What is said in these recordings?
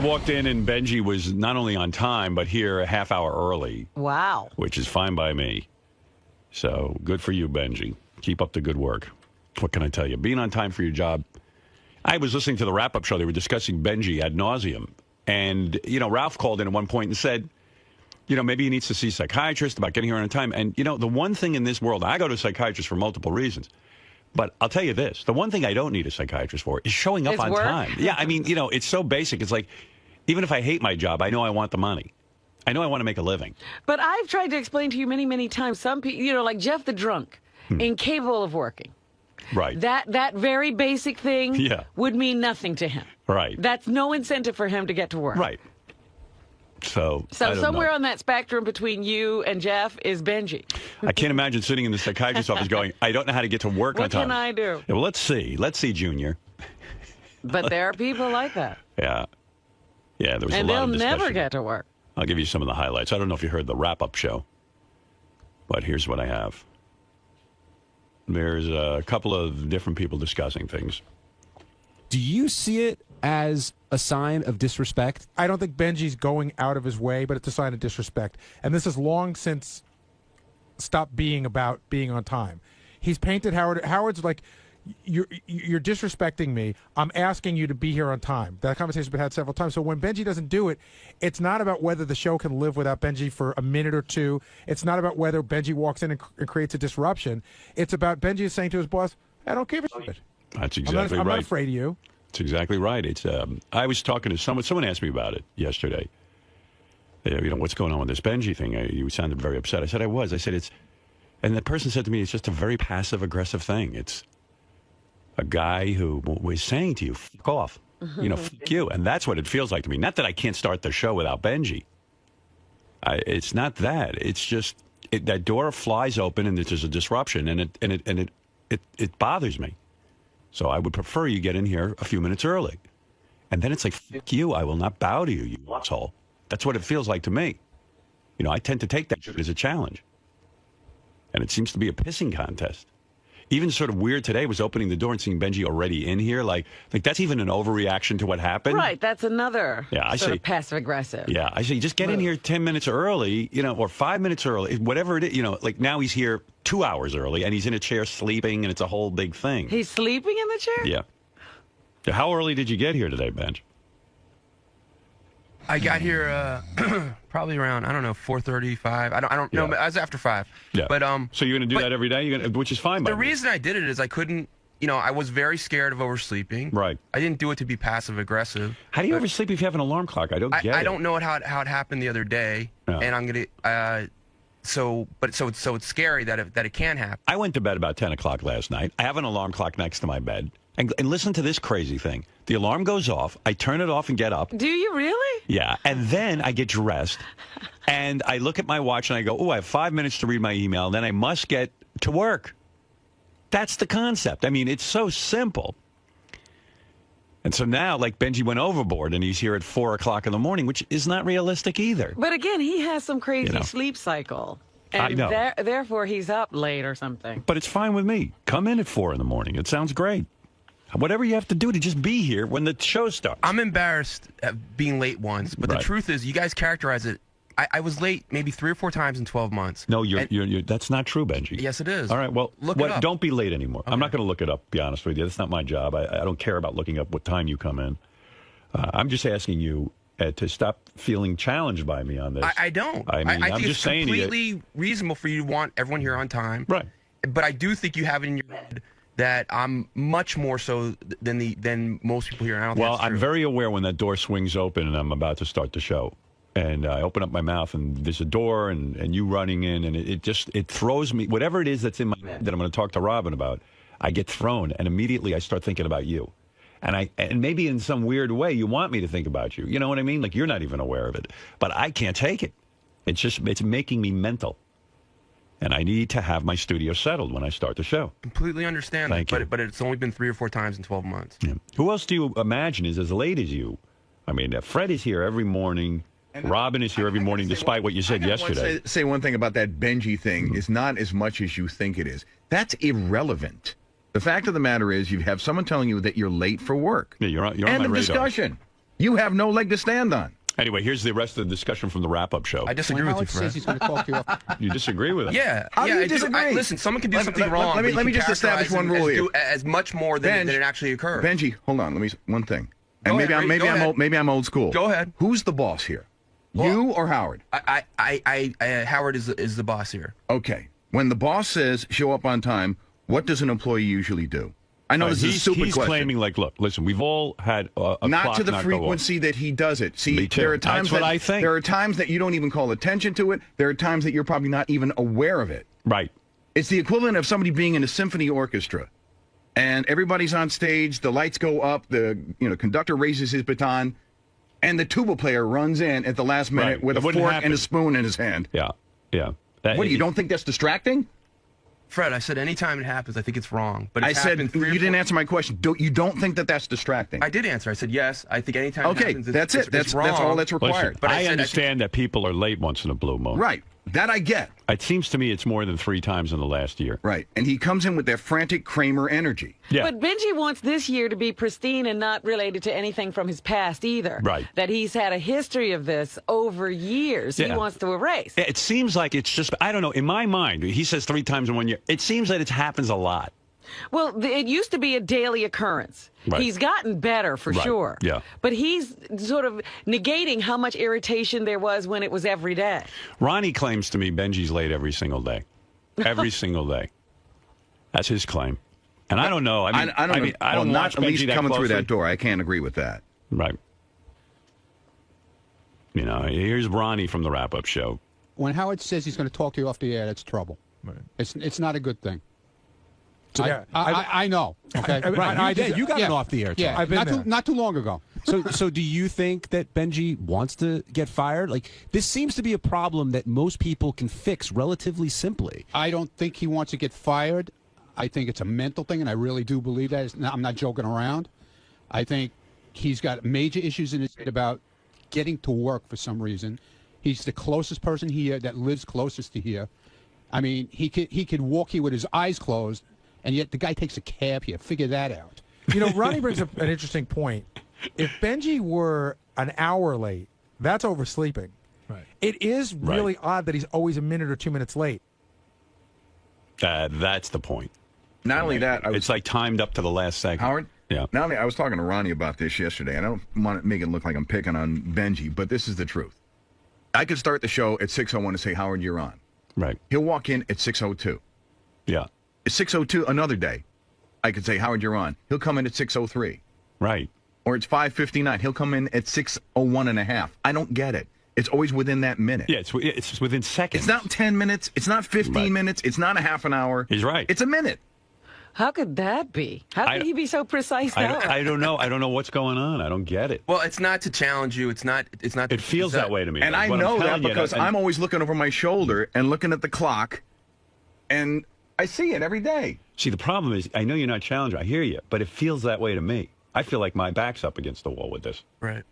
walked in and Benjy was not only on time, but here a half hour early. Wow. Which is fine by me. So good for you, Benjy. Keep up the good work. What can I tell you? Being on time for your job. I was listening to the wrap-up show. They were discussing Benjy ad nauseum. And, you know, Ralph called in at one point and said, you know, maybe he needs to see a psychiatrist about getting here on time. And, you know, the one thing in this world, I go to a psychiatrist for multiple reasons. But I'll tell you this, the one thing I don't need a psychiatrist for is showing up on time. Yeah, I mean, you know, it's so basic. It's like, even if I hate my job, I know I want the money. I know I want to make a living. But I've tried to explain to you many, many times, some people, you know, like Jeff the drunk, incapable of working. Right. That very basic thing would mean nothing to him. Right. That's no incentive for him to get to work. Right. So somewhere on that spectrum between you and Jeff is Benjy. I can't imagine sitting in the psychiatrist's office going, I don't know how to get to work on time. What can I do? Yeah, well, let's see. Let's see, Junior. But there are people like that. Yeah. Yeah, there was a lot of discussion. And they'll never get to work. I'll give you some of the highlights. I don't know if you heard the wrap-up show, but here's what I have. There's a couple of different people discussing things. Do you see it as a sign of disrespect? I don't think Benjy's going out of his way, but it's a sign of disrespect. And this has long since stopped being about being on time. He's painted Howard. Howard's like, you're disrespecting me. I'm asking you to be here on time. That conversation's been had several times. So when Benjy doesn't do it, it's not about whether the show can live without Benjy for a minute or two. It's not about whether Benjy walks in and creates a disruption. It's about Benjy saying to his boss, I don't give a shit. That's exactly right. I'm not afraid of you. That's exactly right. It's. I was talking to someone. Someone asked me about it yesterday. You know, what's going on with this Benjy thing? You sounded very upset. I said I was. I said it's. And the person said to me, it's just a very passive-aggressive thing. It's a guy who was saying to you, "Fuck off," you know, "Fuck you," and that's what it feels like to me. Not that I can't start the show without Benjy. It's not that. It's just that door flies open and there's a disruption, and it bothers me. So I would prefer you get in here a few minutes early. And then it's like, fuck you, I will not bow to you, you asshole. That's what it feels like to me. You know, I tend to take that as a challenge. And it seems to be a pissing contest. Even sort of weird today was opening the door and seeing Benjy already in here. Like that's even an overreaction to what happened. Right, that's another sort of passive-aggressive. Yeah, I say just get in here 10 minutes early, you know, or 5 minutes early, whatever it is. You know, like now he's here 2 hours early and he's in a chair sleeping and it's a whole big thing. He's sleeping in the chair? Yeah. How early did you get here today, Benj? I got here probably around, I don't know, 4:35. I don't know. I was after 5. Yeah. But so you're going to do that every day, which is fine. The reason I did it is I couldn't. You know, I was very scared of oversleeping. Right. I didn't do it to be passive aggressive. How do you oversleep if you have an alarm clock? I don't get it. I don't know how it happened the other day, and I'm gonna. So it's scary that it can happen. I went to bed about 10 o'clock last night. I have an alarm clock next to my bed. And listen to this crazy thing. The alarm goes off. I turn it off and get up. Do you really? Yeah. And then I get dressed. And I look at my watch and I go, oh, I have 5 minutes to read my email. Then I must get to work. That's the concept. I mean, it's so simple. And so now, like, Benjy went overboard and he's here at 4 o'clock in the morning, which is not realistic either. But again, he has some crazy sleep cycle. And I know. Therefore, he's up late or something. But it's fine with me. Come in at 4 in the morning. It sounds great. Whatever you have to do to just be here when the show starts. I'm embarrassed at being late once, but the truth is, you guys characterize it. I was late maybe 3 or 4 times in 12 months. No, that's not true, Benjy. Yes, it is. All right, well, look it up. Don't be late anymore. Okay. I'm not going to look it up, be honest with you. That's not my job. I don't care about looking up what time you come in. I'm just asking you to stop feeling challenged by me on this. I don't. I mean, I think just it's saying completely reasonable for you to want everyone here on time. Right. But I do think you have it in your head that I'm much more so than most people here. And I don't think that's true. I'm very aware when that door swings open and I'm about to start the show. And I open up my mouth and there's a door and you running in and it throws me, whatever it is that's in my head that I'm going to talk to Robin about, I get thrown and immediately I start thinking about you. And maybe in some weird way you want me to think about you. You know what I mean? Like you're not even aware of it. But I can't take it. It's making me mental. And I need to have my studio settled when I start the show. Completely understand that, but it's only been 3 or 4 times in 12 months. Yeah. Who else do you imagine is as late as you? I mean, Fred is here every morning. Robin is here every morning, despite what you said yesterday. Say one thing about that Benjy thing is not as much as you think it is. That's irrelevant. The fact of the matter is you have someone telling you that you're late for work. Yeah, you're on End my of radar. discussion. You have no leg to stand on. Anyway, here's the rest of the discussion from the wrap-up show. I disagree When with you, Howard says Fred. he's going to talk to you. You disagree with it? Yeah. How do you I disagree? listen, someone can do something Let wrong. me but you just can establish characterize one rule as here. as much more than it actually occurred. Benji, hold on. One thing. Go And ahead, maybe go ahead. maybe I'm old school. Go ahead. Who's the boss here? Well, you or Howard? Howard is the boss here. Okay. When the boss says show up on time, what does an employee usually do? I know this is a stupid he's question. claiming, like, look, listen, we've all had a Not clock to the not go off. frequency that he does it. See, Me too. there are times That's what I think. There are times that you don't even call attention to it. There are times that you're probably not even aware of it. Right. It's the equivalent of somebody being in a symphony orchestra, and everybody's on stage. The lights go up. The conductor raises his baton, and the tuba player runs in at the last minute Right. with It a wouldn't fork happen. and a spoon in his hand. Yeah. Yeah. What do you don't think that's distracting? Fred, I said anytime it happens, I think it's wrong. But I it's said happened three or you didn't four- answer my question. You don't think that that's distracting? I did answer. I said yes. I think anytime it Okay, happens, that's it. it's wrong. That's all that's Listen, required. But I I said I understand that people are late once in a blue moon. Right. That I get. It seems to me it's more than 3 times in the last year. Right. And he comes in with that frantic Kramer energy. Yeah. But Benjy wants this year to be pristine and not related to anything from his past either. Right. That he's had a history of this over years. He Yeah. wants to erase. It seems like it's just, I don't know, in my mind, he says 3 times in 1 year. It seems that it happens a lot. Well, it used to be a daily occurrence. Right. He's gotten better for Right. sure. Yeah. But he's sort of negating how much irritation there was when it was every day. Ronnie claims to me Benji's late every single day. Every single day. That's his claim. And I don't know. I mean, I don't know. I don't watch not at least Benji that coming through closely. that door. I can't agree with that. Right. Here's Ronnie from the wrap-up show. When Howard says he's going to talk to you off the air, that's trouble. Right. It's not a good thing. Yeah, I know. Okay. Right. You got yeah. an off the air. Yeah. I've been there. Not too long ago. So do you think that Benji wants to get fired? Like, this seems to be a problem that most people can fix relatively simply. I don't think he wants to get fired. I think it's a mental thing, and I really do believe that. I'm not joking around. I think he's got major issues in his head about getting to work for some reason. He's the closest person here that lives closest to here. I mean, he could walk here with his eyes closed, and yet the guy takes a cab here. Figure that out. Ronnie brings up an interesting point. If Benjy were an hour late, that's oversleeping. Right. It is really odd that he's always a minute or 2 minutes late. That's the point. Not only that, It's like timed up to the last second. Howard? Yeah. Not only, I was talking to Ronnie about this yesterday, and I don't want to make it look like I'm picking on Benji, but this is the truth. I could start the show at 6:01 and say, Howard, you're on. Right. He'll walk in at 6:02. Yeah. At 6:02 another day, I could say, Howard, you're on. He'll come in at 6:03. Right. Or it's 5:59. He'll come in at 6:01 and a half. I don't get it. It's always within that minute. Yeah, it's within seconds. It's not 10 minutes. It's not 15 minutes. It's not a half an hour. He's right. It's a minute. How could that be? How could he be so precise now? I don't know. I don't know what's going on. I don't get it. Well, it's not to challenge you. It's not. It feels that way to me. And That's I what I'm know that telling you. because I'm always looking over my shoulder and looking at the clock, and I see it every day. See, the problem is, I know you're not challenging. I hear you, but it feels that way to me. I feel like my back's up against the wall with this. Right.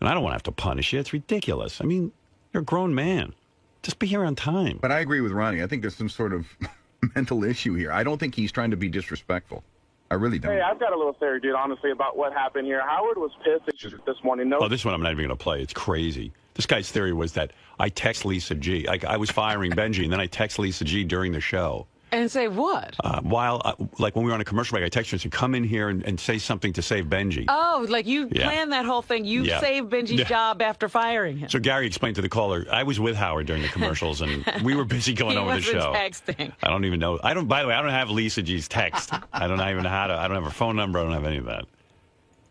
And I don't want to have to punish you. It's ridiculous. I mean, you're a grown man. Just be here on time. But I agree with Ronnie. I think there's some sort of mental issue here. I don't think he's trying to be disrespectful. I really don't. Hey, I've got a little theory, dude, honestly, about what happened here. Howard was pissed this morning. Oh, this one I'm not even going to play. It's crazy. This guy's theory was that I text Lisa G. I was firing Benji, and then I text Lisa G during the show. And say what? Like when we were on a commercial break, I texted her and said, come in here and say something to save Benji. Oh, like you planned that whole thing. You saved Benji's job after firing him. So Gary explained to the caller, I was with Howard during the commercials, and we were busy going over the show. Texting. I don't even know. By the way, I don't have Lisa G's text. I don't even know how to. I don't have her phone number. I don't have any of that.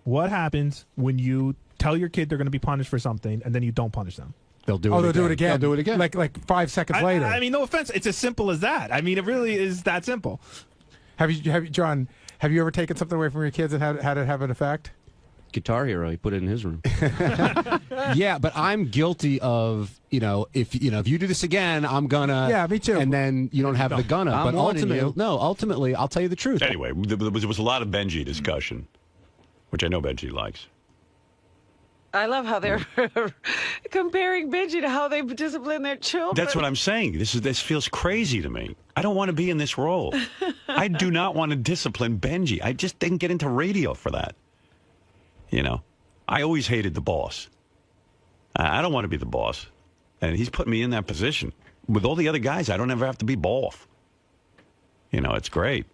What happens when you tell your kid they're going to be punished for something and then you don't punish them? They'll do it. They'll do it again. They'll do it again. Like 5 seconds later. I mean, no offense. It's as simple as that. I mean, it really is that simple. Have you, John? Have you ever taken something away from your kids and had it have an effect? Guitar Hero, he put it in his room. Yeah, but I'm guilty of, if you do this again, I'm gonna. Yeah, me too. And then you don't have the gonna. I'm But warning you. ultimately, I'll tell you the truth. Anyway, there was a lot of Benji discussion, which I know Benji likes. I love how they're comparing Benji to how they discipline their children. That's what I'm saying. This feels crazy to me. I don't want to be in this role. I do not want to discipline Benji. I just didn't get into radio for that. I always hated the boss. I don't want to be the boss. And he's put me in that position. With all the other guys, I don't ever have to be boss. You know, it's great.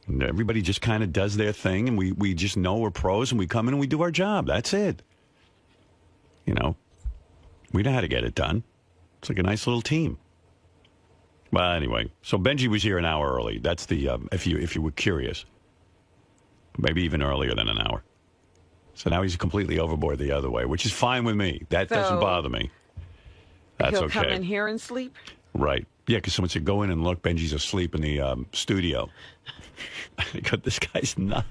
And everybody just kind of does their thing, and we just know we're pros, and we come in and we do our job. That's it. You know, we know how to get it done. It's like a nice little team. Well, anyway, so Benjy was here an hour early. That's the, if you were curious. Maybe even earlier than an hour. So now he's completely overboard the other way, which is fine with me. That doesn't bother me. That's He'll okay. come in here and sleep? Right. Yeah, because someone said, go in and look, Benjy's asleep in the studio. I go, this guy's nuts.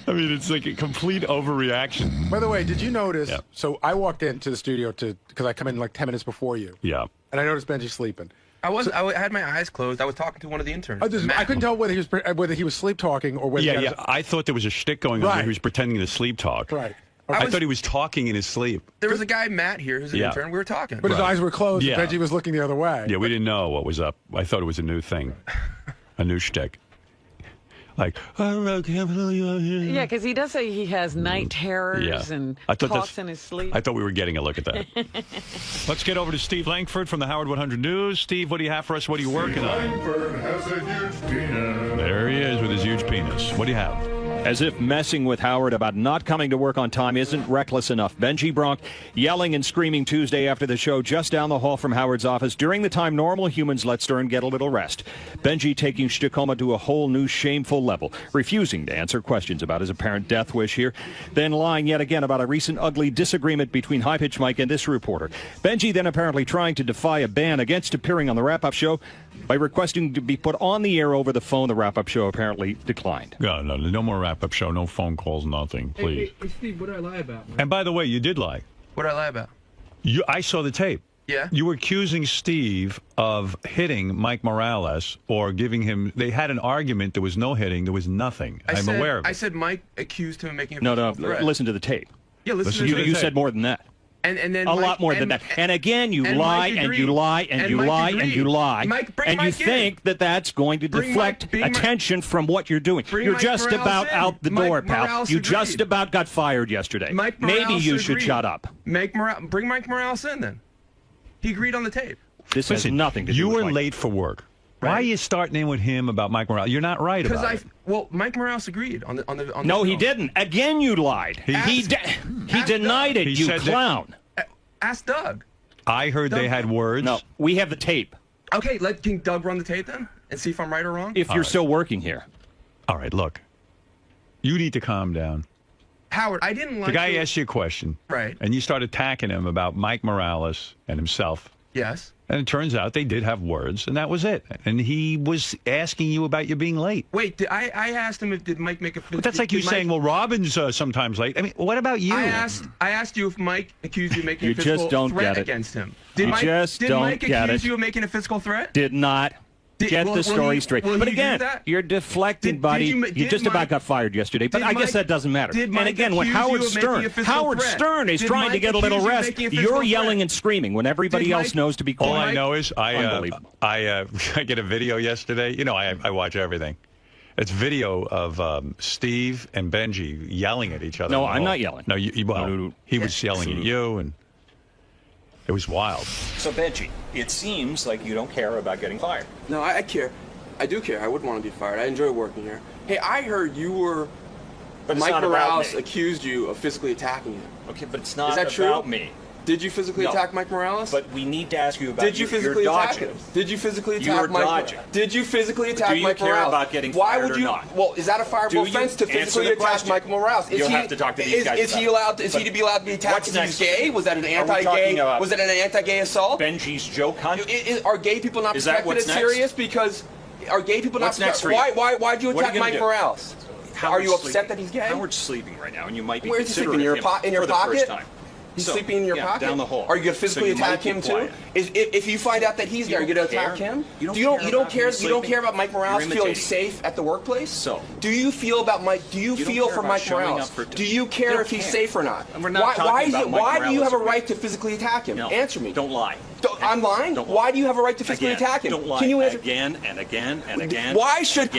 I mean, it's like a complete overreaction. By the way, did you notice? Yeah. So I walked into the studio because I come in like 10 minutes before you. Yeah. And I noticed Benjy sleeping. I had my eyes closed. I was talking to one of the interns. I couldn't tell whether he was sleep talking or whether. Yeah. I thought there was a shtick going on where he was pretending to sleep talk. Right. I thought he was talking in his sleep. There was a guy, Matt, here, who's an intern. We were talking. But his eyes were closed, and Benjy was looking the other way. Yeah, we didn't know what was up. I thought it was a new thing, a new shtick. Like, yeah, because he does say he has night terrors and talks in his sleep. I thought we were getting a look at that. Let's get over to Steve Langford from the Howard 100 News. Steve, what do you have for us? What are you working on? Langford has a huge penis. There he is with his huge penis. What do you have? As if messing with Howard about not coming to work on time isn't reckless enough. Benjy Bronk yelling and screaming Tuesday after the show just down the hall from Howard's office during the time normal humans let Stern get a little rest. Benjy taking 𝗧𝗵𝗲 to a whole new shameful level, refusing to answer questions about his apparent death wish here, then lying yet again about a recent ugly disagreement between High-Pitch Mike and this reporter. Benjy then apparently trying to defy a ban against appearing on the wrap-up show by requesting to be put on the air over the phone. The wrap-up show apparently declined. No more wrap-up show, no phone calls, nothing, please. Hey, Steve, what did I lie about, man? And by the way, you did lie. What did I lie about? I saw the tape. Yeah? You were accusing Steve of hitting Mike Morales or giving him... They had an argument. There was no hitting. There was nothing. I'm aware of it. I said Mike accused him of making a No, threat. listen to the tape. Yeah, listen to the tape. You said more than that. And then a lot more than that. And again, you lie and you lie and you lie and you lie, and you think that that's going to deflect attention from what you're doing. You're just about out the door, pal. You just about got fired yesterday. Maybe you should shut up. Bring Mike Morales in then. He agreed on the tape. This has nothing to do with You were Mike. late for work. Right. Why are you starting in with him about Mike Morales? You're not right about it. Well, Mike Morales agreed on the No, he didn't. Again, you lied. He denied it, you clown. Ask Doug. I heard they had words. No, we have the tape. Okay, can Doug run the tape then and see if I'm right or wrong? If you're still working here. All right, look. You need to calm down. Howard, I didn't like the guy asked you a question. Right. And you started attacking him about Mike Morales and himself. Yes. And it turns out they did have words, and that was it. And he was asking you about you being late. Wait, I asked him did Mike make a... But that's like you saying, well, Robin's sometimes late. I mean, what about you? I asked you if Mike accused you of making a You physical just don't threat get it. against him. You just don't Mike get accuse it. you of making a physical threat? Did not. Get the story straight. But again, you're deflecting, buddy. You just about got fired yesterday, but I guess that doesn't matter. And again, when Howard Stern is trying to get a little rest, you're yelling and screaming when everybody else knows to be quiet. All I know is I get a video yesterday. You know, I watch everything. It's video of Steve and Benjy yelling at each other. No, I'm not yelling. No, he was yelling at you, and it was wild. So, Benjy, it seems like you don't care about getting fired. No, I care. I do care. I wouldn't want to be fired. I enjoy working here. Hey, I heard you were... But Mike Morales accused you of physically attacking him. Okay, but it's not Is that about true? me. Did you physically attack Mike Morales? But we need to ask you about Did you physically attack him? Did you physically attack Mike Morales? Did you physically attack Mike Morales? Do you care about getting fired or not? Well, is that a fireable offense to physically attack Mike Morales? You'll have to talk to these guys. Is he allowed to be allowed to be attacked because he's gay? Was that an anti-gay? Was it an anti-gay assault? Benjy's joke hunt? Are gay people not protected as serious? Because are gay people not protected? Why'd you attack Mike Morales? Are you upset that he's gay? Howard's sleeping right now, and you might be Where's he sleeping? considering him In your for the pocket? first time. He's sleeping in your pocket. Down the hall. Are you gonna physically attack him too? If you find out that he's there, are you gonna attack him? You don't care about Mike Morales feeling safe at the workplace? So do you feel about Mike? Do you feel for Mike Morales? Do you care if he's safe or not? Why do you have a right to physically attack him? Answer me. Don't lie. I'm lying? Why do you have a right to physically attack him? Don't lie. Can you answer? Again and again and again. Why should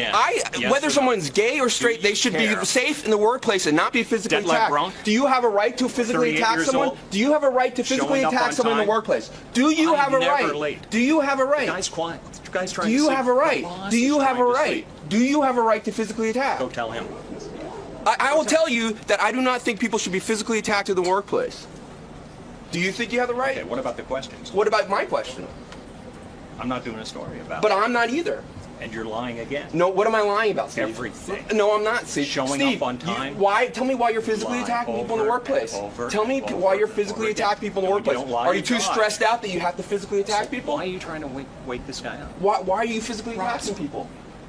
whether someone's gay or straight, they should be safe in the workplace and not be physically attacked. Do you have a right to physically attack someone? Do you have a right to physically attack someone in the workplace? Do you have a right? Do you have a right? The guy's quiet. The guy's trying to sleep. Do you have a right? Do you have a right? Do you have a right to physically attack? Go tell him. I will tell you that I do not think people should be physically attacked in the workplace. Do you think you have the right? Okay, what about the questions? What about my question? I'm not doing a story about it. But I'm not either. And you're lying again. No, what am I lying about, Steve? Everything. No, I'm not, Steve. Showing up on time. Tell me why you're physically attacking people in the workplace. Tell me why you're physically attacking people in the workplace. Are you too stressed out that you have to physically attack people? Why are you trying to wake this guy up? Why are you physically attacking people?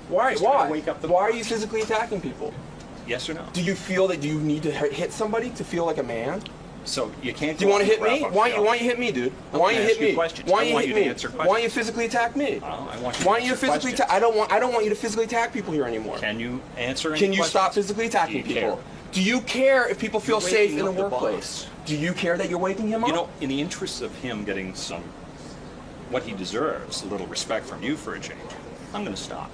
Why? Why are you physically attacking people? Yes or no? Do you feel that you need to hit somebody to feel like a man? So you can't. Do you want to hit me? Why don't you hit me, dude? Why don't you hit me? Why don't you hit me? Why don't you physically attack me? Why don't you physically attack? I don't want you to physically attack people here anymore. Can you answer any Can you questions? stop physically attacking people? Do you care if people feel safe in the workplace? Do you care that you're waking him up? You know, in the interest of him getting what he deserves, a little respect from you for a change, I'm going to stop.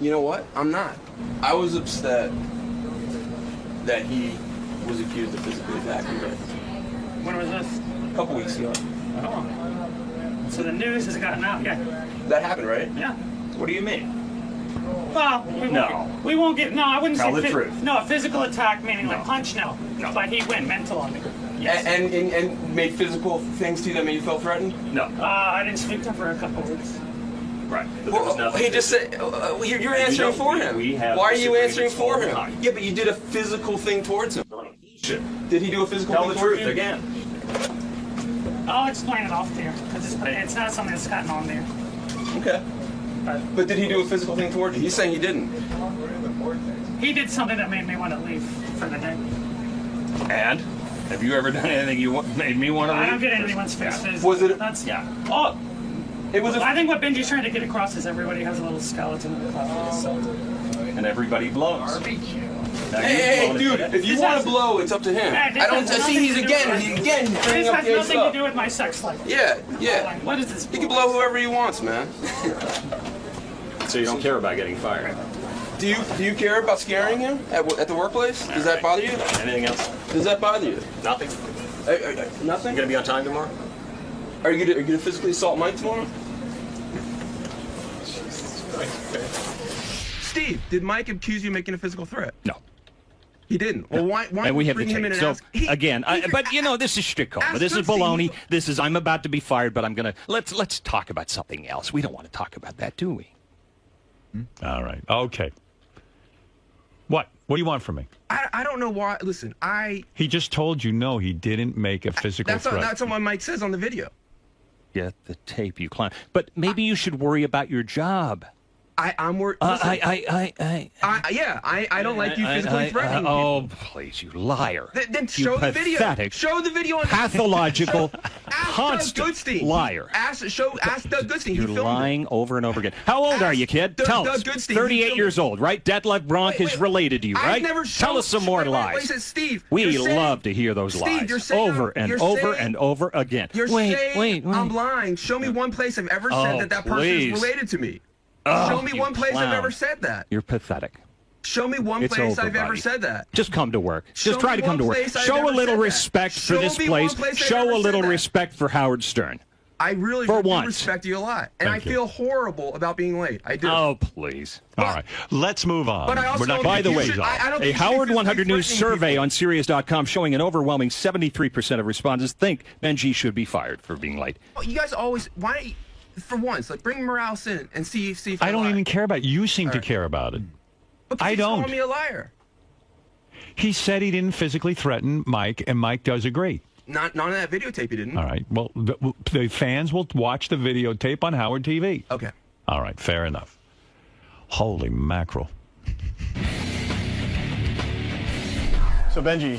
You know what? I'm not. I was upset that he was accused of physically attacking me. When was this? A couple weeks ago. Oh. So the news has gotten out, yeah. That happened, right? Yeah. What do you mean? Well, we won't get. No, I wouldn't Tell say. the truth. No, a physical attack meaning like punch. No. But he went mental on me. Yes. And made physical things to you that made you feel threatened? No. I didn't speak to him for a couple of weeks. Right. Well, he just said you're answering for him. Why are you answering for him? Yeah, but you did a physical thing towards him. Did he do a physical thing towards you? Tell the truth again. I'll explain it off to you because it's not something that's gotten on there. Okay. But did he do a physical thing towards you? He's saying he didn't. He did something that made me want to leave for the day. And have you ever done anything made me want to leave? I don't get anyone's face. Was it? Yeah. Oh. It was. I think what Benjy's trying to get across is everybody has a little skeleton in the closet. So. And everybody blows. Hey, dude! If you want to blow, it's up to him. I don't see. He's again bringing this up has gay nothing stuff. to do with my sex life. Yeah. What is this? He can blow whoever he wants, man. So you don't care about getting fired? Do you care about scaring him at the workplace? Does that bother you? Anything else? Does that bother you? Nothing. Nothing. You gonna be on time tomorrow? Are you gonna physically assault Mike tomorrow? Steve, did Mike accuse you of making a physical threat? No. He didn't. Well, why and we have bring the him in tape. and So ask? again, but you know, this is Strickholm. This is baloney. This is I'm about to be fired, but I'm gonna let's talk about something else. We don't want to talk about that, do we? All right. Okay. What? What do you want from me? I don't know why. Listen, He just told you no, he didn't make a physical threat. That's what Mike says on the video. Get the tape, you clown. But maybe you should worry about your job. I'm worried. I don't like you physically threatening people. Oh, please, you liar. Then show the video. Show the video. Pathological, constant liar. Ask Doug Goodstein. You're lying over and over again. How old are you, kid? Tell us. 38 years old, right? Detlef Bronk is related to you, right? Tell us some more lies. Steve, we love to hear those lies over and over and over again. Wait. I'm lying. Show me one place I've ever said that person is related to me. Show me one place I've ever said that. You're pathetic. Show me one place I've ever said that. Just come to work. Just try to come to work. Show a little respect for this place. Show a little respect for Howard Stern. I really do respect you a lot. And I feel horrible about being late. I do. Oh, please. All right. Let's move on. But I also don't by the way, a Howard 100 News survey on Sirius.com showing an overwhelming 73% of respondents think Benjy should be fired for being late. You guys always... Why... For once, bring Morales in and see if I don't even care about it. You seem to care about it. I don't. He's calling me a liar. He said he didn't physically threaten Mike, and Mike does agree. Not on that videotape, he didn't. All right. Well, the fans will watch the videotape on Howard TV. Okay. All right. Fair enough. Holy mackerel. So, Benjy,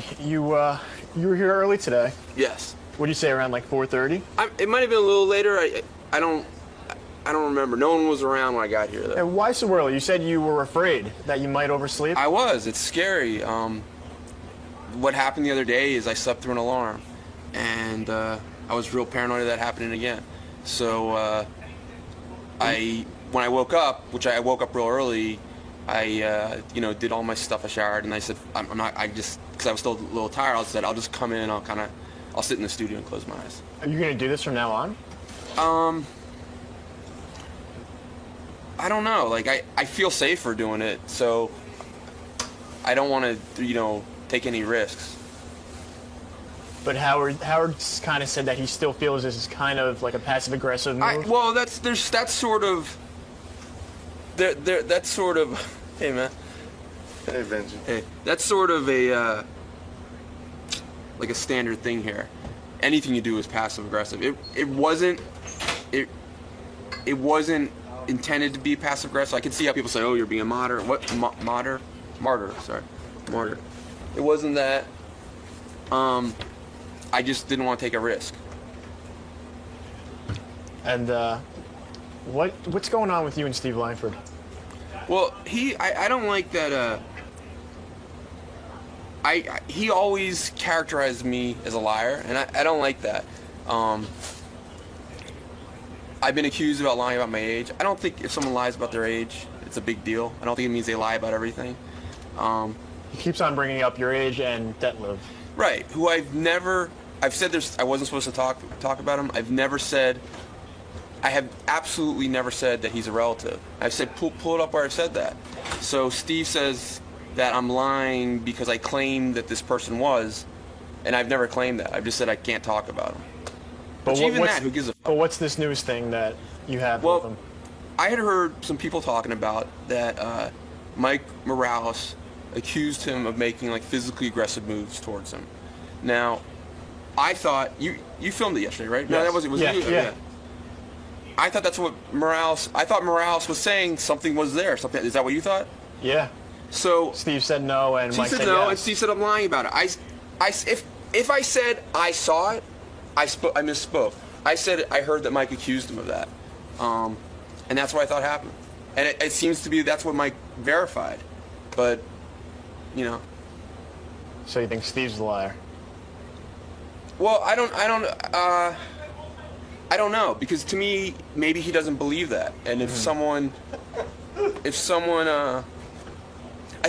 You were here early today. Yes. What did you say, around like 4:30? It might have been a little later. I don't remember. No one was around when I got here, though. And why so early? You said you were afraid that you might oversleep. I was. It's scary. What happened the other day is I slept through an alarm, and I was real paranoid of that happening again. So when I woke up, which I woke up real early, I did all my stuff. I showered, and I said, because I was still a little tired, I said, I'll just come in, I'll sit in the studio and close my eyes. Are you going to do this from now on? I don't know. Like, I feel safer doing it, so I don't want to, take any risks. But Howard's kind of said that he still feels this is kind of like a passive-aggressive move. Well, that's sort of. That's sort of. Hey, man. Hey, Benjy. Hey, that's sort of a like a standard thing here. Anything you do is passive-aggressive. It wasn't intended to be passive-aggressive. I can see how people say, "Oh, you're being a martyr." What martyr? Sorry, martyr. It wasn't that. I just didn't want to take a risk. And what's going on with you and Steve Langford? Well, I don't like that. He always characterized me as a liar, and I don't like that. I've been accused about lying about my age. I don't think if someone lies about their age, it's a big deal. I don't think it means they lie about everything. He keeps on bringing up your age and Detlev. Right, who I've said I wasn't supposed to talk about him. I have absolutely never said that he's a relative. I've said, pull it up where I've said that. So Steve says that I'm lying because I claimed that this person was, and I've never claimed that. I've just said I can't talk about him. But who gives a fuck? But what's this news thing that you have with him? I had heard some people talking about that Mike Morales accused him of making like physically aggressive moves towards him. Now, I thought you filmed it yesterday, right? Yes. No, that was you. Yeah. I thought that's what Morales. I thought Morales was saying something was there. Something is that what you thought? Yeah. So Steve said no, and Mike said no, yes. and Steve said I'm lying about it. If I said I saw it, I misspoke. I said I heard that Mike accused him of that, and that's what I thought happened. And it seems to be that's what Mike verified, but So you think Steve's the liar? Well, I don't know, because to me maybe he doesn't believe that, and if someone, I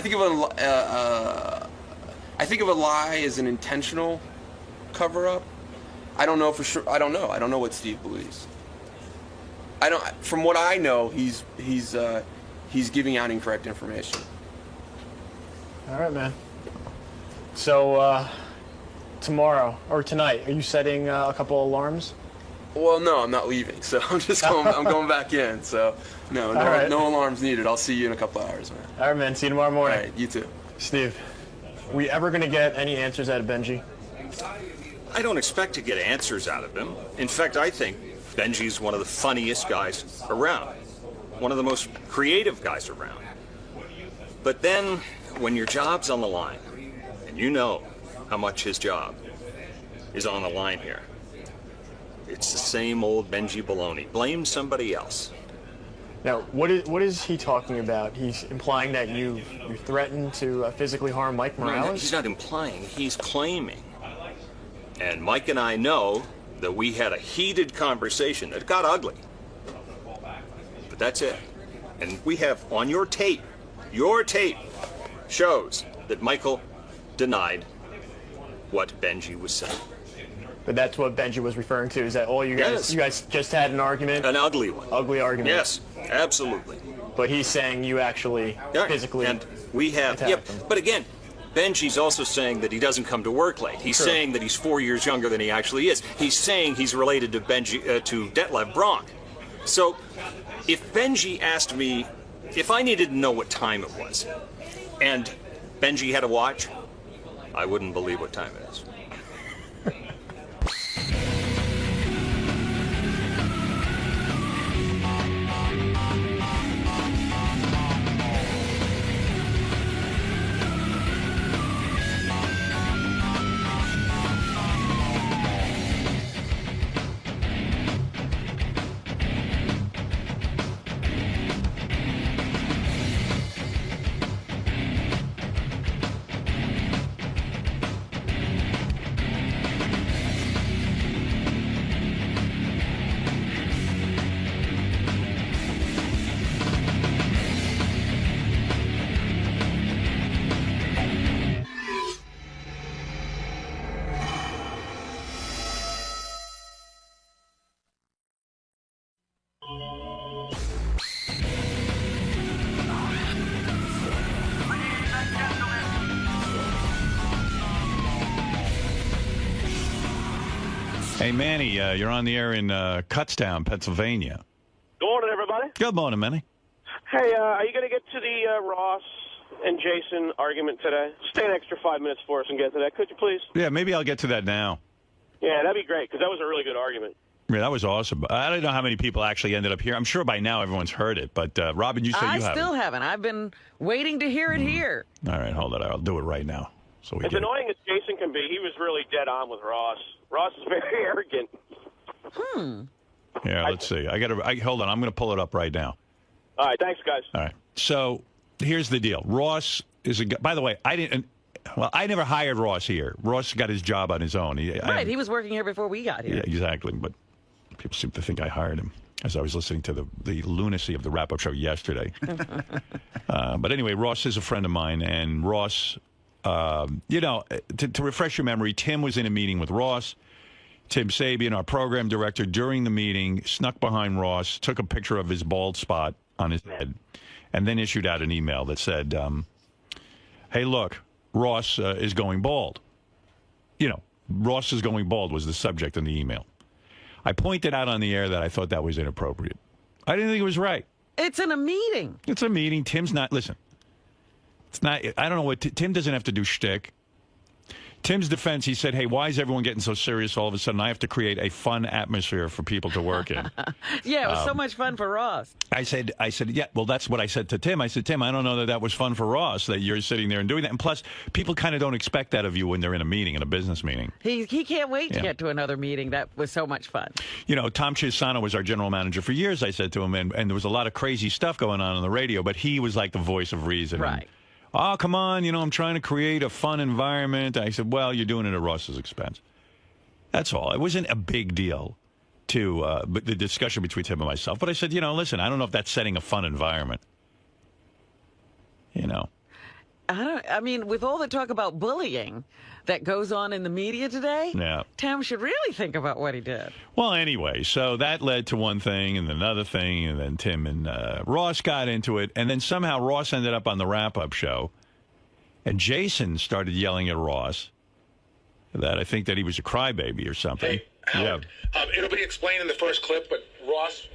think of a lie as an intentional cover-up. I don't know for sure. I don't know what Steve believes. From what I know, he's giving out incorrect information. All right, man. So tomorrow or tonight, are you setting a couple alarms? Well, no, I'm not leaving, so I'm just going. I'm going back in. So no alarms needed. I'll see you in a couple hours, man. All right, man. See you tomorrow morning. All right, you too. Steve, we ever gonna get any answers out of Benjy? I don't expect to get answers out of him. In fact, I think Benjy's one of the funniest guys around, one of the most creative guys around. But then, when your job's on the line, and you know how much his job is on the line here, it's the same old Benjy baloney. Blame somebody else. Now, what is he talking about? He's implying that you threatened to physically harm Mike Morales? No, he's not implying, he's claiming. And Mike and I know that we had a heated conversation that got ugly. But that's it. And we have on your tape shows that Michael denied what Benjy was saying. But that's what Benjy was referring to, is that all you guys just had an argument? An ugly one. Ugly argument. Yes, absolutely. But he's saying you actually physically and we have attacked him. But again, Benjy's also saying that he doesn't come to work late. He's saying that he's 4 years younger than he actually is. He's saying he's related to to 𝗏𝗏 𝗏𝗏. So if Benjy asked me if I needed to know what time it was, and Benjy had a watch, I wouldn't believe what time it is. Hey, Manny, you're on the air in 𝗧𝗵𝗲, Pennsylvania. Good morning, everybody. Good morning, Manny. Hey, are you going to get to the Ross and Jason argument today? Stay an extra 5 minutes for us and get to that, could you please? Yeah, maybe I'll get to that now. Yeah, that'd be great, because that was a really good argument. Yeah, that was awesome. I don't know how many people actually ended up here. I'm sure by now everyone's heard it, but Robin, you said you haven't. I still haven't. I've been waiting to hear it here. All right, hold it. I'll do it right now. So as annoying as Jason can be, he was really dead on with Ross. Ross is very arrogant. Yeah, let's see. Hold on. I'm going to pull it up right now. All right, thanks, guys. All right. So here's the deal. Ross is a guy. By the way, I never hired Ross here. Ross got his job on his own. He was working here before we got here. Yeah, exactly. But people seem to think I hired him as I was listening to the lunacy of the wrap-up show yesterday. But anyway, Ross is a friend of mine, and Ross, to refresh your memory, Tim was in a meeting with Ross. Tim Sabian, our program director, during the meeting, snuck behind Ross, took a picture of his bald spot on his head, and then issued out an email that said, hey, look, Ross is going bald. Ross is going bald was the subject in the email. I pointed out on the air that I thought that was inappropriate. I didn't think it was right. It's in a meeting. It's a meeting. Tim's not, listen, it's not, I don't know what, Tim doesn't have to do shtick. Tim's defense, he said, hey, why is everyone getting so serious all of a sudden? I have to create a fun atmosphere for people to work in. Yeah, it was so much fun for Ross. I said, yeah, well, that's what I said to Tim. I said, Tim, I don't know that was fun for Ross, that you're sitting there and doing that. And plus, people kind of don't expect that of you when they're in a meeting, in a business meeting. He can't wait to get to another meeting. That was so much fun. Tom 𝗧𝗵𝗲 was our general manager for years, I said to him, and there was a lot of crazy stuff going on the radio, but he was like the voice of reason. Right. Oh, come on, I'm trying to create a fun environment. I said, well, you're doing it at Ross's expense. That's all. It wasn't a big deal to the discussion between Tim and myself. But I said, listen, I don't know if that's setting a fun environment. I mean, with all the talk about bullying that goes on in the media today, Tim should really think about what he did. Well, anyway, so that led to one thing and another thing, and then Tim and Ross got into it, and then somehow Ross ended up on the wrap-up show, and Jason started yelling at Ross that I think that he was a crybaby or something. Hey, Howard, it'll be explained in the first clip, but Ross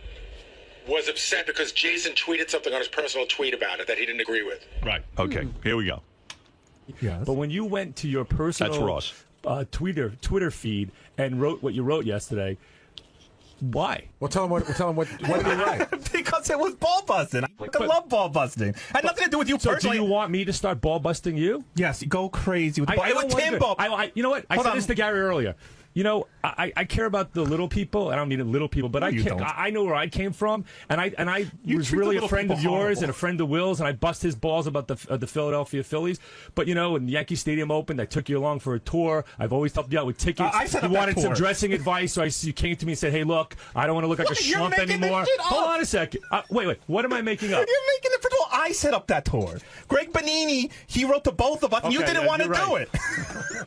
was upset because Jason tweeted something on his personal tweet about it that he didn't agree with. Right. Okay. Here we go. Yes. But when you went to your personal Twitter feed and wrote what you wrote yesterday, why? Well, tell him what did you write? Because it was ball busting. I love ball busting. Had nothing to do with you personally. Do you want me to start ball busting you? Yes, go crazy with ball. It was Tim ball. You know what? I said this to Gary earlier. I care about the little people. I don't mean the little people, but I know where I came from, and I was really a friend of yours and a friend of Will's, and I bust his balls about the Philadelphia Phillies. But when Yankee Stadium opened, I took you along for a tour. I've always helped you out with tickets. You wanted some dressing advice, so you came to me and said, "Hey, look, I don't want to look like a schlump anymore." Hold on a second. Wait. What am I making up? You're making it. First of all, I set up that tour. Greg Benini, he wrote to both of us, and you didn't want to do it.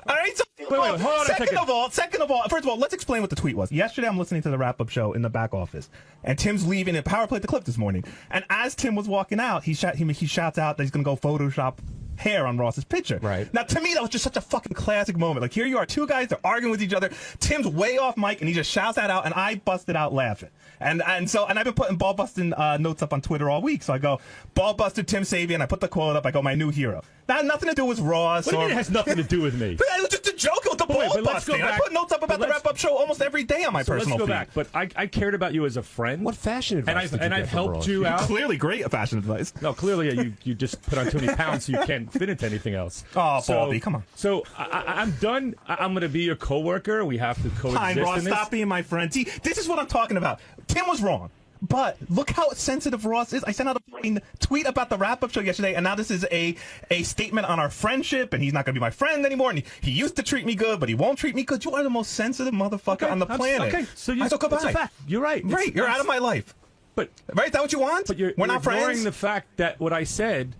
All right. So, wait, hold on a second. Second of all, first of all, let's explain what the tweet was. Yesterday, I'm listening to the wrap-up show in the back office, and Tim's leaving, and Power played the clip this morning. And as Tim was walking out, he shouts out that he's going to go Photoshop hair on Ross's picture. Right. Now, to me, that was just such a fucking classic moment. Like, here you are, two guys, they're arguing with each other. Tim's way off mic, and he just shouts that out, and I busted out laughing. And I've been putting ball busting notes up on Twitter all week. So I go, ball busted Tim Sabian. I put the quote up. I go, my new hero. That had nothing to do with Ross. What do you mean it has nothing to do with me? It was just a joke with the ball busting. I put notes up about the wrap-up show almost every day on my personal feed. Let's go back. But I cared about you as a friend. What fashion advice did you get I've helped Ross? you out. Clearly great fashion advice. No, clearly you just put on too many pounds so you can't fit into anything else. Oh, Baldy, come on. So I'm done. I'm going to be your coworker. We have to coexist. Fine, Ross, stop being my friend. See, this is what I'm talking about. Tim was wrong. But look how sensitive Ross is. I sent out a fucking tweet about the wrap-up show yesterday, and now this is a statement on our friendship, and he's not going to be my friend anymore, and he used to treat me good, but he won't treat me good. You are the most sensitive motherfucker on the planet. Okay, so goodbye. It's a fact. You're right. Right, you're out of my life. But right, is that what you want? But we're not ignoring friends? the fact that what I said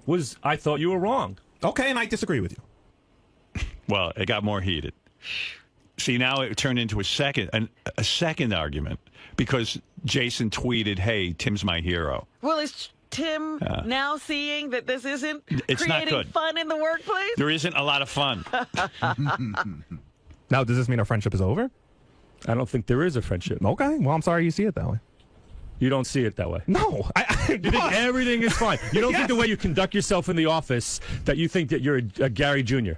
was I thought you were wrong. Okay, and I disagree with you. Well, it got more heated. See, now it turned into a second argument because Jason tweeted, "Hey, Tim's my hero." Well, is Tim now seeing that this isn't creating fun in the workplace? There isn't a lot of fun. Now, does this mean our friendship is over? I don't think there is a friendship. Okay. Well, I'm sorry you see it that way. You don't see it that way. No. You think everything is fine. You don't think the way you conduct yourself in the office that you think that you're a Gary Jr.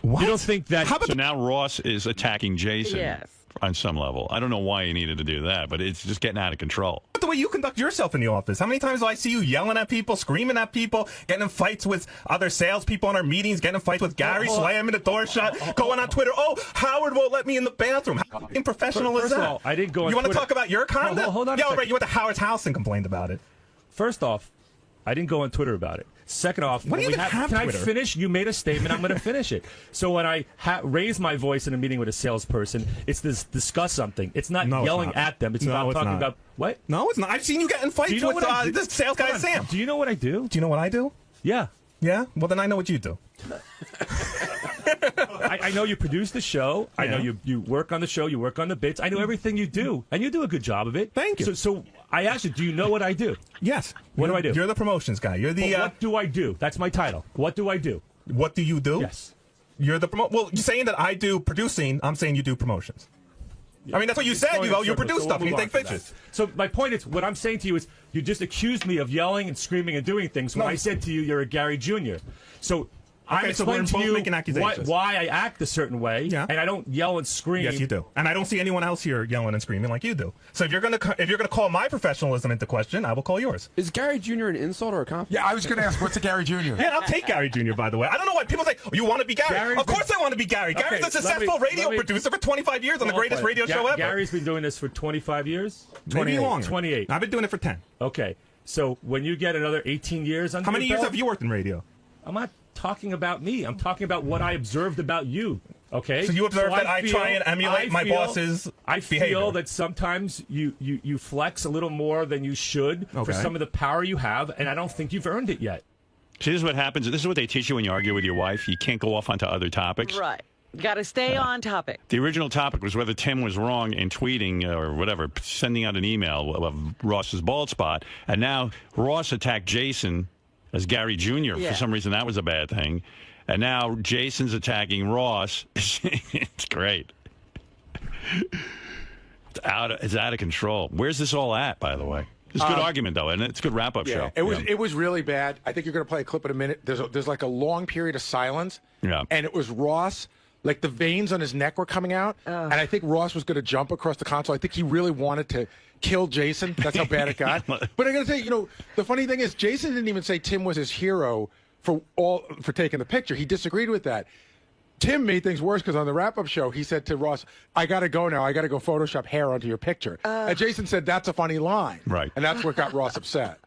What? You don't think that... So now Ross is attacking Jason. Yes. On some level. I don't know why he needed to do that, but it's just getting out of control. The way you conduct yourself in the office. How many times do I see you yelling at people, screaming at people, getting in fights with other salespeople in our meetings, getting in fights with Gary, slamming the door shut, going on Twitter, oh, Howard won't let me in the bathroom. How improfessional is that? First of all, I didn't go on You want to Twitter. talk about your conduct? Hold on Yeah, a second. right, you went to Howard's house and complained about it. First off, I didn't go on Twitter about it. Second off, What do you even have can Twitter? I finish? You made a statement. I'm going to finish it. So when I raise my voice in a meeting with a salesperson, it's to discuss something. It's not yelling at them. It's about talking about what? No, it's not. I've seen you get in fights with this sales guy, Sam. Do you know what I do? Do you know what I do? Yeah. Yeah? Well, then I know what you do. I know you produce the show. I know you work on the show. You work on the bits. I know everything you do, and you do a good job of it. Thank you. So I asked you, do you know what I do? Yes. What do I do? You're the promotions guy. You're the. What do I do? That's my title. What do I do? What do you do? Yes. You're the Well, you're saying that I do producing. I'm saying you do promotions. I mean, that's what you said. You produce stuff. You take pictures. So my point is, what I'm saying to you is, you just accused me of yelling and screaming and doing things when I said to you, you're a Gary Jr. So I'm explaining to you why I act a certain way, and I don't yell and scream. Yes, you do. And I don't see anyone else here yelling and screaming like you do. So if you're gonna call my professionalism into question, I will call yours. Is Gary Jr. an insult or a compliment? Yeah, I was going to ask, what's a Gary Jr.? Yeah, I'll take Gary Jr., by the way. I don't know why people say, oh, you want to be Gary. Of course I want to be Gary. Okay, Gary's a successful radio producer for 25 years on the greatest radio show ever. Gary's been doing this for 25 years? Maybe longer. 28. I've been doing it for 10. Okay. So when you get another 18 years under How many your years belt, have you worked in radio? I'm not talking about me. I'm talking about what I observed about you. Okay. So you observe that I try and emulate my boss's behavior. I feel that sometimes you flex a little more than you should for some of the power you have, and I don't think you've earned it yet. See, this is what happens. This is what they teach you when you argue with your wife. You can't go off onto other topics. Right. Got to stay on topic. The original topic was whether Tim was wrong in tweeting or whatever, sending out an email of Ross's bald spot. And now Ross attacked Jason as Gary Jr. For some reason, that was a bad thing. And now Jason's attacking Ross. It's great. It's out of control. Where's this all at, by the way? It's a good argument, though, and it's a good wrap-up show. It was really bad. I think you're going to play a clip in a minute. There's like a long period of silence. Yeah. And it was Ross. Like the veins on his neck were coming out, and I think Ross was going to jump across the console. I think he really wanted to kill Jason. That's how bad it got. But I got to say, the funny thing is, Jason didn't even say Tim was his hero for taking the picture. He disagreed with that. Tim made things worse because on the wrap-up show, he said to Ross, "I got to go now. I got to go Photoshop hair onto your picture." And Jason said, "That's a funny line." Right. And that's what got Ross upset.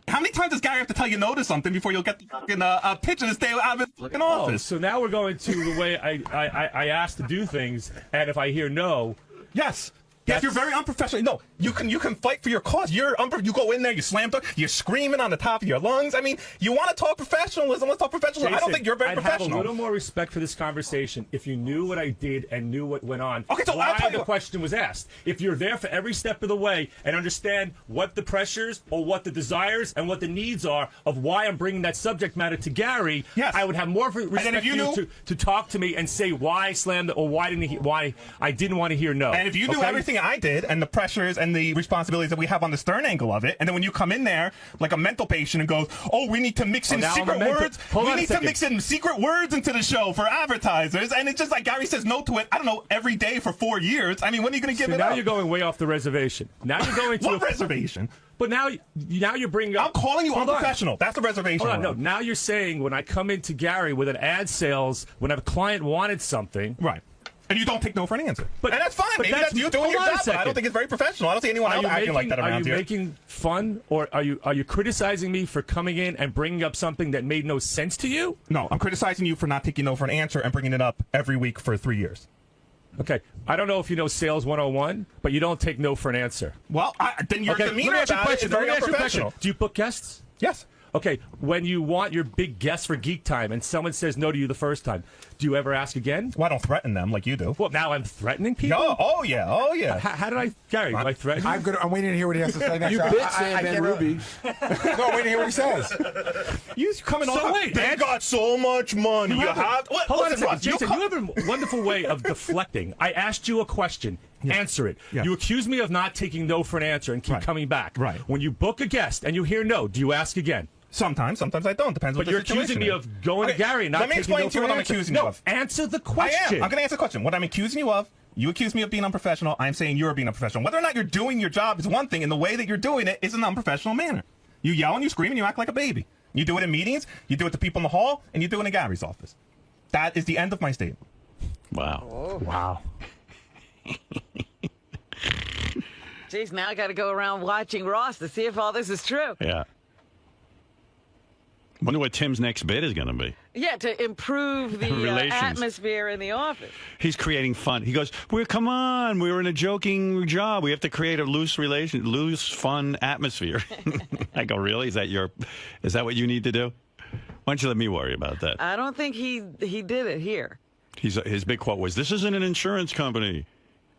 How many times does Gary have to tell you no to something before you'll get the fucking picture to stay out of his fucking office? So now we're going to the way I asked to do things, and if I hear no... Yes. Yes, you're very unprofessional. No, you can fight for your cause. You go in there, you slam door, you're screaming on the top of your lungs. I mean, you want to talk professionalism? Let's talk professionalism. Jason, I don't think you're very professional. I'd have a little more respect for this conversation if you knew what I did and knew what went on. Okay, so why I'll tell you the question was asked. If you're there for every step of the way and understand what the pressures or what the desires and what the needs are of why I'm bringing that subject matter to Gary, I would have more respect for you to talk to me and say why I slammed it or why I didn't want to hear no. And if you knew everything I did and the pressures and the responsibilities that we have on the Stern angle of it, and then when you come in there like a mental patient and goes, oh, we need to mix in secret words. We need to mix in secret words into the show for advertisers, and it's just like Gary says no to it, I don't know, every day for 4 years. I mean, when are you going to give it now up? You're going way off the reservation. Now you're going to what reservation? But now you're bringing up... I'm calling you unprofessional. That's the reservation. Hold on, no. Now you're saying when I come into Gary with an ad sales, when a client wanted something... Right. And you don't take no for an answer. And that's fine. Maybe that's you doing your job. I don't think it's very professional. I don't see anyone else acting like that around here. Are you making fun, or are you criticizing me for coming in and bringing up something that made no sense to you? No, I'm criticizing you for not taking no for an answer and bringing it up every week for 3 years. Okay, I don't know if you know Sales 101, but you don't take no for an answer. Well, then your demeanor about it is very unprofessional. Do you book guests? Yes. Okay, when you want your big guest for Geek Time and someone says no to you the first time, Do you ever ask again? Well, I don't threaten them like you do. Well, now I'm threatening people? Oh yeah. How did I, Gary, do I threaten you? I'm waiting to hear what he has to say next. You bit Sam Van Ruby. No, I'm waiting to hear what he says. You coming off. Wait, they got so much money. Hold on a second. Jason, you have a wonderful way of deflecting. I asked you a question. Answer it. Yeah. You accuse me of not taking no for an answer and keep coming back. Right. When you book a guest and you hear no, do you ask again? Sometimes I don't. Depends. But what you're the situation accusing me is. of going to Gary, not Let me taking explain no to you for what an I'm answer. accusing you of. Answer the question. I am. I'm going to answer the question. What I'm accusing you of. You accuse me of being unprofessional. I'm saying you're being unprofessional. Whether or not you're doing your job is one thing, and the way that you're doing it is an unprofessional manner. You yell and you scream and you act like a baby. You do it in meetings, you do it to people in the hall, and you do it in Gary's office. That is the end of my statement. Wow. Oh. Wow. Jeez, now I got to go around watching Ross to see if all this is true. Yeah. Wonder what Tim's next bid is going to be. Yeah, to improve the atmosphere in the office. He's creating fun. He goes, come on, we're in a joking job. We have to create a loose, fun atmosphere. I go, really? Is that what you need to do? Why don't you let me worry about that? I don't think he did it here. His big quote was, "This isn't an insurance company."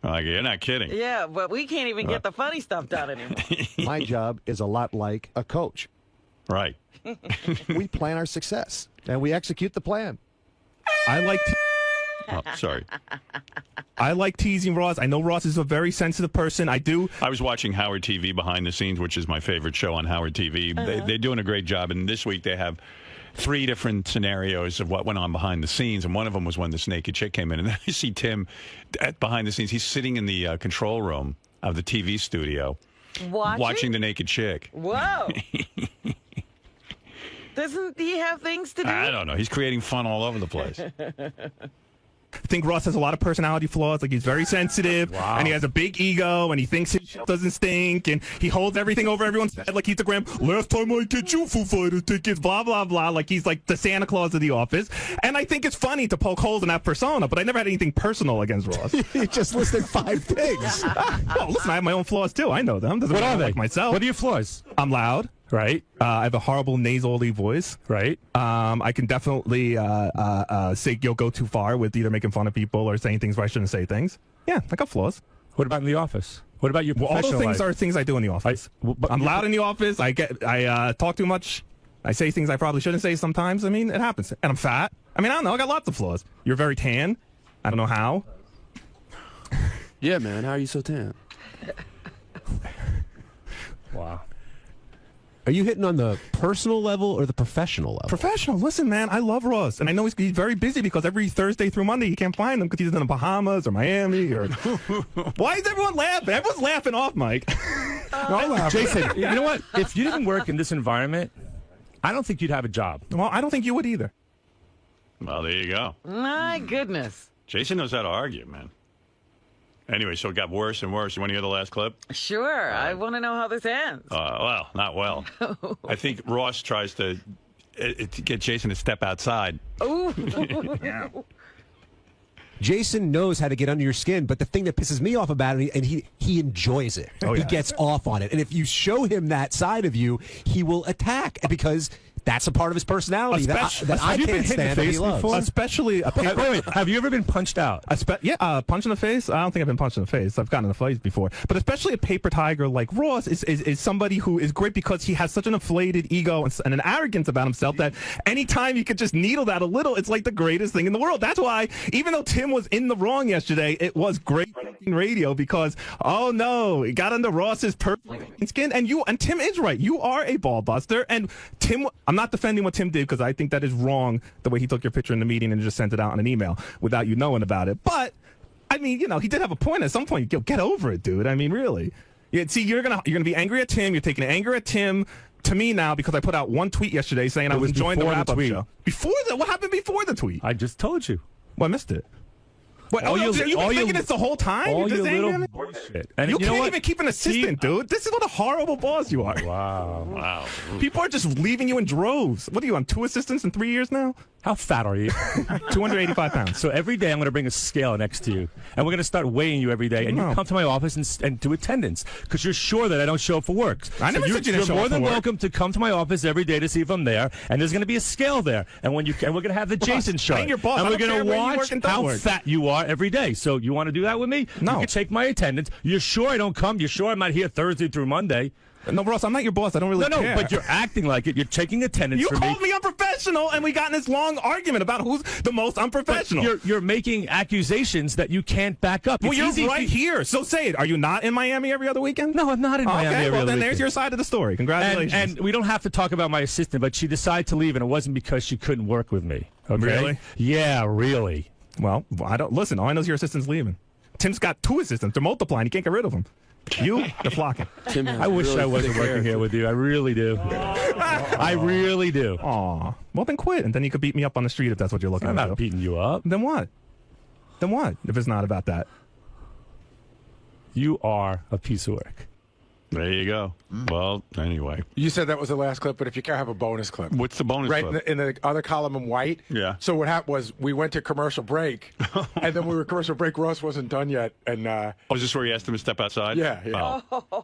Like, you're not kidding. Yeah, but we can't even get the funny stuff done anymore. My job is a lot like a coach. Right. We plan our success, and we execute the plan. I like... Sorry. I like teasing Ross. I know Ross is a very sensitive person. I was watching Howard TV Behind the Scenes, which is my favorite show on Howard TV. They're doing a great job, and this week they have 3 different scenarios of what went on behind the scenes, and one of them was when this naked chick came in. And then I see Tim behind the scenes. He's sitting in the control room of the TV studio watching the naked chick. Whoa. Doesn't he have things to do? I don't know. He's creating fun all over the place. I think Ross has a lot of personality flaws. Like, he's very sensitive, and he has a big ego, and he thinks his shit doesn't stink, and he holds everything over everyone's head like he's the last time I get you Foo Fighters tickets, blah, blah, blah, like he's like the Santa Claus of the office. And I think it's funny to poke holes in that persona, but I never had anything personal against Ross. He just listed 5 things. Well, listen, I have my own flaws, too. I know them. What are they? Like myself. What are your flaws? I'm loud. Right. I have a horrible nasally voice. Right. I can definitely say you'll go too far with either making fun of people or saying things where I shouldn't say things. Yeah, I got flaws. What about in the office? What about your professional all those things life? are things I do in the office. I'm loud in the office. I talk too much. I say things I probably shouldn't say sometimes. I mean, it happens. And I'm fat. I mean, I don't know. I got lots of flaws. You're very tan. I don't know how. Yeah, man. How are you so tan? Wow. Are you hitting on the personal level or the professional level? Professional. Listen, man, I love Ross. And I know he's very busy because every Thursday through Monday you can't find him because he's in the Bahamas or Miami. Or why is everyone laughing? Everyone's laughing off, Mike. Jason, you know what? If you didn't work in this environment, I don't think you'd have a job. Well, I don't think you would either. Well, there you go. My goodness. Jason knows how to argue, man. Anyway, so it got worse and worse. You want to hear the last clip? Sure. I want to know how this ends. Well, not well. I think Ross tries to get Jason to step outside. Ooh. Yeah. Jason knows how to get under your skin, but the thing that pisses me off about it, and he enjoys it. Oh, yeah. He gets off on it. And if you show him that side of you, he will attack because that's a part of his personality that I can't stand that he loves. Especially wait, have you ever been punched out? Punch in the face? I don't think I've been punched in the face. I've gotten in a fight before. But especially a paper tiger like Ross is somebody who is great because he has such an inflated ego and an arrogance about himself that anytime you could just needle that a little, it's like the greatest thing in the world. That's why, even though Tim was in the wrong yesterday, it was great radio because, oh no, it got under Ross's perfect skin. And Tim is right. You are a ball buster. And Tim, I'm not defending what Tim did because I think that is wrong the way he took your picture in the meeting and just sent it out on an email without you knowing about it. But I mean, he did have a point at some point. Get over it, dude. I mean, really. See, you're gonna be angry at Tim. You're taking anger at Tim to me now because I put out one tweet yesterday saying I was enjoying the wrap-up show. Before that, what happened before the tweet? I just told you. Well, I missed it. What, you've been thinking this the whole time? All You're your just little bullshit. And you can't even keep an assistant, dude. This is what a horrible boss you are. Wow. People are just leaving you in droves. What are you on 2 assistants in 3 years now? How fat are you? 285 pounds. So every day I'm going to bring a scale next to you, and we're going to start weighing you every day. And you come to my office and do attendance because you're sure that I don't show up for work. I never said you didn't show up for work. You're more than welcome to come to my office every day to see if I'm there. And there's going to be a scale there. And we're going to have the Jason show. I ain't your boss. And I we're don't going care to where you work watch and don't how work. fat you are every day. So you want to do that with me? No. You can take my attendance. You're sure I don't come? You're sure I'm not here Thursday through Monday? No, Ross, I'm not your boss. I don't really care. No, but you're acting like it. You're taking attendance You for called me unprofessional, and we got in this long argument about who's the most unprofessional. But you're making accusations that you can't back up. Well, It's you're easy right here. So say it. Are you not in Miami every other weekend? No, I'm not in Miami every well, other then there's weekend. your side of the story. Congratulations. And we don't have to talk about my assistant, but she decided to leave, and it wasn't because she couldn't work with me. Okay? Really? Yeah, really. Well, I don't listen. All I know is your assistant's leaving. Tim's got 2 assistants. They're multiplying. He can't get rid of them. They're flocking. I wish I wasn't working here with you. I really do. I really do. Aw. Well, then quit, and then you could beat me up on the street if that's what you're looking I'm at. not beating you up. Then what? Then what? If it's not about that. You are a piece of work. There you go. Well, anyway. You said that was the last clip, but if you care, I have a bonus clip. What's the bonus right clip? Right in the other column in white. Yeah. So what happened was we went to commercial break, and then we were commercial break. Ross wasn't done yet, and is this where you asked him to step outside? Yeah. Oh.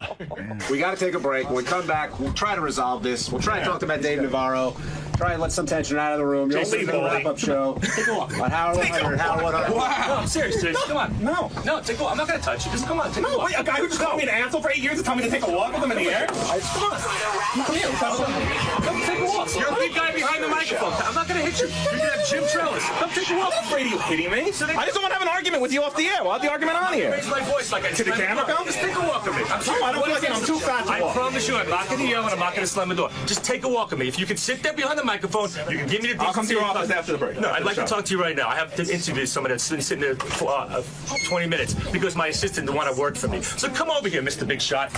We got to take a break. When we come back, we'll try to resolve this. We'll try to talk about Dave Navarro. Try and let some tension out of the room. You're listening to the wrap-up show Take a walk. on Howard 100. Howard 100. Wow. No, I'm serious, dude. Come on. No. No, take a walk. I'm not going to touch you. Just come on. Take a walk. Wait, a guy who just called me an asshole for 8 years is telling me to take a walk with him in the air? Come on. Come here. Come take a walk. You're a big guy behind the microphone. I'm not going to hit you. You're going to have Jim Trellis. Come take a walk. Are you kidding me? I just don't want to have an argument with you off the air. We'll have the argument on here. Raise my voice like I To the camera come? Just take a walk with me. No, I don't feel like I'm too fat to I walk. promise you, I'm not going to yell and I'm not going to slam the door. Just take a walk with me. If you can sit there behind the microphone, you can give me the I'll come to your office after the break. No, I'd like to talk to you right now. I have to interview someone that's been sitting there for 20 minutes because my assistant didn't want to work for me. So come over here, Mr. Big Shot.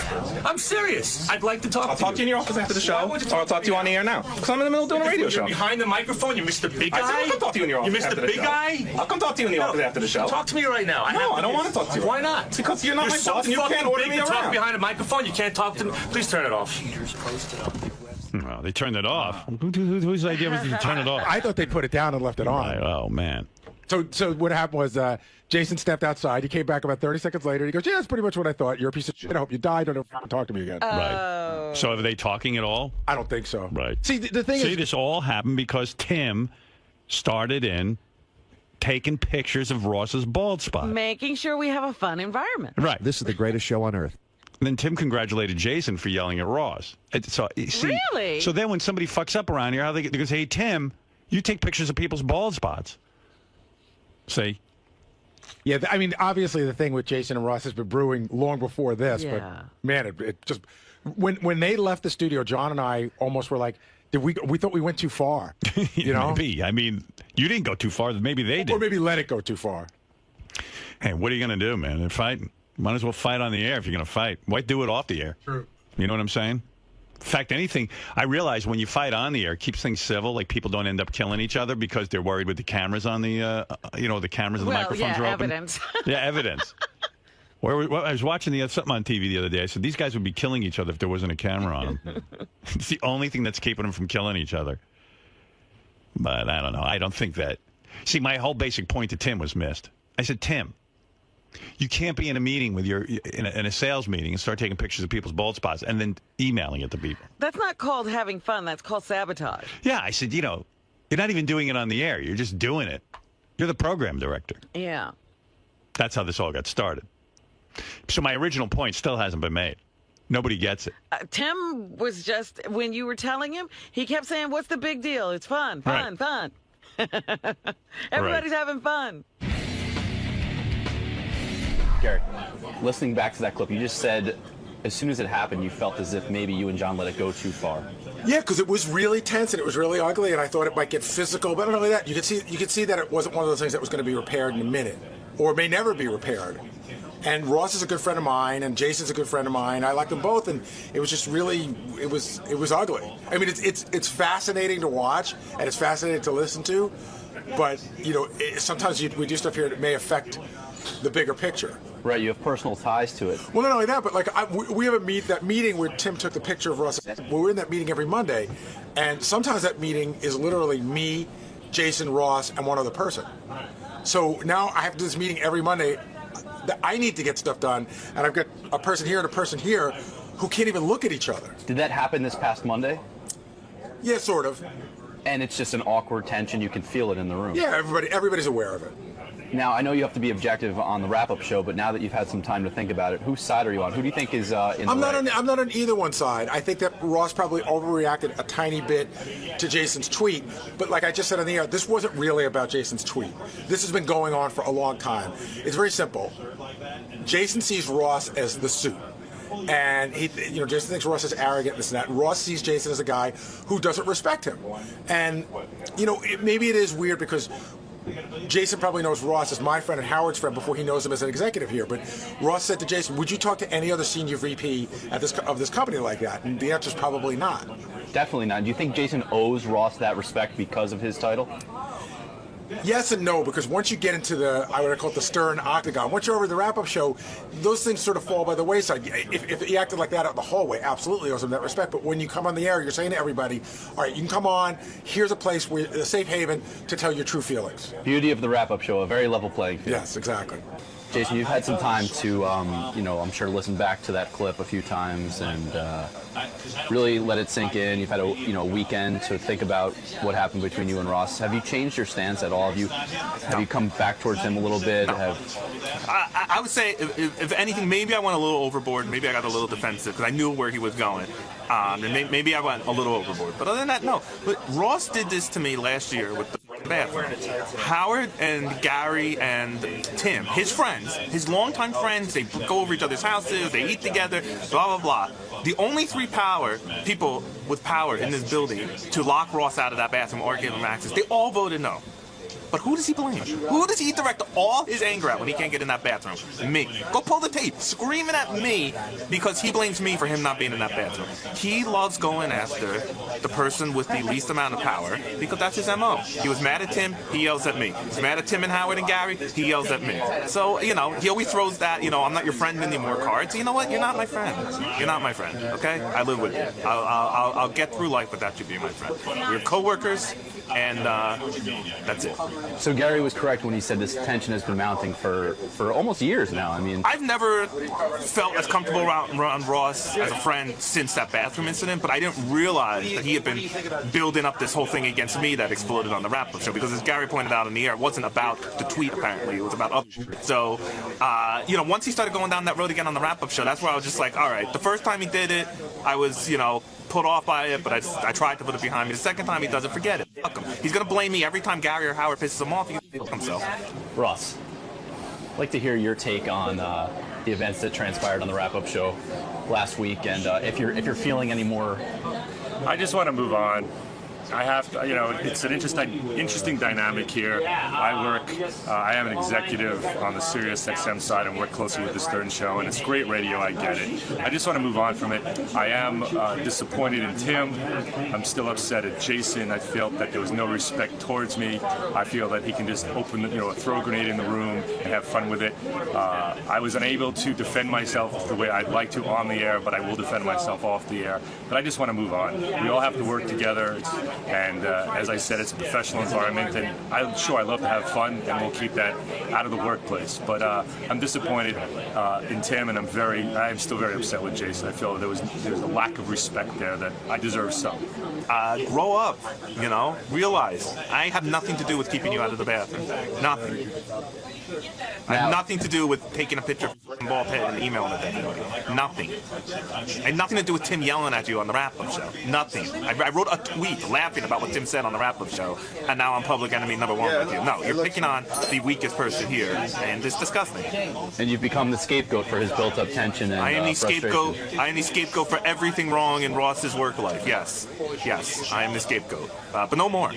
I'm serious. I'd like to talk to you. I'll talk to you in your office after the show, or I'll talk to you on the air now. Because I'm in the middle of doing a radio show. You're behind the microphone. You're Mr. Big Guy. I said I'll come talk to you in your office You're Mr. after the Big show. Guy. I'll come talk to you in the office after the show. Talk to me right now. No, I don't want to talk to you. Why not? Because you're not my so boss and you fucking can't order big me to talk around. behind a microphone. You can't talk to me. Please turn it off. Well, they turned it off. Whose idea was to turn it off? I thought they put it down and left it on. Right. Oh, man. So what happened was Jason stepped outside. He came back about 30 seconds later. He goes, yeah, that's pretty much what I thought. You're a piece of shit. I hope you die. Don't ever talk to me again. Right. So are they talking at all? I don't think so. Right. See, the thing is... this all happened because Tim started in taking pictures of Ross's bald spot. Making sure we have a fun environment. Right. This is the greatest show on earth. And then Tim congratulated Jason for yelling at Ross. So, see, Really? So then when somebody fucks up around here, how they're going to say, hey, Tim, you take pictures of people's bald spots. See? Yeah, I mean, obviously the thing with Jason and Ross has been brewing long before this, but man, it just when they left the studio, John and I almost were like, we thought we went too far. You know? Maybe. I mean, you didn't go too far. Maybe they did. Or maybe let it go too far. Hey, what are you going to do, man? They're fighting. Might as well fight on the air if you're going to fight. Why do it off the air? True. You know what I'm saying? In fact, anything, I realize when you fight on the air, it keeps things civil. Like people don't end up killing each other because they're worried with the cameras on the, the cameras and the microphones are open. Evidence. Yeah, evidence. I was watching something on TV the other day. I said, these guys would be killing each other if there wasn't a camera on them. It's the only thing that's keeping them from killing each other. But I don't know. I don't think that. See, my whole basic point to Tim was missed. I said, Tim, you can't be in a meeting with in a sales meeting and start taking pictures of people's bald spots and then emailing it to people. That's not called having fun. That's called sabotage. Yeah, I said, you're not even doing it on the air. You're just doing it. You're the program director. Yeah. That's how this all got started. So my original point still hasn't been made. Nobody gets it. Tim was just, when you were telling him, he kept saying, what's the big deal? It's fun, fun, fun. Everybody's having fun. Gary, listening back to that clip, you just said as soon as it happened, you felt as if maybe you and John let it go too far. Yeah, because it was really tense and it was really ugly, and I thought it might get physical. But not only that, you could see that it wasn't one of those things that was going to be repaired in a minute, or may never be repaired. And Ross is a good friend of mine, and Jason's a good friend of mine. I like them both, and it was just really, it was ugly. I mean, it's fascinating to watch, and it's fascinating to listen to, but sometimes we do stuff here that may affect the bigger picture. Right, you have personal ties to it. Well, not only that, but we have that meeting where Tim took the picture of Ross. We're in that meeting every Monday, and sometimes that meeting is literally me, Jason, Ross, and one other person. So now I have to do this meeting every Monday. I need to get stuff done, and I've got a person here and a person here who can't even look at each other. Did that happen this past Monday? Yeah, sort of. And it's just an awkward tension. You can feel it in the room. Yeah, everybody's aware of it. Now, I know you have to be objective on the wrap-up show, but now that you've had some time to think about it, whose side are you on? Who do you think is in I'm not on either one side. I think that Ross probably overreacted a tiny bit to Jason's tweet, but like I just said on the air, this wasn't really about Jason's tweet. This has been going on for a long time. It's very simple. Jason sees Ross as the suit. And Jason thinks Ross is arrogant, this and that. Ross sees Jason as a guy who doesn't respect him. And, maybe it is weird because Jason probably knows Ross as my friend and Howard's friend before he knows him as an executive here. But Ross said to Jason, would you talk to any other senior VP of this company like that? And the answer is probably not. Definitely not. Do you think Jason owes Ross that respect because of his title? Yes and no, because once you get into I would call it the stern octagon, once you're over the wrap-up show, those things sort of fall by the wayside. If he acted like that out in the hallway, absolutely owes him that respect. But when you come on the air, you're saying to everybody, all right, you can come on, here's a place, a safe haven to tell your true feelings. Beauty of the wrap-up show, a very level playing field. Yes, exactly. Jason, you've had some time to, I'm sure listen back to that clip a few times and really let it sink in. You've had a weekend to think about what happened between you and Ross. Have you changed your stance at all? Have you come back towards him a little bit? I would say, if anything, maybe I went a little overboard. Maybe I got a little defensive because I knew where he was going. And maybe I went a little overboard. But other than that, no. But Ross did this to me last year with the bathroom. Howard and Gary and Tim, his friends, his longtime friends, they go over each other's houses, they eat together, blah, blah, blah. The only three people with power in this building to lock Ross out of that bathroom or give him access, they all voted no. But who does he blame? Who does he direct all his anger at when he can't get in that bathroom? Me. Go pull the tape. Screaming at me because he blames me for him not being in that bathroom. He loves going after the person with the least amount of power because that's his MO. He was mad at Tim, he yells at me. He's mad at Tim and Howard and Gary, he yells at me. So, he always throws that, I'm not your friend anymore cards. You know what? You're not my friend. You're not my friend, okay? I live with you. I'll get through life without you being my friend. We're co-workers, and that's it. So Gary was correct when he said this tension has been mounting for almost years now. I mean, I've never felt as comfortable around Ross as a friend since that bathroom incident, but I didn't realize that he had been building up this whole thing against me that exploded on the wrap-up show, because as Gary pointed out in the air, it wasn't about the tweet, apparently. It was about other shit. So, once he started going down that road again on the wrap-up show, that's where I was just like, all right, the first time he did it, I was, put off by it, but I tried to put it behind me. The second time he does it, forget it. Fuck him. He's going to blame me every time Gary or Howard pisses him off. He can fuck himself. Ross, I'd like to hear your take on the events that transpired on the wrap-up show last week, and if you're feeling any more. I just want to move on. I have to, it's an interesting dynamic here. I am an executive on the Sirius XM side and work closely with the Stern Show, and it's great radio, I get it. I just want to move on from it. I am disappointed in Tim. I'm still upset at Jason. I felt that there was no respect towards me. I feel that he can just open, throw a grenade in the room and have fun with it. I was unable to defend myself the way I'd like to on the air, but I will defend myself off the air. But I just want to move on. We all have to work together. And as I said, it's a professional environment, and I love to have fun, and we'll keep that out of the workplace. But I'm disappointed in Tim, and I'm still very upset with Jason. I feel there was a lack of respect there that I deserve some. Grow up, realize I have nothing to do with keeping you out of the bathroom. Nothing. I have nothing to do with taking a picture of Bald Head and emailing it to anybody. Nothing. And nothing to do with Tim yelling at you on the wrap-up show. Nothing. I wrote a tweet laughing about what Tim said on the wrap-up show, and now I'm public enemy number one with you. No, you're picking on the weakest person here, and it's disgusting. And you've become the scapegoat for his built-up tension and I am the frustration. scapegoat. I am the scapegoat for everything wrong in Ross's work life. Yes, I am the scapegoat. But no more.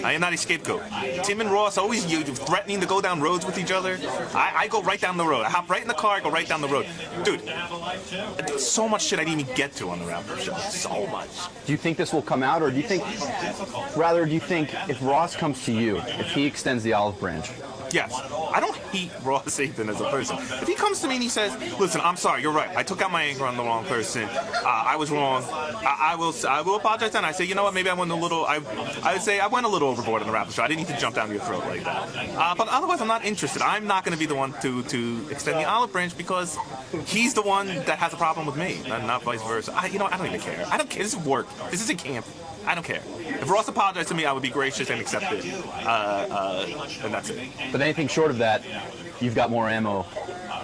I am not a scapegoat. Tim and Ross always threatening to go down roads with each other. I go right down the road. I hop right in the car, I go right down the road. Dude, so much shit I didn't even get to on the wrap-up show. So much. Do you think this will come out, or do you think if Ross comes to you, if he extends the olive branch? Yes. I don't hate Ross Stathan as a person. If he comes to me and he says, "Listen, I'm sorry, you're right. I took out my anger on the wrong person. I was wrong. I will apologize." And I say, "You know what? Maybe I went a little. I would say I went a little overboard in the rap show. I didn't need to jump down your throat like that. But otherwise, I'm not interested. I'm not going to be the one to extend the olive branch because he's the one that has a problem with me, and not vice versa. I don't even care. I don't care. This is work. This isn't camp. I don't care. If Ross apologized to me, I would be gracious and accept it. And that's it. But anything short of that, you've got more ammo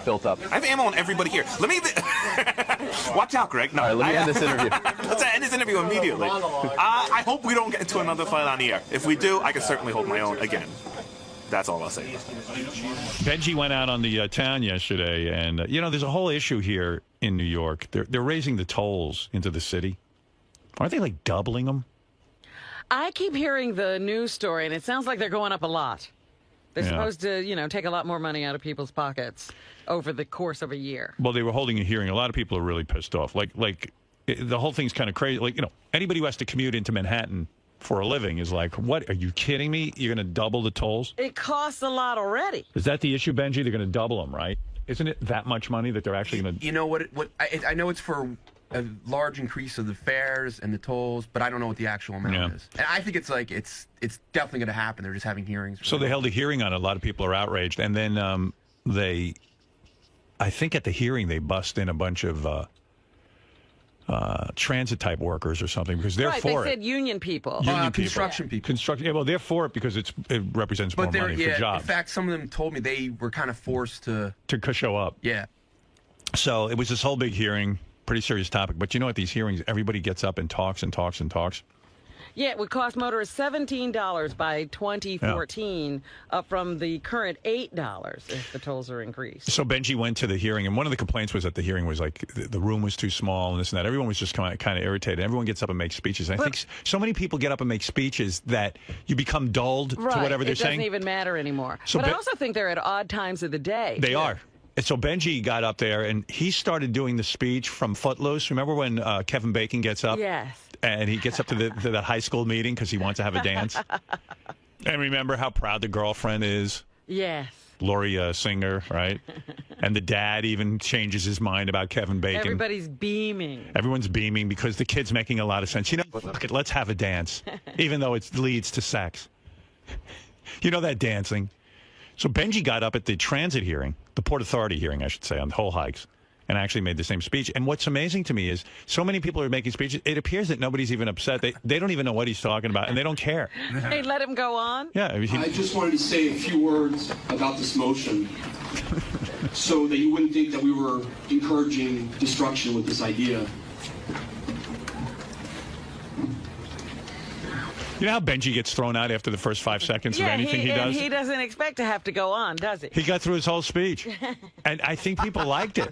built up. I have ammo on everybody here. Let me... Watch out, Greg. No, all right, let me end this interview. Let's end this interview immediately. I hope we don't get into another fight on the air. If we do, I can certainly hold my own again. That's all I'll say. Benjy went out on the town yesterday, and, there's a whole issue here in New York. They're raising the tolls into the city. Aren't they, like, doubling them? I keep hearing the news story, and it sounds like they're going up a lot. They're supposed to, take a lot more money out of people's pockets over the course of a year. Well, they were holding a hearing. A lot of people are really pissed off. The whole thing's kind of crazy. Anybody who has to commute into Manhattan for a living is like, what? Are you kidding me? You're going to double the tolls? It costs a lot already. Is that the issue, Benjy? They're going to double them, right? Isn't it that much money that they're actually going to... You know what? I know it's for a large increase of the fares and the tolls, but I don't know what the actual amount is. And I think it's definitely going to happen. They're just having hearings. So they held a hearing on it. A lot of people are outraged. And then I think at the hearing, they bust in a bunch of transit-type workers or something because they're for it. They said union people. Construction people. Construction. Yeah, well, they're for it because it represents more money for jobs. In fact, some of them told me they were kind of forced to show up. Yeah. So it was this whole big hearing, pretty serious topic. But at these hearings, everybody gets up and talks and talks and talks. Yeah, it would cost motorists $17 by 2014, up from the current $8 if the tolls are increased. So Benjy went to the hearing, and one of the complaints was that the hearing was like the room was too small and this and that. Everyone was just kind of irritated. Everyone gets up and makes speeches. And I think so many people get up and make speeches that you become dulled to whatever they're saying. It doesn't even matter anymore. So but I also think they're at odd times of the day. They are. And so Benjy got up there, and he started doing the speech from Footloose. Remember when Kevin Bacon gets up? Yes. And he gets up to the high school meeting because he wants to have a dance. And remember how proud the girlfriend is? Yes. Lori Singer, right? And the dad even changes his mind about Kevin Bacon. Everybody's beaming. Everyone's beaming because the kid's making a lot of sense. Fuck it, let's have a dance, even though it leads to sex. That dancing. So Benjy got up at the transit hearing, the Port Authority hearing, I should say, on whole hikes, and actually made the same speech. And what's amazing to me is so many people are making speeches. It appears that nobody's even upset. They don't even know what he's talking about, and they don't care. Hey, let him go on. Yeah. I just wanted to say a few words about this motion so that you wouldn't think that we were encouraging destruction with this idea. You know how Benjy gets thrown out after the first 5 seconds of anything he does? He doesn't expect to have to go on, does he? He got through his whole speech. And I think people liked it.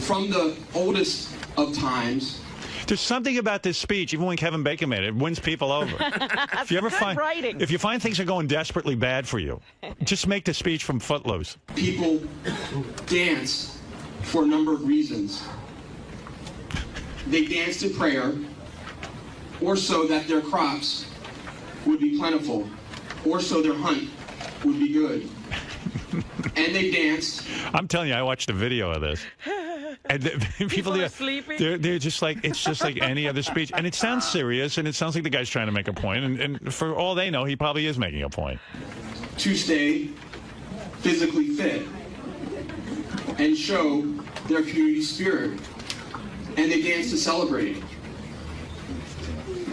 From the oldest of times. There's something about this speech, even when Kevin Bacon made it, it wins people over. If you ever if you find things are going desperately bad for you, just make the speech from Footloose. People dance for a number of reasons. They dance to prayer, or so that their crops would be plentiful, or so their hunt would be good. And they danced. I'm telling you, I watched a video of this. And people are sleeping. They're just like, it's just like any other speech. And it sounds serious, and it sounds like the guy's trying to make a point. And for all they know, he probably is making a point. To stay physically fit and show their community spirit. And they dance to celebrate.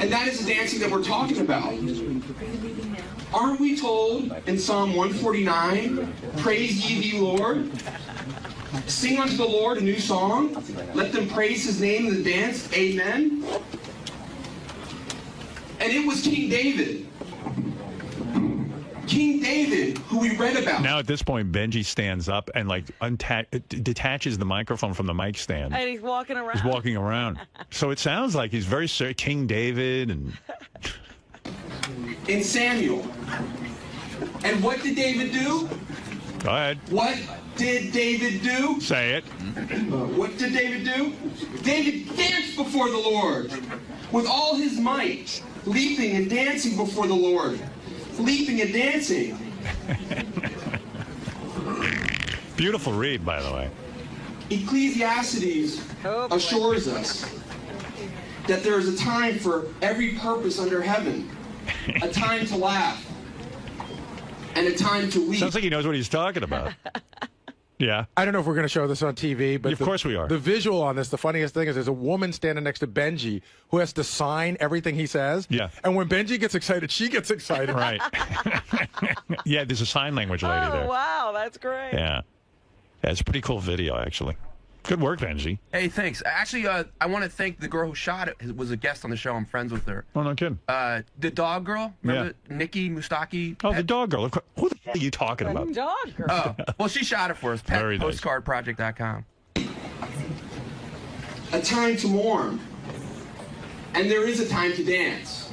And that is the dancing that we're talking about. Aren't we told in Psalm 149, praise ye the Lord? Sing unto the Lord a new song. Let them praise his name in the dance. Amen. And it was King David. King David, who we read about. Now at this point, Benjy stands up and like detaches the microphone from the mic stand. And he's walking around. He's walking around. So it sounds like he's very King David and... In Samuel. And what did David do? Go ahead. What did David do? Say it. What did David do? David danced before the Lord with all his might, leaping and dancing before the Lord. Leaping and dancing. Beautiful read, by the way. Ecclesiastes assures us that there is a time for every purpose under heaven, a time to laugh, and a time to weep. Sounds like he knows what he's talking about. Yeah. I don't know if we're going to show this on TV, but of course we are. The visual on this, the funniest thing is there's a woman standing next to Benjy who has to sign everything he says. Yeah. And when Benjy gets excited, she gets excited. Right. Yeah, there's a sign language lady there. Oh, wow, that's great. Yeah. It's a pretty cool video, actually. Good work, Benjy. Hey, thanks. Actually, I want to thank the girl who shot it. Was a guest on the show. I'm friends with her. Oh, no kidding. The dog girl. Remember Nikki Mustaki? Oh, the dog girl. Who the hell are you talking about? Dog girl. Oh, well, she shot it for us. Very nice. Postcardproject.com. A time to mourn, and there is a time to dance.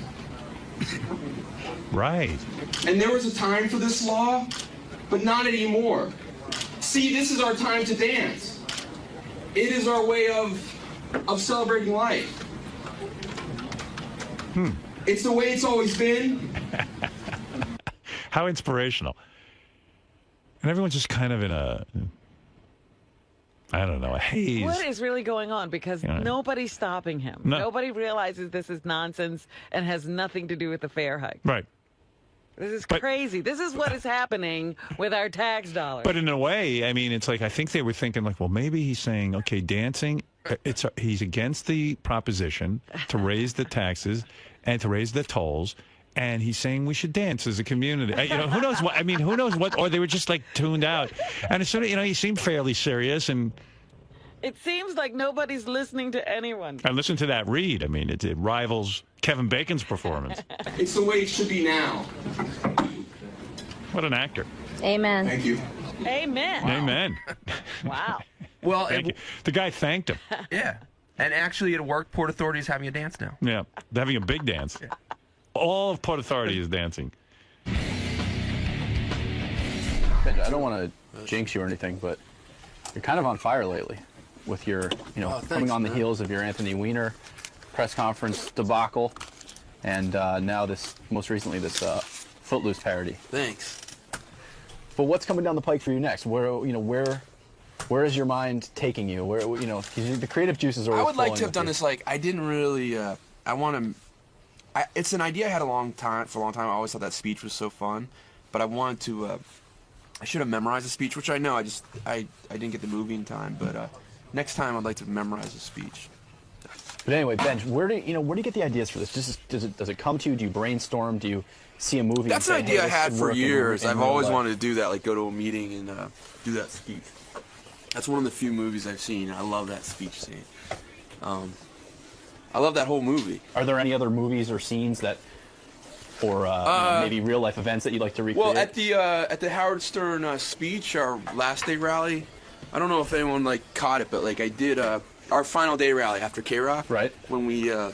Right. And there was a time for this law, but not anymore. See, this is our time to dance. It is our way of celebrating life. It's the way it's always been. How inspirational. And everyone's just kind of in a, I don't know, a haze. What is really going on? Because nobody's stopping him. No. Nobody realizes this is nonsense and has nothing to do with the fare hike. Right. This is crazy. This is what is happening with our tax dollars. But in a way, I mean, it's like I think they were thinking like, well, maybe he's saying, okay, dancing, he's against the proposition to raise the taxes and to raise the tolls, and he's saying we should dance as a community. You know, who knows what? I mean, who knows what? Or they were just like tuned out. And as soon as, you know, he seemed fairly serious, and it seems like nobody's listening to anyone. I listened to that read. I mean, it rivals Kevin Bacon's performance. It's the way it should be now. What an actor. Amen. Thank you. Amen. Amen. Wow. Well, Thank you. The guy thanked him. Yeah. And actually, at work, Port Authority is having a dance now. Yeah, they're having a big dance. All of Port Authority is dancing. I don't want to jinx you or anything, but you're kind of on fire lately with your, coming on the heels of your Anthony Weiner press conference debacle, and now this, most recently, this Footloose parody. Thanks. But what's coming down the pike for you next? Where is your mind taking you? Where, 'cause the creative juices are. I would like to have done this. Like, I didn't really. I want to. It's an idea I had for a long time. I always thought that speech was so fun, but I wanted to. I should have memorized the speech, which I know. I didn't get the movie in time, but next time I'd like to memorize the speech. But anyway, Benj, where do you get the ideas for this? Does it come to you? Do you brainstorm? Do you see a movie? That's and an say, idea hey, I had for years. I've always wanted to do that, like go to a meeting and do that speech. That's one of the few movies I've seen. I love that speech scene. I love that whole movie. Are there any other movies or scenes that, or maybe real life events that you'd like to recreate? Well, at the Howard Stern speech, our last day rally, I don't know if anyone caught it, but I did our final day rally after K-Rock, right? When we were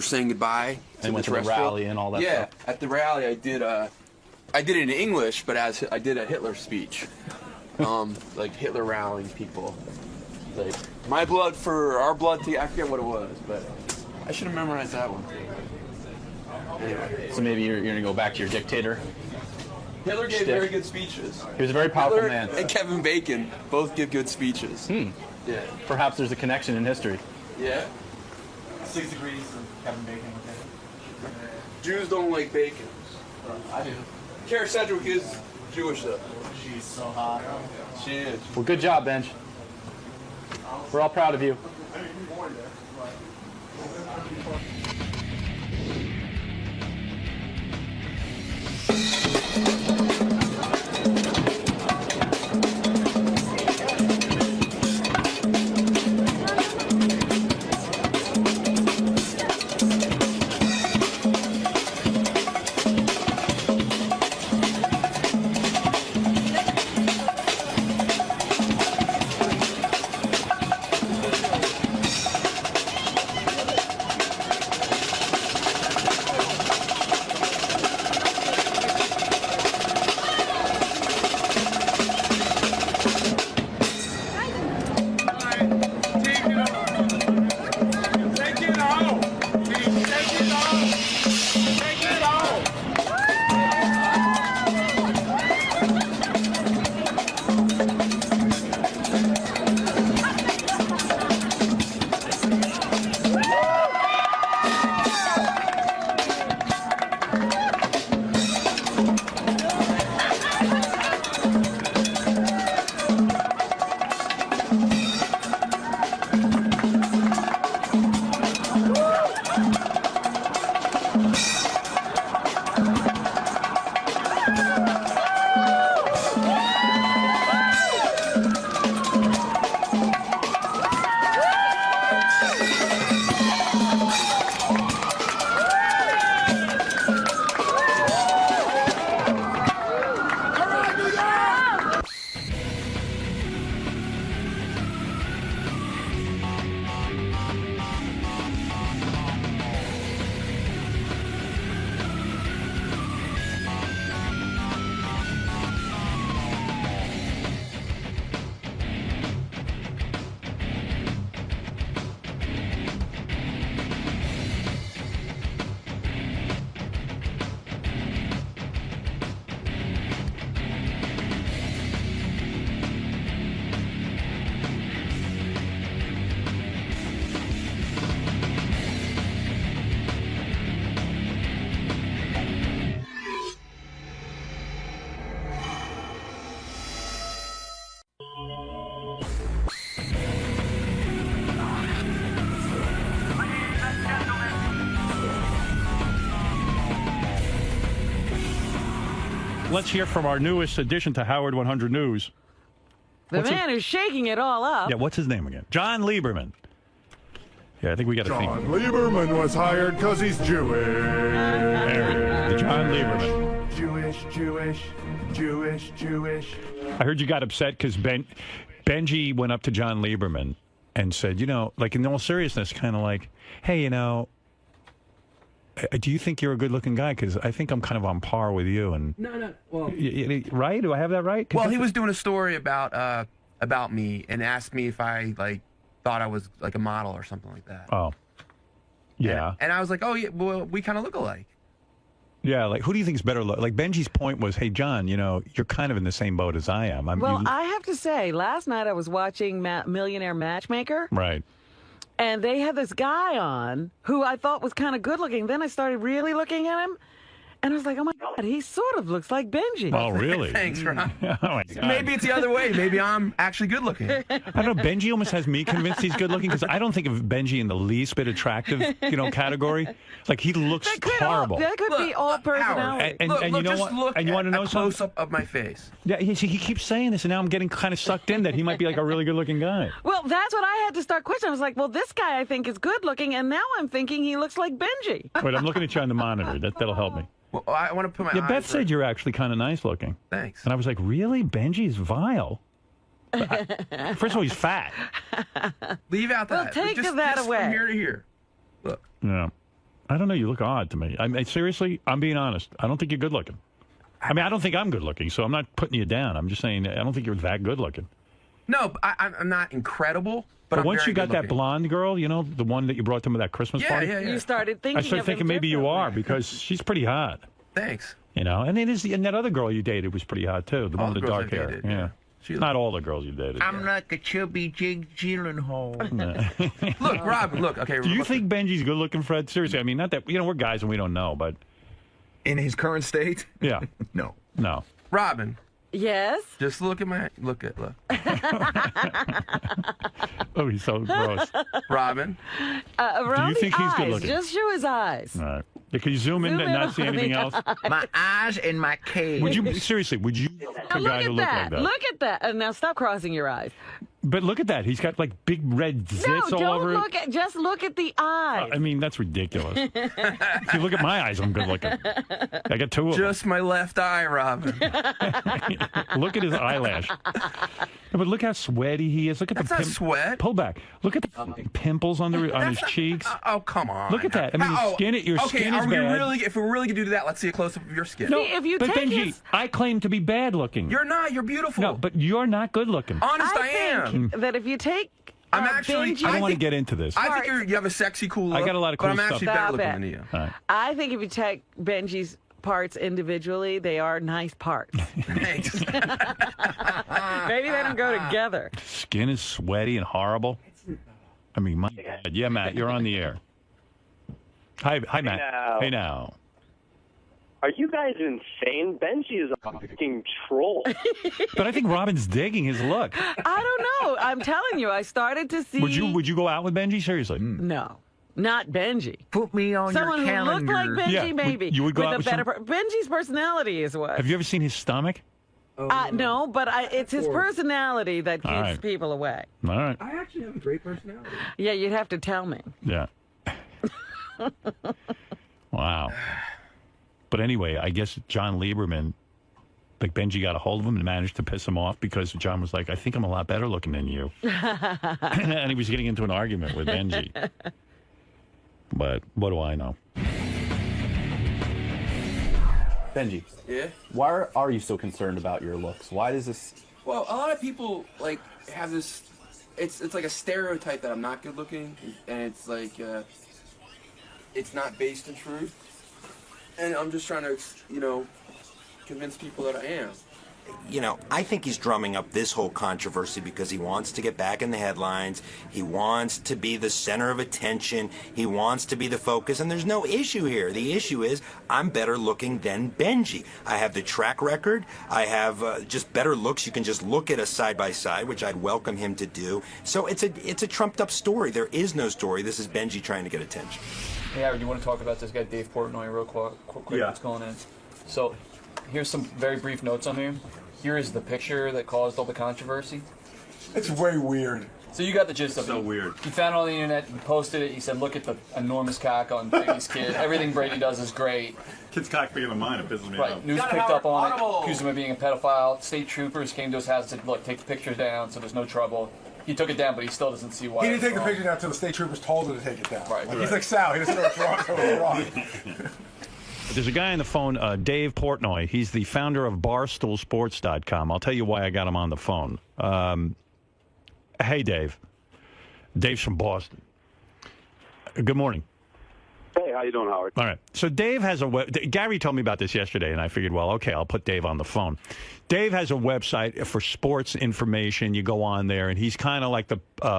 saying goodbye and went to the rally and all that. Yeah, stuff. at the rally, I did it in English, but as I did a Hitler speech, Hitler rallying people, my blood for our blood. I forget what it was, but I should have memorized that one. Anyway, so maybe you're gonna go back to your dictator. Hitler gave very good speeches. He was a very powerful Hitler man. and Kevin Bacon both give good speeches. Yeah. Perhaps there's a connection in history. Yeah. 6 degrees of Kevin Bacon with it. Jews don't like bacon. I do. Kara Sedgwick is Jewish though. She's so hot. She is. Well, good job, Benj. We're all proud of you. let's hear from our newest addition to Howard 100 News. The man who's shaking it all up. Yeah, what's his name again? John Lieberman. Yeah, I think we got a theme. John Lieberman was hired because he's Jewish. There he is, the John Lieberman. Jewish. I heard you got upset because Benjy went up to John Lieberman and said, like in all seriousness, kind of like, hey, do you think you're a good-looking guy? Because I think I'm kind of on par with you. And No. Well, right? Do I have that right? Well, he was doing a story about me and asked me if I thought I was like a model or something like that. Oh, yeah. And I was like, oh yeah, well, we kind of look alike. Yeah, like who do you think's better? Like Benjy's point was, hey John, you're kind of in the same boat as I am. I have to say, last night I was watching Millionaire Matchmaker. Right. And they had this guy on who I thought was kind of good looking. Then I started really looking at him. And I was like, oh, my God, he sort of looks like Benjy. Oh, really? Thanks, Ron. Oh, my God. Maybe it's the other way. Maybe I'm actually good looking. I don't know. Benjy almost has me convinced he's good looking because I don't think of Benjy in the least bit attractive, category. Like, he looks horrible. That could be all personality. And you know what? And you want to know something? Close up of my face. Yeah, he keeps saying this, and now I'm getting kind of sucked in that he might be like a really good looking guy. Well, that's what I had to start questioning. I was like, well, this guy I think is good looking, and now I'm thinking he looks like Benjy. Wait, I'm looking at you on the monitor. That'll help me. Well, I want to put my eyes Beth said you're actually kind of nice looking. Thanks. And I was like, really? Benjy's vile. First of all, he's fat. Leave out that. Well, take just that away. From here to here. Look. Yeah. I don't know. You look odd to me. Seriously, I'm being honest. I don't think you're good looking. I don't think I'm good looking, so I'm not putting you down. I'm just saying I don't think you're that good looking. No, I'm not incredible. But once you got that blonde girl, the one that you brought to that Christmas party? Yeah. You started thinking I started thinking maybe you are because she's pretty hot. Thanks. And that other girl you dated was pretty hot too. The one with the dark hair. Dated, yeah. Not all the girls you dated. I'm like a chubby Jake Gyllenhaal. Look, Robin, look. Okay. Do you think Benjy's good looking, Fred? Seriously, not that we're guys and we don't know, but in his current state? Yeah. No. Robin. Yes? Just look. Look. Oh, he's so gross. Robin. Around Do you think the he's good eyes. looking? Just show his eyes. All right. Can you zoom in and not see anything else? My eyes in my cage. Would you seriously? Would you a guy who looked like that? Look at that. And now stop crossing your eyes. But look at that. He's got like big red zits all over it. Just look at the eyes. That's ridiculous. If you look at my eyes, I'm good looking. I got two of them. Just my left eye, Robin. Look at his eyelash. No, but look how sweaty he is. Look at That's not sweat. Pull back. Look at the pimples on his cheeks. Oh, come on. Look at that. Your skin is bad. If we're really gonna do that, let's see a close up of your skin. No, if you but take Benjy, I claim to be bad looking. You're not. You're beautiful. No, but you're not good looking. Honest, I am. That if you take I'm actually. Benjy, I don't want to get into this. I think you have a sexy, cool look. I got a lot of cool but I'm actually stuff. better looking than you. All right. I think if you take Benjy's parts individually, they are nice parts. Thanks. Maybe they don't go together. Skin is sweaty and horrible. My God. Yeah, Matt, you're on the air. Hi, Matt. Hey now. Are you guys insane? Benjy is a fucking troll. But I think Robin's digging his look. I don't know. I'm telling you, I started to see. Would you go out with Benjy? Seriously? No. Not Benjy. Put me on Someone your calendar. who looked like Benjy, maybe. You would go out with Benjy's personality is what. Have you ever seen his stomach? No, but it's his personality that keeps right. people away. All right. I actually have a great personality. Yeah, you'd have to tell me. Yeah. Wow. But anyway, I guess John Lieberman, like Benjy got a hold of him and managed to piss him off because John was like, I think I'm a lot better looking than you. And he was getting into an argument with Benjy. But what do I know? Benjy. Yeah? Why are you so concerned about your looks? Why does this... Well, a lot of people, have this... It's like a stereotype that I'm not good looking, and it's like, it's not based in truth. And I'm just trying to, convince people that I am. I think he's drumming up this whole controversy because he wants to get back in the headlines. He wants to be the center of attention. He wants to be the focus. And there's no issue here. The issue is I'm better looking than Benjy. I have the track record. I have just better looks. You can just look at us side by side, which I'd welcome him to do. So it's a trumped up story. There is no story. This is Benjy trying to get attention. Hey, Howard, do you want to talk about this guy, Dave Portnoy, real quick? Yeah. What's going on? So, here's some very brief notes on him. Here is the picture that caused all the controversy. It's way weird. So you got the gist of it. So weird. He found it on the internet, he posted it, he said, look at the enormous cock on Brady's kid. Everything Brady does is great. Kid's cock bigger than mine, it pisses me Right, news picked up on it, accused him of being a pedophile. State troopers came to his house and said, look, take the picture down so there's no trouble. He took it down, but he still doesn't see why. He didn't take the wrong. picture down until the state troopers told him to take it down. Right. He's like Sal. He doesn't know what's wrong. So it's wrong. There's a guy on the phone, Dave Portnoy. He's the founder of BarstoolSports.com. I'll tell you why I got him on the phone. Hey, Dave. Dave's from Boston. Good morning. Hey, how you doing, Howard? All right. So Dave has a Gary told me about this yesterday, and I figured, well, okay, I'll put Dave on the phone. Dave has a website for sports information. You go on there, and he's kind of like the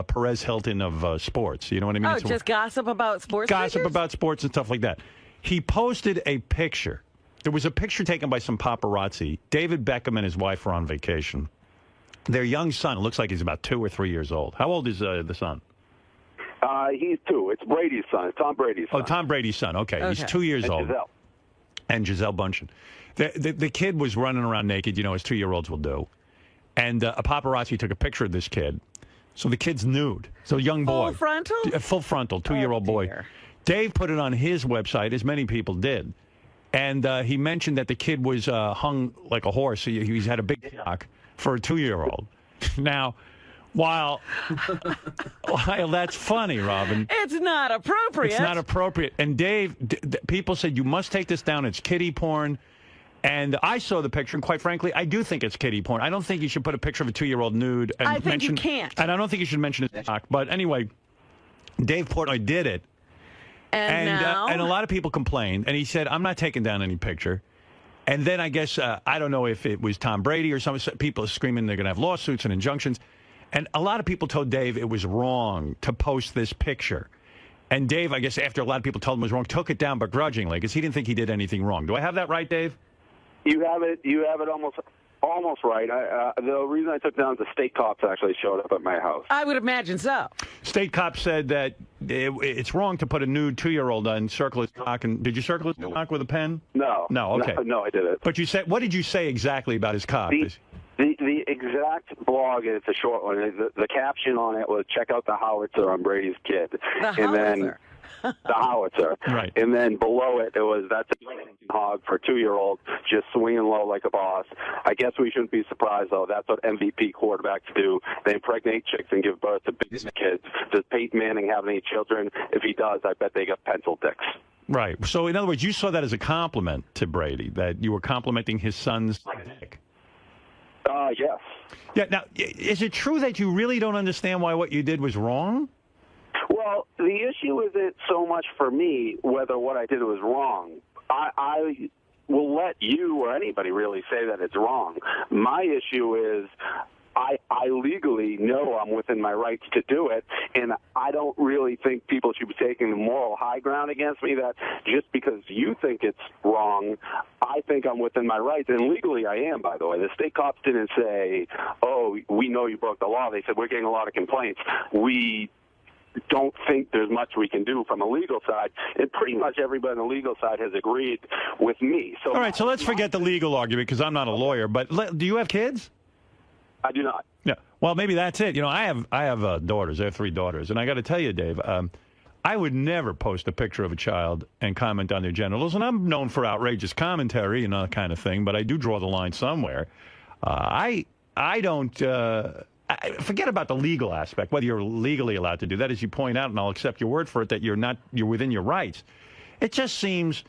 Perez Hilton of sports. You know what I mean? Oh, just gossip about sports? Gossip about sports and stuff like that. He posted a picture. There was a picture taken by some paparazzi. David Beckham and his wife were on vacation. Their young son, looks like he's about 2 or 3 years old. How old is the son? He's 2. It's Brady's son. It's Tom Brady's son. Oh, Tom Brady's son. Okay. He's 2 years and old. Giselle. And Giselle Bundchen. The kid was running around naked, you know, as 2-year-olds will do. And a paparazzi took a picture of this kid. So the kid's nude. So a young boy. Full frontal? Full frontal, 2-year-old boy. Dave put it on his website, as many people did. And he mentioned that the kid was hung like a horse. He's had a big cock for a 2-year-old. Now, while that's funny, Robin. It's not appropriate. It's not appropriate. And Dave, people said, you must take this down. It's kiddie porn. And I saw the picture, and quite frankly, I do think it's kiddie porn. I don't think you should put a picture of a 2-year-old nude. And I think you can't. And I don't think you should mention his cock. But anyway, Dave Portnoy did it. And now? And a lot of people complained. And he said, I'm not taking down any picture. And then I guess, I don't know if it was Tom Brady or some people are screaming they're going to have lawsuits and injunctions. And a lot of people told Dave it was wrong to post this picture. And Dave, I guess after a lot of people told him it was wrong, took it down begrudgingly because he didn't think he did anything wrong. Do I have that right, Dave? You have it almost right. The reason I took down the state cops actually showed up at my house. I would imagine so. State cops said that it's wrong to put a nude 2-year-old on, circle his cock. And did you circle his cock with a pen? No. No, okay. No, I didn't. But you said, what did you say exactly about his cock? The exact blog, and it's a short one, the caption on it was, check out the howitzer on Brady's kid. Howitzer. The howitzer. Right. And then below it was, that's a hog for a 2-year-old, just swinging low like a boss. I guess we shouldn't be surprised, though. That's what MVP quarterbacks do. They impregnate chicks and give birth to big kids. Does Peyton Manning have any children? If he does, I bet they got pencil dicks. Right. So, in other words, you saw that as a compliment to Brady, that you were complimenting his son's dick. Yes. Yeah. Now, is it true that you really don't understand why what you did was wrong? Well, the issue isn't so much for me whether what I did was wrong. I will let you or anybody really say that it's wrong. My issue is I legally know I'm within my rights to do it, and I don't really think people should be taking the moral high ground against me that just because you think it's wrong, I think I'm within my rights. And legally I am, by the way. The state cops didn't say, oh, we know you broke the law. They said, we're getting a lot of complaints. We don't think there's much we can do from a legal side, and pretty much everybody on the legal side has agreed with me. So, all right, so let's forget the legal argument because I'm not a lawyer, but do you have kids? I do not. Yeah. Well, maybe that's it. You know, I have daughters. I have 3 daughters, and I got to tell you, Dave, I would never post a picture of a child and comment on their genitals, and I'm known for outrageous commentary and that kind of thing, but I do draw the line somewhere. I don't forget about the legal aspect, whether you're legally allowed to do that, as you point out, and I'll accept your word for it that you're within your rights. It just seems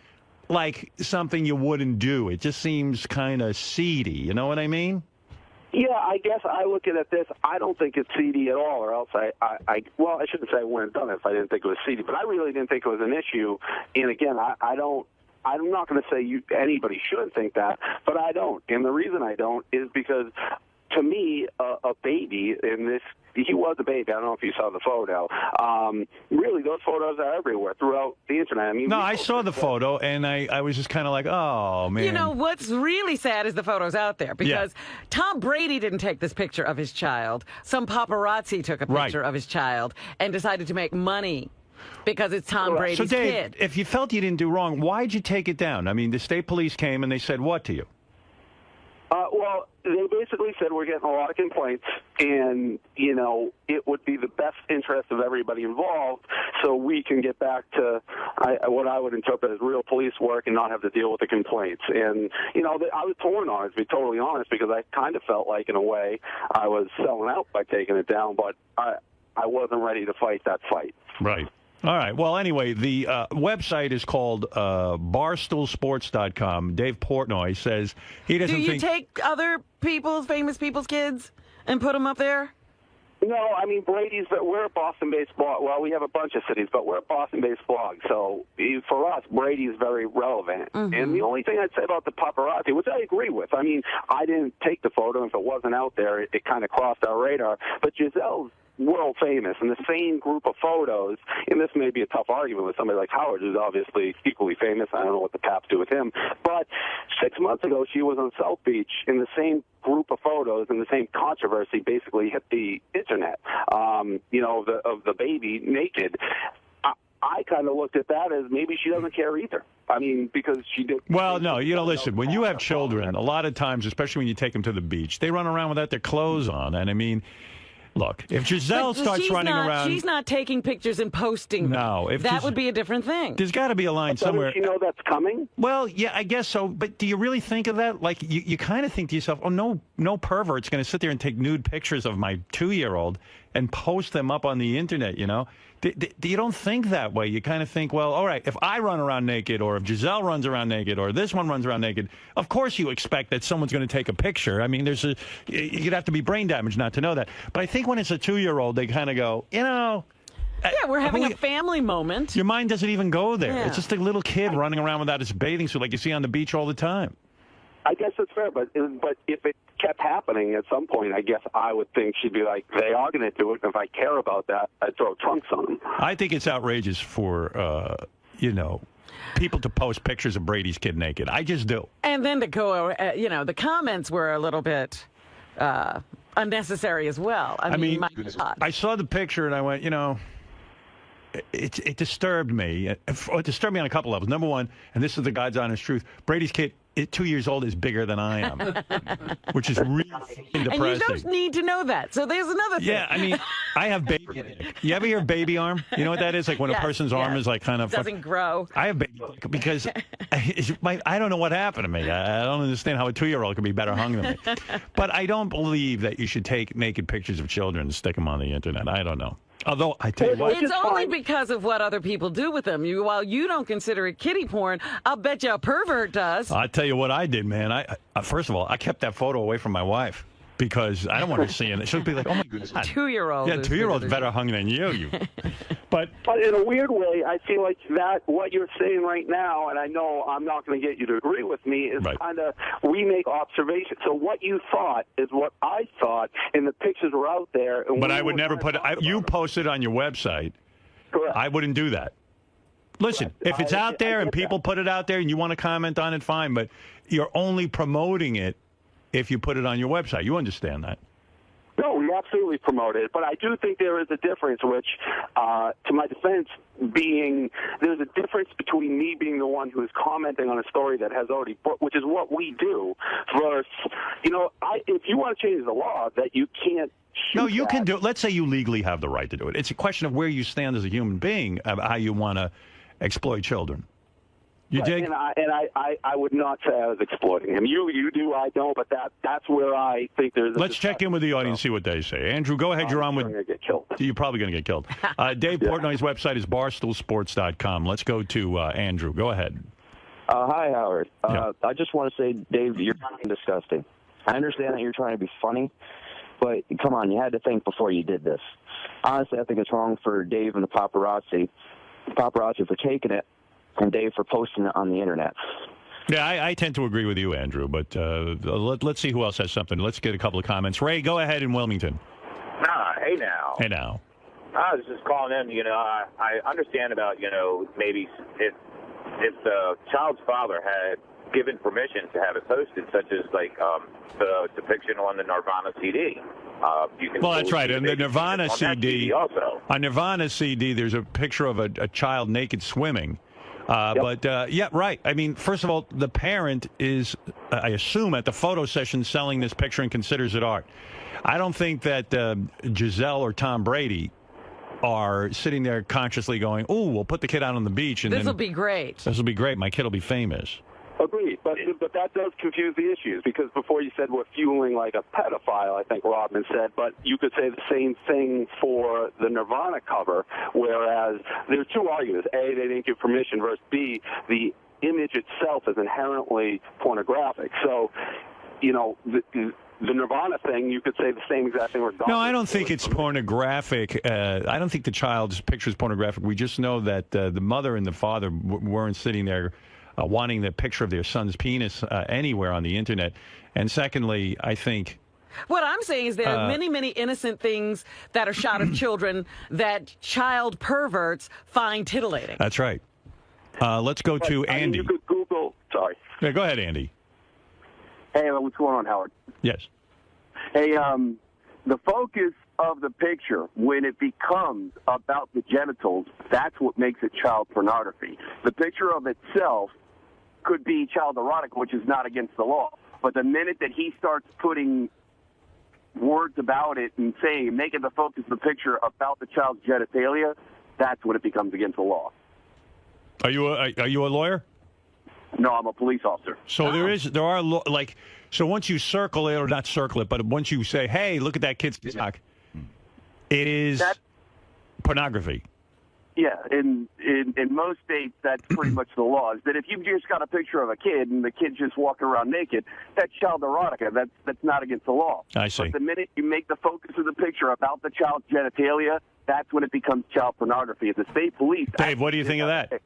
like something you wouldn't do. It just seems kind of seedy. You know what I mean? Yeah, I guess I look at it this. I don't think it's seedy at all, or else well, I shouldn't say I wouldn't have done it if I didn't think it was seedy, but I really didn't think it was an issue. And again, I'm not going to say anybody should think that, but I don't. And the reason I don't is because, to me, a baby in this, he was a baby. I don't know if you saw the photo. Really, those photos are everywhere throughout the internet. I mean, no, I saw the photo, and I was just kind of like, oh, man. You know, what's really sad is the photos out there, because Tom Brady didn't take this picture of his child. Some paparazzi took a picture of his child and decided to make money because it's Tom Brady's Dave, kid. If you felt you didn't do wrong, why'd you take it down? I mean, the state police came and they said what to you? Well, they basically said we're getting a lot of complaints, and, you know, it would be the best interest of everybody involved so we can get back to what I would interpret as real police work and not have to deal with the complaints. And, you know, I was torn on it, to be totally honest, because I kind of felt like, in a way, I was selling out by taking it down, but I wasn't ready to fight that fight. Right. All right. Well, anyway, the website is called barstoolsports.com. Dave Portnoy says he doesn't think... Do you take other famous people's kids and put them up there? No, I mean, we're a Boston-based blog. Well, we have a bunch of cities, but we're a Boston-based blog. So for us, Brady's very relevant. Mm-hmm. And the only thing I'd say about the paparazzi, which I agree with, I mean, I didn't take the photo. If it wasn't out there, it kind of crossed our radar. But Gisele's world famous, and the same group of photos, and this may be a tough argument with somebody like Howard, who's obviously equally famous. I don't know what the Paps do with him, but 6 months ago she was on South Beach, and the same group of photos and the same controversy basically hit the internet, you know, of the baby naked. I kind of looked at that as maybe she doesn't care either. I mean, because she did. Well, no, you know, listen, when you have children, a lot of times, especially when you take them to the beach, they run around without their clothes on, and I mean, look, if Giselle starts running around... She's not taking pictures and posting them. No. That would be a different thing. There's got to be a line somewhere. Doesn't she know that's coming? Well, yeah, I guess so. But do you really think of that? Like, you kind of think to yourself, oh, no pervert's going to sit there and take nude pictures of my 2-year-old and post them up on the internet, you know? You don't think that way. You kind of think, well, all right, if I run around naked, or if Giselle runs around naked, or this one runs around naked, of course you expect that someone's going to take a picture. I mean, you'd have to be brain damaged not to know that. But I think when it's a 2-year-old, they kind of go, you know... Yeah, we're having a family moment. Your mind doesn't even go there. Yeah. It's just a little kid running around without his bathing suit like you see on the beach all the time. I guess that's fair, but if it kept happening at some point, I guess I would think she'd be like, they are going to do it, and if I care about that, I'd throw trunks on them. I think it's outrageous for, you know, people to post pictures of Brady's kid naked. I just do. And then to go, you know, the comments were a little bit unnecessary as well. I mean, my God. I saw the picture, and I went, you know... It disturbed me. It disturbed me on a couple levels. Number one, and this is the God's honest truth, Brady's kid, 2 years old, is bigger than I am, which is really depressing. And you don't need to know that. So there's another thing. Yeah, I mean, I have baby dick. You ever hear baby arm? You know what that is? Like when a person's arm is like kind of... doesn't grow. I have baby dick because I don't know what happened to me. I don't understand how a 2-year-old can be better hung than me. But I don't believe that you should take naked pictures of children and stick them on the internet. I don't know. Although, I tell you what... It's only because of what other people do with them. While you don't consider it kiddie porn, I'll bet you a pervert does. I'll tell you what I did, man. I first of all, I kept that photo away from my wife because I don't want her seeing it. She'll be like, oh, my goodness. 2-year-old. Yeah, 2-year-old's better hung than you. But in a weird way, I feel like that what you're saying right now, and I know I'm not going to get you to agree with me, is kind of we make observations. So what you thought is what I thought, and the pictures were out there. And but I would never put it. You posted on your website. Correct. I wouldn't do that. Listen, if it's out there and people put it out there and you want to comment on it, fine. But you're only promoting it if you put it on your website. You understand that? No, we absolutely promote it, but I do think there is a difference, which, to my defense, there's a difference between me being the one who is commenting on a story that has already, which is what we do, versus, you know, if you want to change the law, that you can't. No, you can do it. Let's say you legally have the right to do it. It's a question of where you stand as a human being, of how you want to exploit children. You dig? And I would not say I was exploiting him. You do, I don't, but that's where I think there's a... Let's check in with the audience, see what they say. Andrew, go ahead. You're on with... You're probably going to get killed. Dave Portnoy's website is barstoolsports.com. Let's go to Andrew. Go ahead. Hi, Howard. I just want to say, Dave, you're disgusting. I understand that you're trying to be funny, but come on, you had to think before you did this. Honestly, I think it's wrong for Dave and the paparazzi for taking it, and Dave for posting it on the internet. Yeah, I tend to agree with you, Andrew, but let's see who else has something. Let's get a couple of comments. Ray, go ahead in Wilmington. Hey now. Hey now. I was just calling in, you know, I understand about, you know, maybe if the child's father had given permission to have it posted, such as like the depiction on the Nirvana CD. You can that's right. And the Nirvana CD, also. On Nirvana CD, there's a picture of a child naked swimming. But, yeah, right. I mean, first of all, the parent is I assume, at the photo session selling this picture and considers it art. I don't think that Giselle or Tom Brady are sitting there consciously going, "Oh, we'll put the kid out on the beach and this will be great. This will be great. My kid will be famous." Agreed, but that does confuse the issues, because before you said we're fueling like a pedophile, I think Rodman said, but you could say the same thing for the Nirvana cover, whereas there's two arguments. A, they didn't give permission, versus B, the image itself is inherently pornographic. So, you know, the Nirvana thing, you could say the same exact thing. No, I don't think it's pornographic. I don't think the child's picture is pornographic. We just know that the mother and the father weren't sitting there wanting the picture of their son's penis anywhere on the internet. And secondly, I think... What I'm saying is there are many, many innocent things that are shot of children that child perverts find titillating. That's right. Let's go to Andy. You could Google... Sorry. Yeah, go ahead, Andy. Hey, what's going on, Howard? Yes. Hey, the focus of the picture, when it becomes about the genitals, that's what makes it child pornography. The picture of itself could be child erotic, which is not against the law. But the minute that he starts putting words about it and saying, making the focus of the picture about the child's genitalia, that's when it becomes against the law. Are you a lawyer? No, I'm a police officer. So there are so once you circle it, or not circle it, but once you say, "Hey, look at that kid's cock," it is pornography. Yeah, in most states, that's pretty much the law. Is that if you've just got a picture of a kid and the kid's just walking around naked, that's child erotica. That's not against the law. I see. But the minute you make the focus of the picture about the child's genitalia, that's when it becomes child pornography. The state police... Dave, what do you think of that?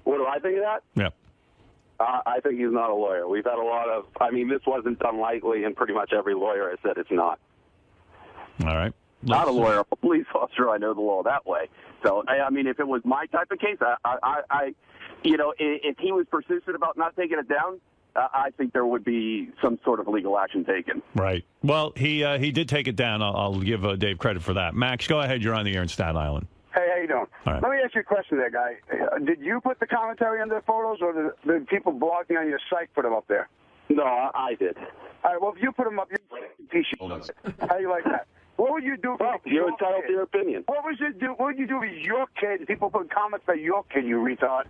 What do I think of that? Yeah. I think he's not a lawyer. We've had a lot of... I mean, this wasn't done lightly, and pretty much every lawyer has said it's not. All right. Not a lawyer, a police officer. I know the law that way. So, I mean, if it was my type of case, if he was persistent about not taking it down, I think there would be some sort of legal action taken. Right. Well, he did take it down. I'll give Dave credit for that. Max, go ahead. You're on the air in Staten Island. Hey, how you doing? All right. Let me ask you a question there, guy. Did you put the commentary on the photos, or did people blogging on your site put them up there? No, I did. All right, well, if you put them up, you're a piece of shit. How do you like that? What would you do? You're entitled to your opinion. What would you do with your kid? People put comments about your kid, you retard.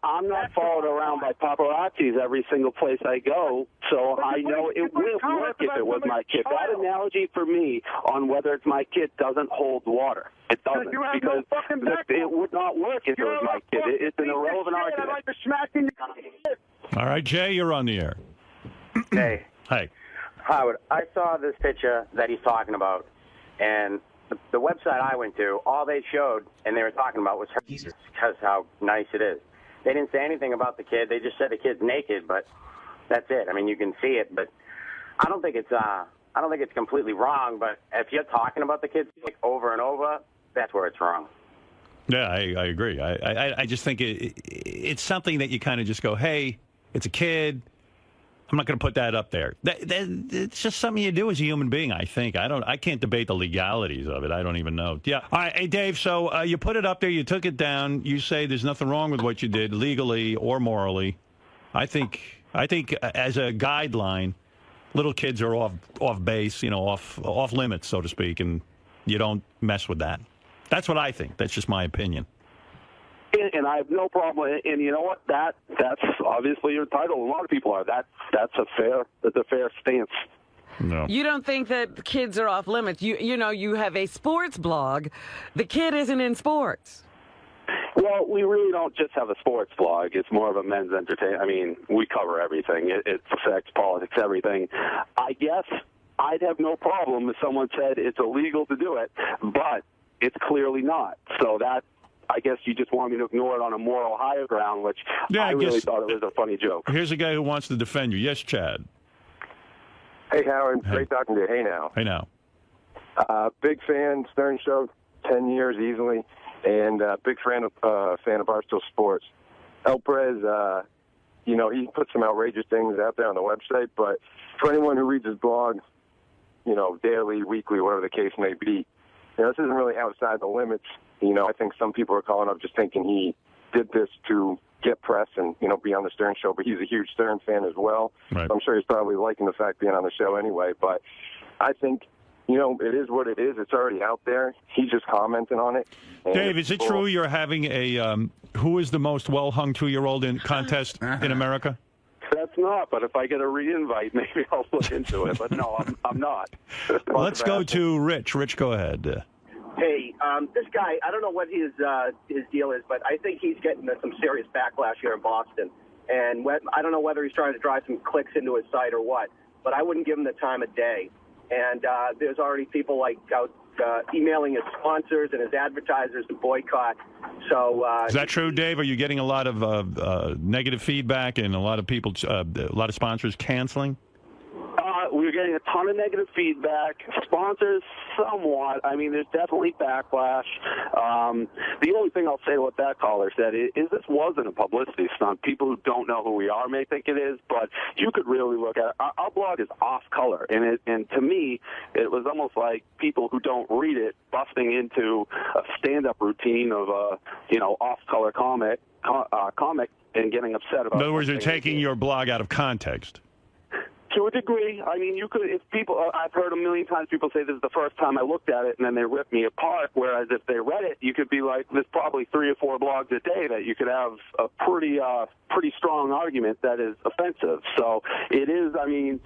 I'm not followed around by paparazzis every single place I go, so I know it wouldn't work if it was my kid. That analogy for me on whether it's my kid doesn't hold water. It doesn't, because it would not work if it was my kid. It's an irrelevant argument. I'd like to smack in your... All right, Jay, you're on the air. Hey. Hey. Howard, I saw this picture that he's talking about, and the website I went to, all they showed and they were talking about was her, because how nice it is. They didn't say anything about the kid. They just said the kid's naked, but that's it. I mean, you can see it, but I don't think it's completely wrong. But if you're talking about the kids like over and over, that's where it's wrong. Yeah, I agree. I just think it's something that you kind of just go, hey, it's a kid. I'm not going to put that up there. It's just something you do as a human being, I think. I can't debate the legalities of it. I don't even know. Yeah. All right. Hey, Dave, so you put it up there. You took it down. You say there's nothing wrong with what you did legally or morally. I think as a guideline, little kids are off base, off limits, so to speak, and you don't mess with that. That's what I think. That's just my opinion. And I have no problem. And you know what? That's obviously your title. A lot of people are. That's a fair stance. No. You don't think that kids are off limits? You have a sports blog. The kid isn't in sports. Well, we really don't just have a sports blog. It's more of a men's entertainment. I mean, we cover everything. It's sex, politics, everything. I guess I'd have no problem if someone said it's illegal to do it, but it's clearly not. So I guess you just want me to ignore it on a moral higher ground, which I really thought it was a funny joke. Here's a guy who wants to defend you. Yes, Chad. Hey, Howard. Great talking to you. Hey, now. Hey, now. Big fan, Stern Show, 10 years easily, and big fan of Barstool Sports. 𝗵𝗲, he puts some outrageous things out there on the website, but for anyone who reads his blog, daily, weekly, whatever the case may be, this isn't really outside the limits. I think some people are calling up just thinking he did this to get press and, you know, be on the Stern Show, but he's a huge Stern fan as well. Right. So I'm sure he's probably liking the fact being on the show anyway. But I think, you know, it is what it is. It's already out there. He's just commenting on it. Dave, is it true you're having a who is the most well-hung 2-year-old in contest in America? That's not, but if I get a re-invite, maybe I'll look into it. But no, I'm not. Let's go to Rich. Rich, go ahead. Hey, this guy, I don't know what his deal is, but I think he's getting some serious backlash here in Boston. And I don't know whether he's trying to drive some clicks into his site or what, but I wouldn't give him the time of day. And there's already people like out emailing his sponsors and his advertisers to boycott. So is that true, Dave? Are you getting a lot of negative feedback and a lot of people, a lot of sponsors canceling? We're getting a ton of negative feedback. Sponsors, somewhat. I mean, there's definitely backlash. The only thing I'll say to what that caller said is this wasn't a publicity stunt. People who don't know who we are may think it is, but you could really look at it. Our blog is off color, and to me, it was almost like people who don't read it busting into a stand-up routine of a, you know, off-color comic and getting upset about. In other words, they're taking your blog out of context. To a degree. I mean, you could, if people, I've heard a million times people say this is the first time I looked at it, and then they rip me apart, whereas if they read it, you could be like, there's probably 3 or 4 blogs a day that you could have a pretty strong argument that is offensive. So it is, I mean,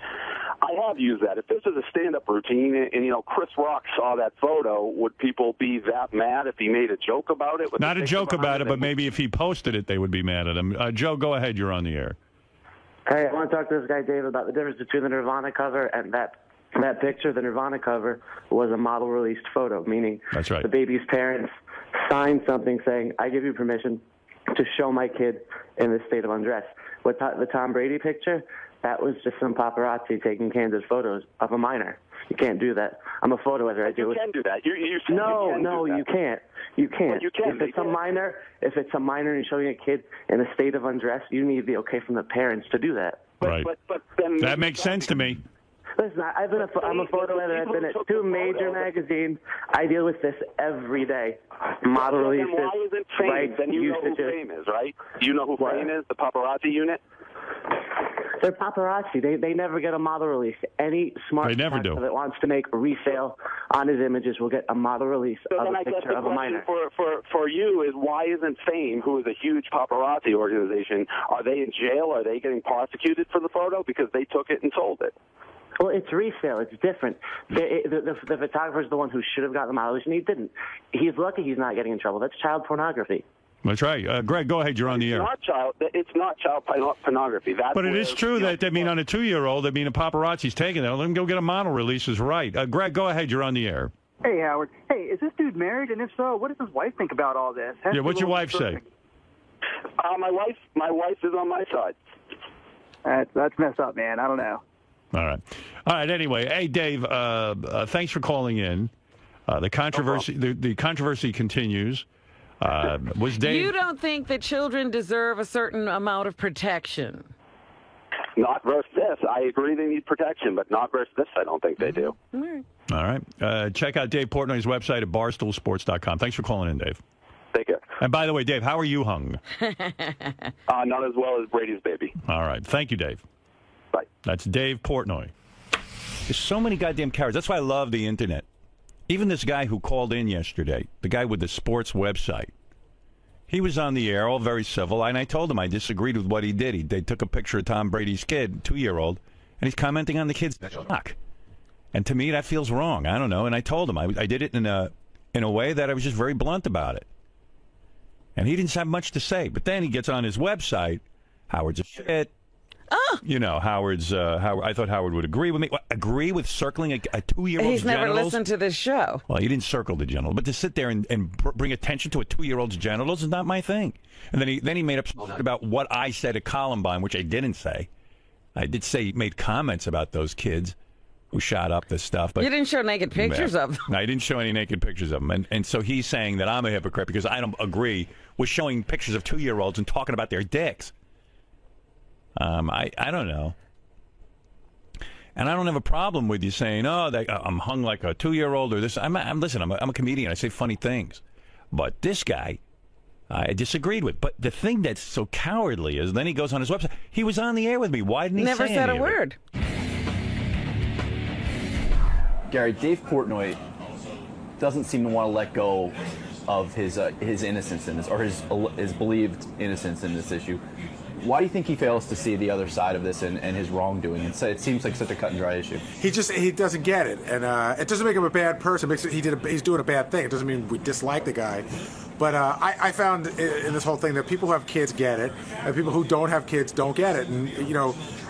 I have used that. If this is a stand-up routine, and, you know, Chris Rock saw that photo, would people be that mad if he made a joke about it? Not a joke about it, but maybe if he posted it, they would be mad at him. Joe, go ahead. You're on the air. Hey, I want to talk to this guy, Dave, about the difference between the Nirvana cover and that picture. The Nirvana cover was a model-released photo, meaning that's right. The baby's parents signed something saying, I give you permission to show my kid in this state of undress. With the Tom Brady picture, that was just some paparazzi taking candid photos of a minor. You can't do that. I'm a photo editor. You can do that. You can't. You can't. Well, you can. If it's a minor and showing a kid in a state of undress, you need the okay from the parents to do that. Right. But then that makes sense to me. Listen, I'm a photo editor. I've been at 2 major magazines. I deal with this every day. Model releases, then why isn't Fame? rights, Then you know who usages. Fame is, right? You know who Fame is, the paparazzi unit? They're paparazzi. They never get a model release. Any smart sponsor that wants to make a resale on his images will get a model release So of then a I guess picture the of a minor. question for you is, why isn't Fame, who is a huge paparazzi organization, are they in jail? Are they getting prosecuted for the photo because they took it and sold it? Well, it's resale. It's different. The photographer's the one who should have gotten the model release, and he didn't. He's lucky he's not getting in trouble. That's child pornography. That's right. Greg, go ahead. You're on the air. It's not child pornography. But it is true that, I mean, on a 2-year-old, I mean, a paparazzi's taking it. Let him go get a model release is right. Greg, go ahead. You're on the air. Hey, Howard. Hey, is this dude married? And if so, what does his wife think about all this? Yeah, what's your wife say? My wife is on my side. That's messed up, man. I don't know. All right. Anyway, hey, Dave, thanks for calling in. The controversy, the controversy continues. Was Dave? You don't think that children deserve a certain amount of protection? Not versus this. I agree they need protection, but not versus this. I don't think they do. All right. Check out Dave Portnoy's website at barstoolsports.com. Thanks for calling in, Dave. Take care. And by the way, Dave, how are you hung? Not as well as Brady's baby. All right. Thank you, Dave. Bye. That's Dave Portnoy. There's so many goddamn cowards. That's why I love the internet. Even this guy who called in yesterday, the guy with the sports website, he was on the air, all very civil, and I told him I disagreed with what he did. They took a picture of Tom Brady's kid, 2-year-old, and he's commenting on the kid's cock. And to me, that feels wrong. I don't know. And I told him I did it in a way that I was just very blunt about it. And he didn't have much to say. But then he gets on his website, Howard's a shit. You know, Howard's. I thought Howard would agree with me. What, agree with circling a 2-year-old's He's never genitals? listened to this show. Well, he didn't circle the genitals, but to sit there and bring attention to a 2-year-old's genitals is not my thing. And then he made up about what I said at Columbine, which I didn't say. I did say he made comments about those kids who shot up this stuff, but You didn't show naked pictures of them. I didn't show any naked pictures of them, and so he's saying that I'm a hypocrite because I don't agree with showing pictures of 2-year-olds and talking about their dicks. I don't know. And I don't have a problem with you saying, I'm hung like a 2-year-old or this. Listen, I'm a comedian. I say funny things. But this guy, I disagreed with. But the thing that's so cowardly is then he goes on his website. He was on the air with me. Why didn't he Never say said any a of it? word. Gary, Dave Portnoy doesn't seem to want to let go of his innocence in this, or his believed innocence in this issue. Why do you think he fails to see the other side of this and his wrongdoing? It seems like such a cut and dry issue. He doesn't get it, and it doesn't make him a bad person. He's doing a bad thing. It doesn't mean we dislike the guy. But I found in this whole thing that people who have kids get it, and people who don't have kids don't get it. And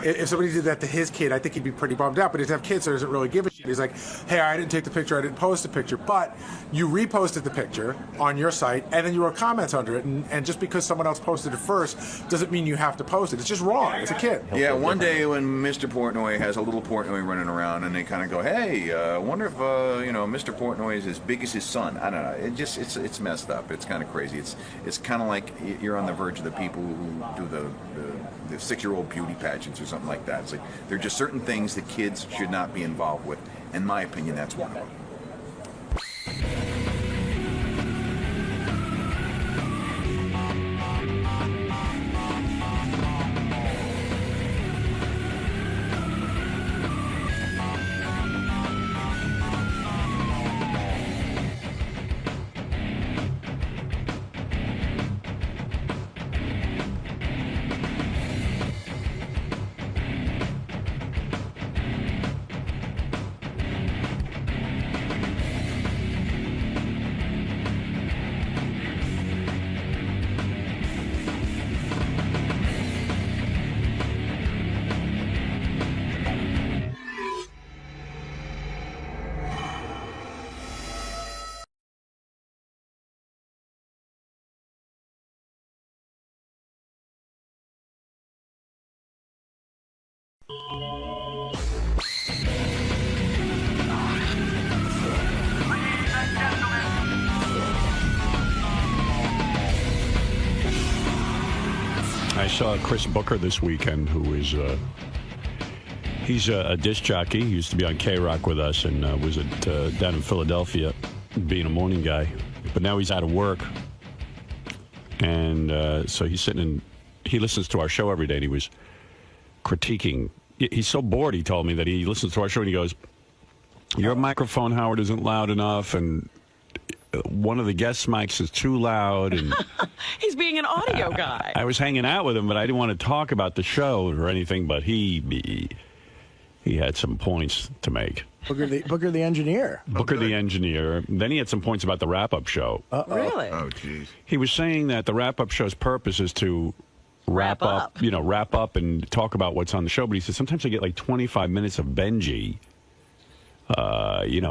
if somebody did that to his kid, I think he'd be pretty bummed out. But he doesn't have kids, so he doesn't really give a shit. He's like, hey, I didn't take the picture, I didn't post the picture, but you reposted the picture on your site, and then you wrote comments under it. And just because someone else posted it first doesn't mean you have to post it. It's just wrong. It's a kid. Yeah, one day when Mr. Portnoy has a little Portnoy running around, and they kind of go, hey, I wonder if Mr. Portnoy is as big as his son. I don't know. It's messed up. It's kind of crazy. It's kind of like you're on the verge of the people who do the 6-year-old beauty pageants or something like that. It's like there are just certain things that kids should not be involved with. In my opinion, that's one of them. I saw Chris Booker this weekend, who is he's a disc jockey. He used to be on K-Rock with us and was down in Philadelphia being a morning guy. But now he's out of work. And so he's sitting and he listens to our show every day, and he was critiquing. He's so bored, he told me, that he listens to our show and he goes, your microphone, Howard, isn't loud enough, and one of the guest mics is too loud. And he's being an audio guy. I was hanging out with him, but I didn't want to talk about the show or anything, but he had some points to make. Booker the engineer. Booker the engineer. Then he had some points about the wrap-up show. Really? Oh, jeez. He was saying that the wrap-up show's purpose is to wrap up and talk about what's on the show. But he said sometimes I get like 25 minutes of Benjy,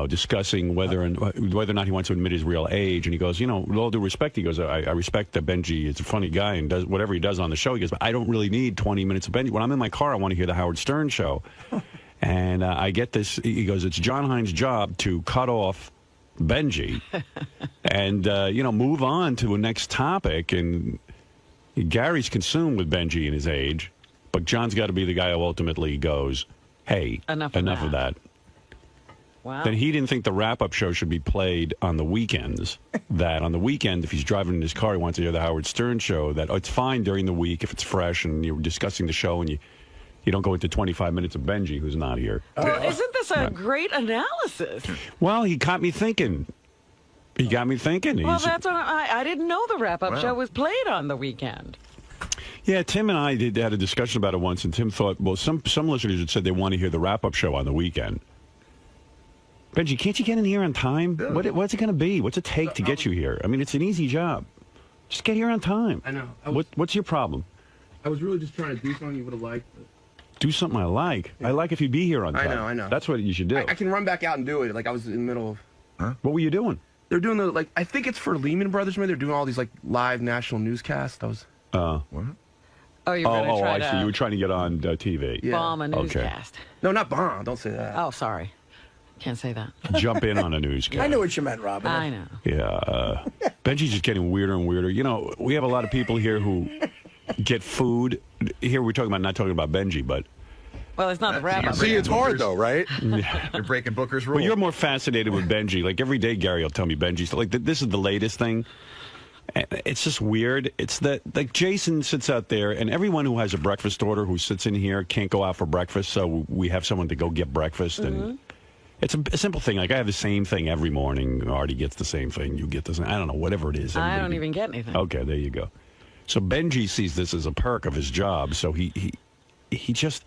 discussing whether or not he wants to admit his real age. And he goes, with all due respect, he goes, I respect that Benjy is a funny guy and does whatever he does on the show. He goes, but I don't really need 20 minutes of Benjy. When I'm in my car, I want to hear the Howard Stern show. And I get this. He goes, it's John Hines' job to cut off Benjy and, move on to a next topic. And Gary's consumed with Benjy and his age, but John's got to be the guy who ultimately goes, hey, enough of that. Wow. Then he didn't think the wrap-up show should be played on the weekends. That on the weekend, if he's driving in his car, he wants to hear the Howard Stern show. That it's fine during the week if it's fresh and you're discussing the show and you don't go into 25 minutes of Benjy, who's not here. Well, isn't this a great analysis? Well, he got me thinking. Well, that's what I didn't know the wrap-up show was played on the weekend. Yeah, Tim and I had a discussion about it once, and Tim thought, well, some listeners had said they want to hear the wrap-up show on the weekend. Benjy, can't you get in here on time? Yeah. What's it going to be? What's it take to get you here? I mean, it's an easy job. Just get here on time. I know. What's your problem? I was really just trying to do something you would have liked. Do something I like. Yeah. I like if you'd be here on time. I know. That's what you should do. I can run back out and do it. Like, I was in the middle of... Huh? What were you doing? They're doing I think it's for Lehman Brothers, man. They're doing all these, live national newscasts. What? Oh, you were going to try I see. You were trying to get on TV. Yeah. Bomb a newscast. Okay. No, not bomb. Don't say that. Oh, sorry. Can't say that. Jump in on a newscast. I know what you meant, Robin. I know. Yeah. Benjy's just getting weirder and weirder. We have a lot of people here who get food. Here we're not talking about Benjy, but... Well, it's not the wrap-up. See, it's hard, though, right? You're breaking Booker's rule. Well, you're more fascinated with Benjy. Like, every day, Gary will tell me Benjy's... Like, this is the latest thing. It's just weird. It's that like Jason sits out there, and everyone who has a breakfast order who sits in here can't go out for breakfast, so we have someone to go get breakfast. And it's a simple thing. Like I have the same thing every morning. Artie gets the same thing. You get the same. I don't know, whatever it is. I don't even get anything. Okay, there you go. So Benjy sees this as a perk of his job. So he just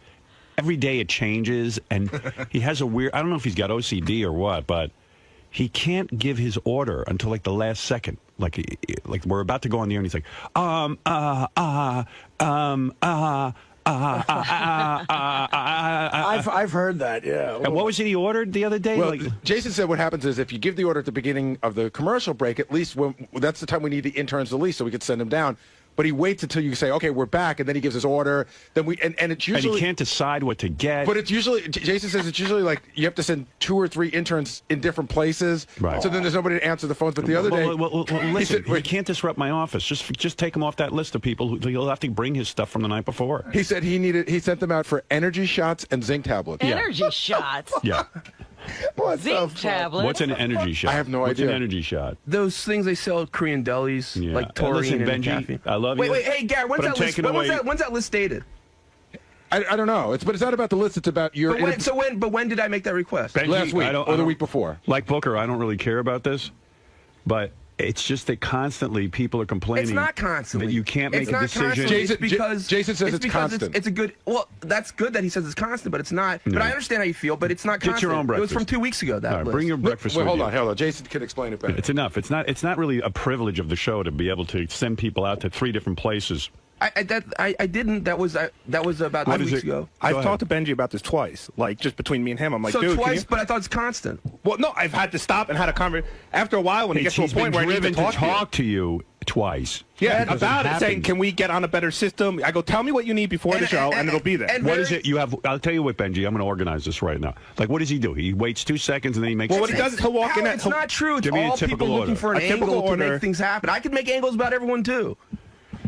every day it changes, and he has a weird. I don't know if he's got OCD or what, but he can't give his order until like the last second. Like we're about to go on the air, and he's like, I've heard that, yeah. And what was it he ordered the other day? Well, Jason said what happens is if you give the order at the beginning of the commercial break, at least that's the time we need the interns the least, so we could send them down. But he waits until you say, okay, we're back, and then he gives his order. Then and it's usually... And he can't decide what to get. But it's usually, Jason says it's usually like you have to send 2 or 3 interns in different places. Right. So then there's nobody to answer the phones. But the other day... Listen, he can't disrupt my office. Just take him off that list of people. He'll have to bring his stuff from the night before. He said he sent them out for energy shots and zinc tablets. Energy shots? Yeah. Zinc tablets? What's an energy shot? I have no idea. What's an energy shot? Those things they sell at Korean delis, Yeah. like taurine Listen, and Benjy, caffeine. I love you. Wait, hey, Gary, when's that list dated? I don't know. But it's not about the list. It's about your... But when did I make that request? Benjy, last week or the week before. Like Booker, I don't really care about this, but it's just that constantly people are complaining. It's not constantly. That you can't make it's a not decision. Jason says it's constant. It's a good... Well, that's good that he says it's constant, but it's not. No. But I understand how you feel, but it's not constant. Get your own breakfast. It was from 2 weeks ago, that All right, list. bring your breakfast Wait, with hold you. on. Jason can explain it better. It's enough. It's not really a privilege of the show to be able to send people out to 3 different places. I didn't. That was about 2 weeks ago. I've talked to Benjy about this twice, like just between me and him. I'm like, so dude, twice, but I thought it's constant. Well, no, I've had to stop and had a conversation. After a while, when it gets to a point where I need to talk to you twice. Yeah, about it, saying, can we get on a better system? I go, tell me what you need before the show, and it'll be there. What is it you have? I'll tell you what, Benjy, I'm going to organize this right now. Like, what does he do? He waits 2 seconds and then he makes... Well, what he does is he'll walk in... It's not true. It's Give me a all typical people looking order. for an angle to make things happen. I can make angles about everyone, too.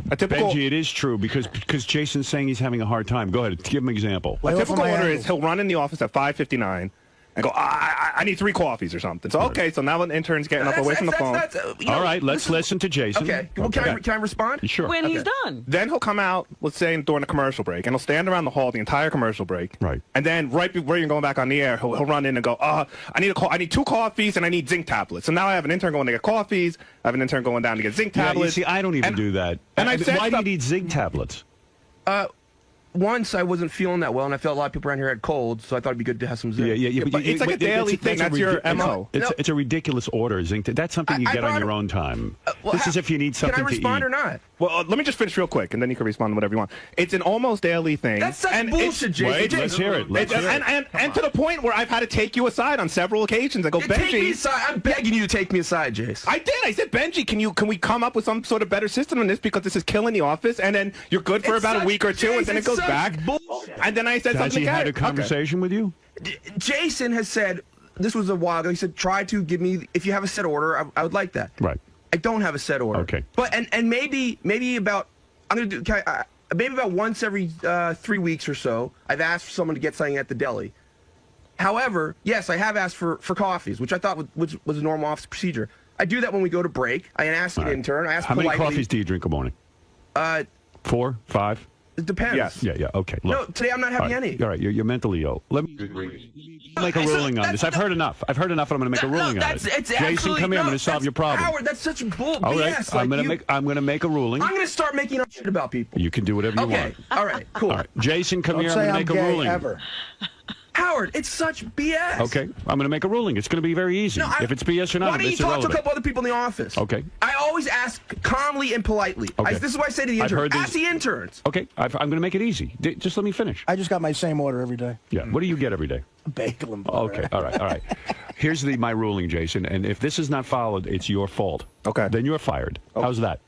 Benjy, it is true because Jason's saying he's having a hard time. Go ahead, give him an example. A typical order is he'll run in the office at 5:59 and go, I need 3 coffees or something. So, okay, so now the intern's getting up away from the phone. All right, let's listen to Jason. Okay, well, can I respond? Sure. When he's done. Then he'll come out, let's say during the commercial break, and he'll stand around the hall the entire commercial break. Right. And then right before you're going back on the air, he'll run in and go, I need 2 coffees and I need zinc tablets. So now I have an intern going to get coffees. I have an intern going down to get zinc tablets. Yeah, you see, I don't even do that. And I said why do you need zinc tablets? Once I wasn't feeling that well, and I felt a lot of people around here had colds, so I thought it'd be good to have some zinc. Yeah, but it's like a daily thing. That's your MO. It's a ridiculous order, zinc. That's something you get on your own time. This is if you need something to eat. Can I respond or not? Well, let me just finish real quick, and then you can respond to whatever you want. It's an almost daily thing. That's such bullshit, Jason. Wait, let's hear it. And to the point where I've had to take you aside on several occasions. I go, Benjy, take me aside. I'm begging you to take me aside, Jace. I did. I said, Benjy, can we come up with some sort of better system in this because this is killing the office, and then you're good for about a week or 2, and then it goes back. And then I said Has something he again. had a conversation with you? Jason has said, this was a while ago, he said, try to give me, if you have a set order, I would like that. Right. I don't have a set order. Okay. But, and maybe about, I'm going to do, maybe about once every 3 weeks or so, I've asked for someone to get something at the deli. However, yes, I have asked for coffees, which I thought was a normal office procedure. I do that when we go to break. I ask an intern. I ask How politely. many coffees do you drink a morning? 4, 5? It depends. Yes. Yeah, okay. Look. No, today I'm not having any. All right, you're mentally ill. Let me make a ruling on this. I've heard enough. And I'm going to make a ruling on it. Jason, come here. I'm going to solve your problem. Howard, that's such bull All right, BS. I'm going to make a ruling. I'm going to start making up shit about people. You can do whatever you want. Okay. All right. Cool. All right. Jason, come Don't here. say I'm going to make a ruling. Ever. Howard, it's such BS. Okay, I'm going to make a ruling. It's going to be very easy. If it's BS or not, why don't you it's talk irrelevant. to a couple other people in the office? Okay. I always ask calmly and politely. Okay. This is what I say to the interns. Ask the interns. Okay, I'm going to make it easy. Just let me finish. I just got my same order every day. Yeah. What do you get every day? Bagel and butter. Okay. All right. Here's my ruling, Jason. And if this is not followed, it's your fault. Okay. Then you're fired. Oh. How's that?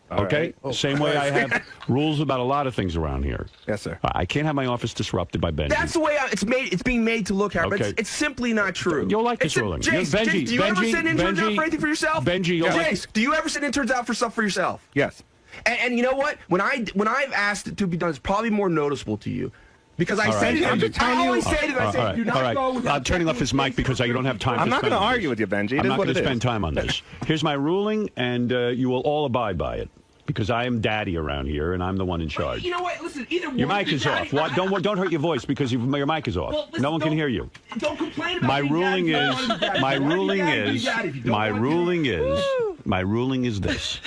All okay? right. Same way I have rules about a lot of things around here. Yes, sir. I can't have my office disrupted by Benjy. That's the way it's being made to look, Howard. Okay. But it's simply not true. You'll like this ruling. Benjy, do you ever send interns out for anything for yourself? Benjy, Jace, do you ever send interns out for stuff for yourself? Yes. And you know what? When I've asked it to be done, it's probably more noticeable to you. Because I said I'm just telling you. I always say that. I say do not go with I'm turning off his mic because you don't have time. I'm not going to argue with you, Benji. I'm not going to spend time on this. Here's my ruling, and you will all abide by it. Because I am daddy around here, and I'm the one in charge. You know what? Listen, either your mic is off. What? Don't hurt your voice because your mic is off. Well, listen, no one can hear you. Don't complain about my ruling is this: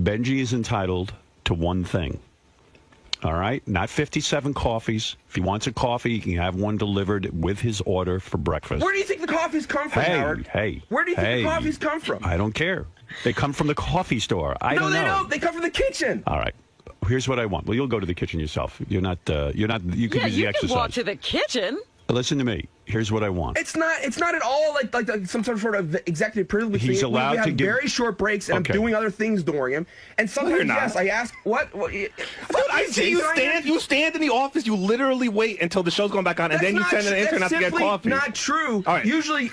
Benji is entitled to one thing. All right, not 57 coffees. If he wants a coffee, he can have one delivered with his order for breakfast. Where do you think the coffees come from, Howard? Where do you think the coffees come from? I don't care. They come from the coffee store. I don't know. No, they don't. They come from the kitchen. All right. Here's what I want. Well, you'll go to the kitchen yourself. You're not. You can use the exercise. Yeah, you can walk to the kitchen. Listen to me. Here's what I want. It's not at all like some sort of executive privilege. He's allowed we have to give very short breaks, and I'm doing other things during him. And sometimes, yes, I ask what Dude, I see you stand. You stand in the office. You literally wait until the show's going back on, and then you send an intern out to get coffee. Not true. All right. Usually.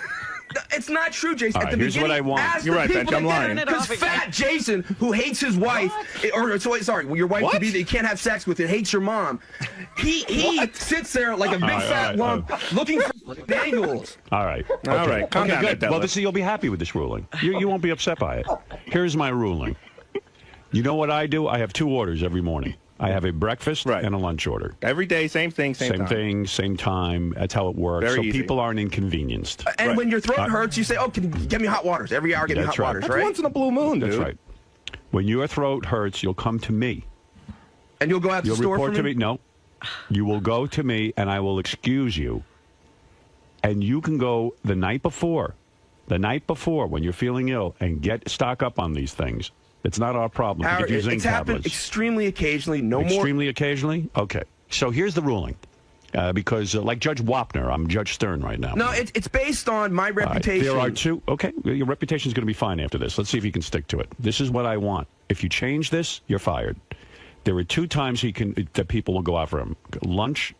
It's not true, Jason. All right, here's what I want. You're right, Benji. I'm lying. Because fat Jason, who hates his wife, your wife to be that you can't have sex with, and hates your mom. He sits there like a big fat lump, looking for angles. All right. All right. Calm down, good. Well, you'll be happy with this ruling. You won't be upset by it. Here's my ruling. You know what I do? I have 2 orders every morning. I have a breakfast and a lunch order. Every day, same thing, same time. Same thing, same time. That's how it works. Very so easy. People aren't inconvenienced. And when your throat hurts, you say, "Oh, can you get me hot waters?" Every hour, get me hot waters, That's once in a blue moon, dude. That's right. When your throat hurts, you'll come to me. And you'll go out to the store report for me? to me? No. You will go to me, and I will excuse you. And you can go the night before when you're feeling ill, and stock up on these things. It's not our problem. Howard, you get your zinc it's happened tablets. extremely occasionally. Extremely occasionally? Okay. So here's the ruling. Because like Judge Wapner, I'm Judge Stern right now. No, it's based on my reputation. There are 2. Okay, your reputation is going to be fine after this. Let's see if you can stick to it. This is what I want. If you change this, you're fired. There are 2 times that people will go out for him: lunch,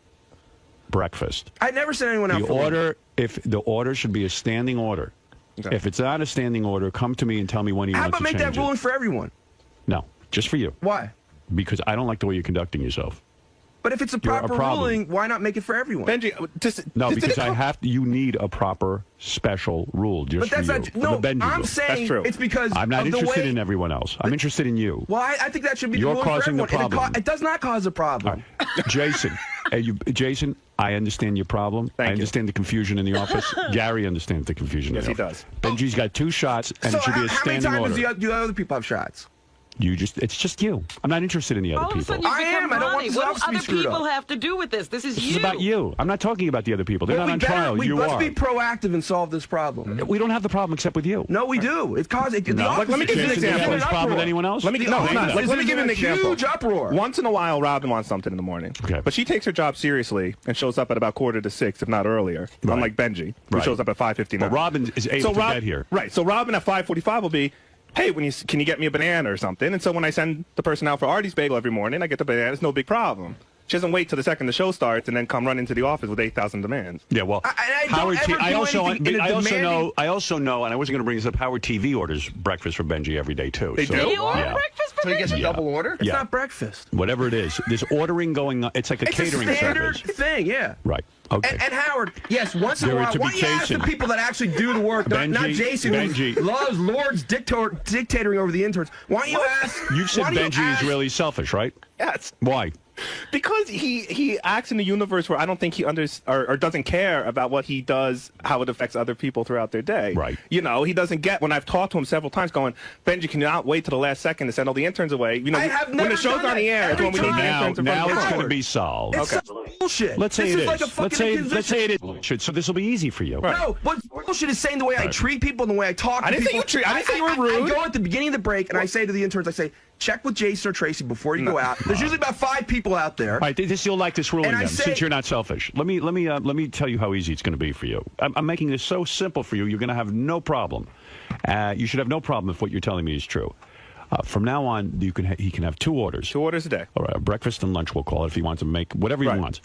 breakfast. I never sent anyone out for lunch. If the order should be a standing order. Okay. If it's not a standing order, come to me and tell me when you want to change it. How about make that ruling for everyone? No, just for you. Why? Because I don't like the way you're conducting yourself. But if it's a proper ruling, why not make it for everyone? Benji, because you need a proper special rule just for you. I'm saying it's because I'm not interested in everyone else. I'm interested in you. Well, I think that should be the rule for everyone. You're causing the problem. It does not cause a problem. Right. Jason, I understand your problem. I understand the confusion in the office. Gary understands the confusion in the office. Yes, he does. Benji's got 2 shots, and it should be a standing order. How many times do other people have shots? It's just you. I'm not interested in the other people. I am. I don't want this What to be other screwed people up. have to do with this? This is This is about you. I'm not talking about the other people. They're not on trial. You are. Let's be proactive and solve this problem. We don't have the problem except with you. No, we do. It's causing. Let me give you an example. There's a problem with anyone else? Let me give you an example. Huge uproar. Once in a while, Robin wants something in the morning. Okay. But she takes her job seriously and shows up at about 5:45, if not earlier. Right. Unlike Benji, who shows up at 5:59. But Robin is able to get here. Right. So Robin at 5:45 will be, hey, can you get me a banana or something? And so when I send the person out for Artie's bagel every morning, I get the banana. It's no big problem. She doesn't wait till the second the show starts and then come run into the office with 8,000 demands. Yeah, well, I also know, and I wasn't going to bring this up, Howard TV orders breakfast for Benji every day, too. They do? They order breakfast for So he gets a double order? It's Yeah. not breakfast. Whatever it is. There's ordering going on. It's like a catering It's a standard service. thing, yeah. Right. Okay. And Howard, yes, once in a There while, to be why don't you ask the Jason. people that actually do the work, not Jason, who loves Lord's dictating over the interns. Why don't you ask? You said Benji is really selfish, right? Yes. Why? Because he acts in a universe where I don't think he or doesn't care about what he does, how it affects other people throughout their day. Right. You know, he doesn't get, when I've talked to him several times going, Benji, can you not wait till the last second to send all the interns away? You know, when the show's on the air, it's when we need the interns in front Now of the it's board. going to be solved. It's such bullshit. Let's say This it is like a is. fucking Let's say it is bullshit. So this will be easy for you. No, what bullshit is saying the way I treat people and the way I talk to I didn't people. say I didn't say you were rude. I go at the beginning of the break and I say to the interns, I say, check with Jason or Tracy before you go out. There's usually about 5 people out there. All right, you'll like this ruling And I then, say- since you're not selfish. Let me tell you how easy it's going to be for you. I'm making this so simple for you. You're going to have no problem. You should have no problem if what you're telling me is true. From now on, he can have 2 orders. 2 orders a day. All right, breakfast and lunch, we'll call it, if he wants to make whatever he wants.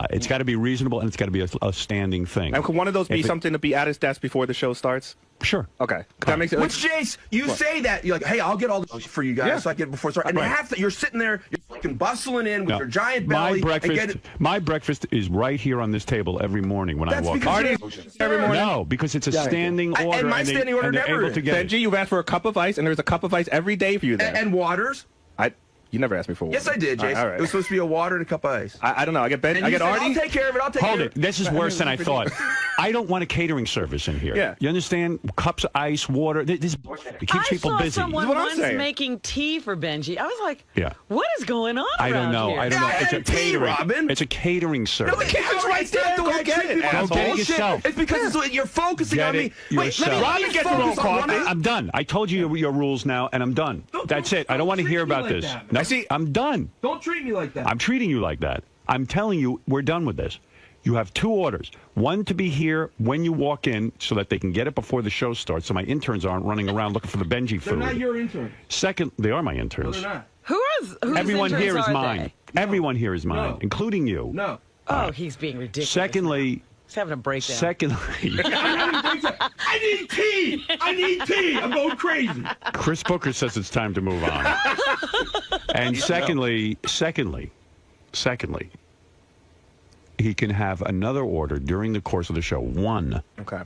It's got to be reasonable, and it's got to be a standing thing. And could one of those be something to be at his desk before the show starts? Sure. Okay. That makes it. Which, Jace, you say that. You're like, hey, I'll get all the for you guys so I get it before it starts. And half that you're sitting there, you're fucking bustling in with your giant belly. My breakfast is right here on this table every morning when I walk in. Every morning? No, because it's a standing order. And my standing order never able to get Benji, you've asked for a cup of ice, and there's a cup of ice every day for you there. And waters. You never asked me for water. Yes, I did, Jason. All right. It was supposed to be a water and a cup of ice. I don't know. I get Artie. I'll take care of it. I'll take care of it. Hold it. This is worse than I thought. I don't want a catering service in here. Yeah. You understand? Cups of ice, water. This it keeps people busy. I saw someone what I'm once saying. making tea for Benji. I was like, Yeah. what is going on I don't know. around here? I don't know. It's a catering. Robin. It's a catering service. No, the catering's right there. Go get it. Go get it yourself. It's because you're focusing Get on me. it Wait, let me yourself. Robin gets her own coffee. I'm done. I told you your rules now, and I'm done. That's it. I don't want to hear about this. No, see, I'm done. Don't treat me like that. I'm treating you like that. I'm telling you, we're done with this. You have 2 orders. One to be here when you walk in so that they can get it before the show starts so my interns aren't running around looking for the Benjy food. They're not your interns. Second, they are my interns. No, they're not. Whose Everyone interns here is are mine. they? Everyone here is mine, including you. No. Oh, he's being ridiculous. Secondly, he's having a breakdown. I need tea. I need tea. I'm going crazy. Chris Booker says it's time to move on. And secondly, he can have another order during the course of the show. One. Okay.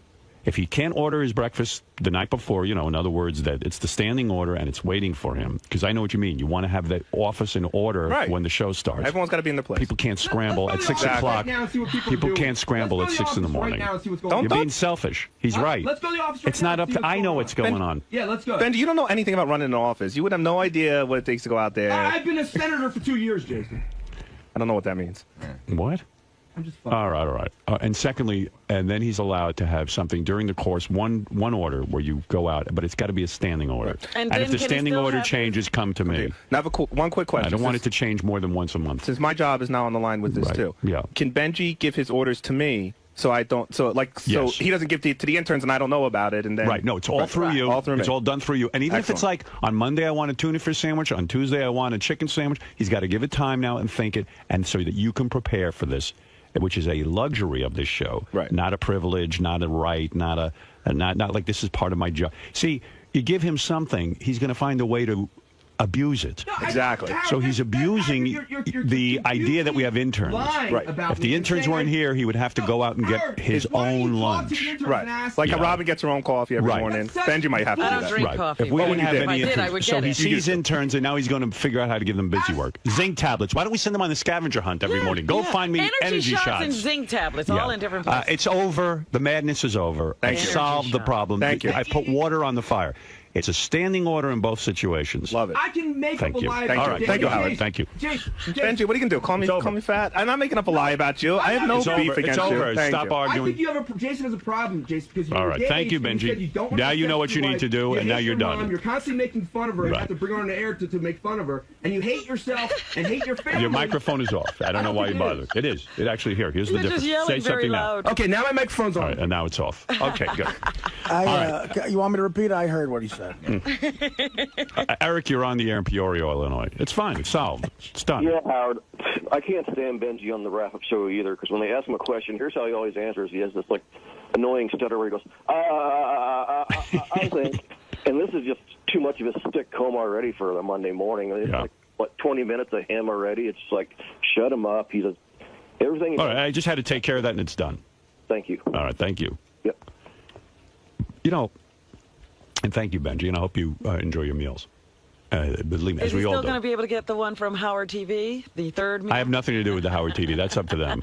If he can't order his breakfast the night before, in other words, that it's the standing order and it's waiting for him. Because I know what you mean. You want to have that office in order when the show starts. Everyone's got to be in the place. People can't scramble at 6 o'clock. People can't scramble at 6 in the morning. You're being selfish. He's right. Let's go to the office right It's not now up and see to. I what's know going what's on. going on. Yeah, let's go. Benji, you don't know anything about running an office. You would have no idea what it takes to go out there. I've been a senator for 2 years, Jason. I don't know what that means. What? I'm just All right. And secondly, and then he's allowed to have something during the course, one order where you go out, but it's got to be a standing order. And if the can he standing still order have changes, come to me. Now, one quick question. I don't want it to change more than once a month. Since my job is now on the line with this too. Yeah. Can Benji give his orders to me so I don't? So Yes. he doesn't give to the interns and I don't know about it, and then Right. No, it's all through you. All through me. It's all done through you. And even if it's like on Monday I want a tuna fish sandwich, on Tuesday I want a chicken sandwich, he's got to give it time now and think it, and so that you can prepare for this, which is a luxury of this show, not a privilege, not a right, not like this is part of my job. See, you give him something, he's going to find a way to abuse it. Exactly. So he's abusing the idea that we have interns. Right. If the interns weren't here, he would have to go out and get his own lunch. Right. Like how Robin gets her own coffee every morning. Benji might have to do that. I don't drink coffee. If we didn't have any If I did, I interns, would so get he it. sees interns, and now he's going to figure out how to give them busy work. Zinc tablets. Why don't we send them on the scavenger hunt every morning? Go find me energy shots. and zinc tablets, all in different places. It's over. The madness is over. I solved the problem. Thank you. I put water on the fire. It's a standing order in both situations. Love it. I can make up a lie All about right. you. Thank you, Howard. Thank you. Benji, what are you gonna do? Call me fat? I'm not making up a lie about you. I have no beef against you. Stop I arguing. think you have Jason has a problem, Jason, because All right. Thank you, Benji. Now you know what you need to do, and now you're done. You're constantly making fun of her. You have to bring her on the air to make fun of her, and you hate yourself and hate your family. Your microphone is off. I don't know why you bother. It is. It actually here. Here's the difference. Say something now. Okay, now my microphone's on. All right, and now it's off. Okay, good. You want me to repeat? I heard what he said. Eric, you're on the air in Peoria, Illinois. It's fine. It's solved. It's done. Yeah, Howard. I can't stand Benji on the wrap-up show either, because when they ask him a question, here's how he always answers. He has this, annoying stutter where he goes, I think. And this is just too much of a stick comb already for a Monday morning. It's 20 minutes of him already. It's like, shut him up. He's everything. All right, I just had to take care of that, and it's done. Thank you. All right, thank you. Yep. And thank you, Benji, and I hope you enjoy your meals. Believe me, Is as he we all still do. going to be able to get the one from Howard TV, the third meal? I have nothing to do with the Howard TV. That's up to them.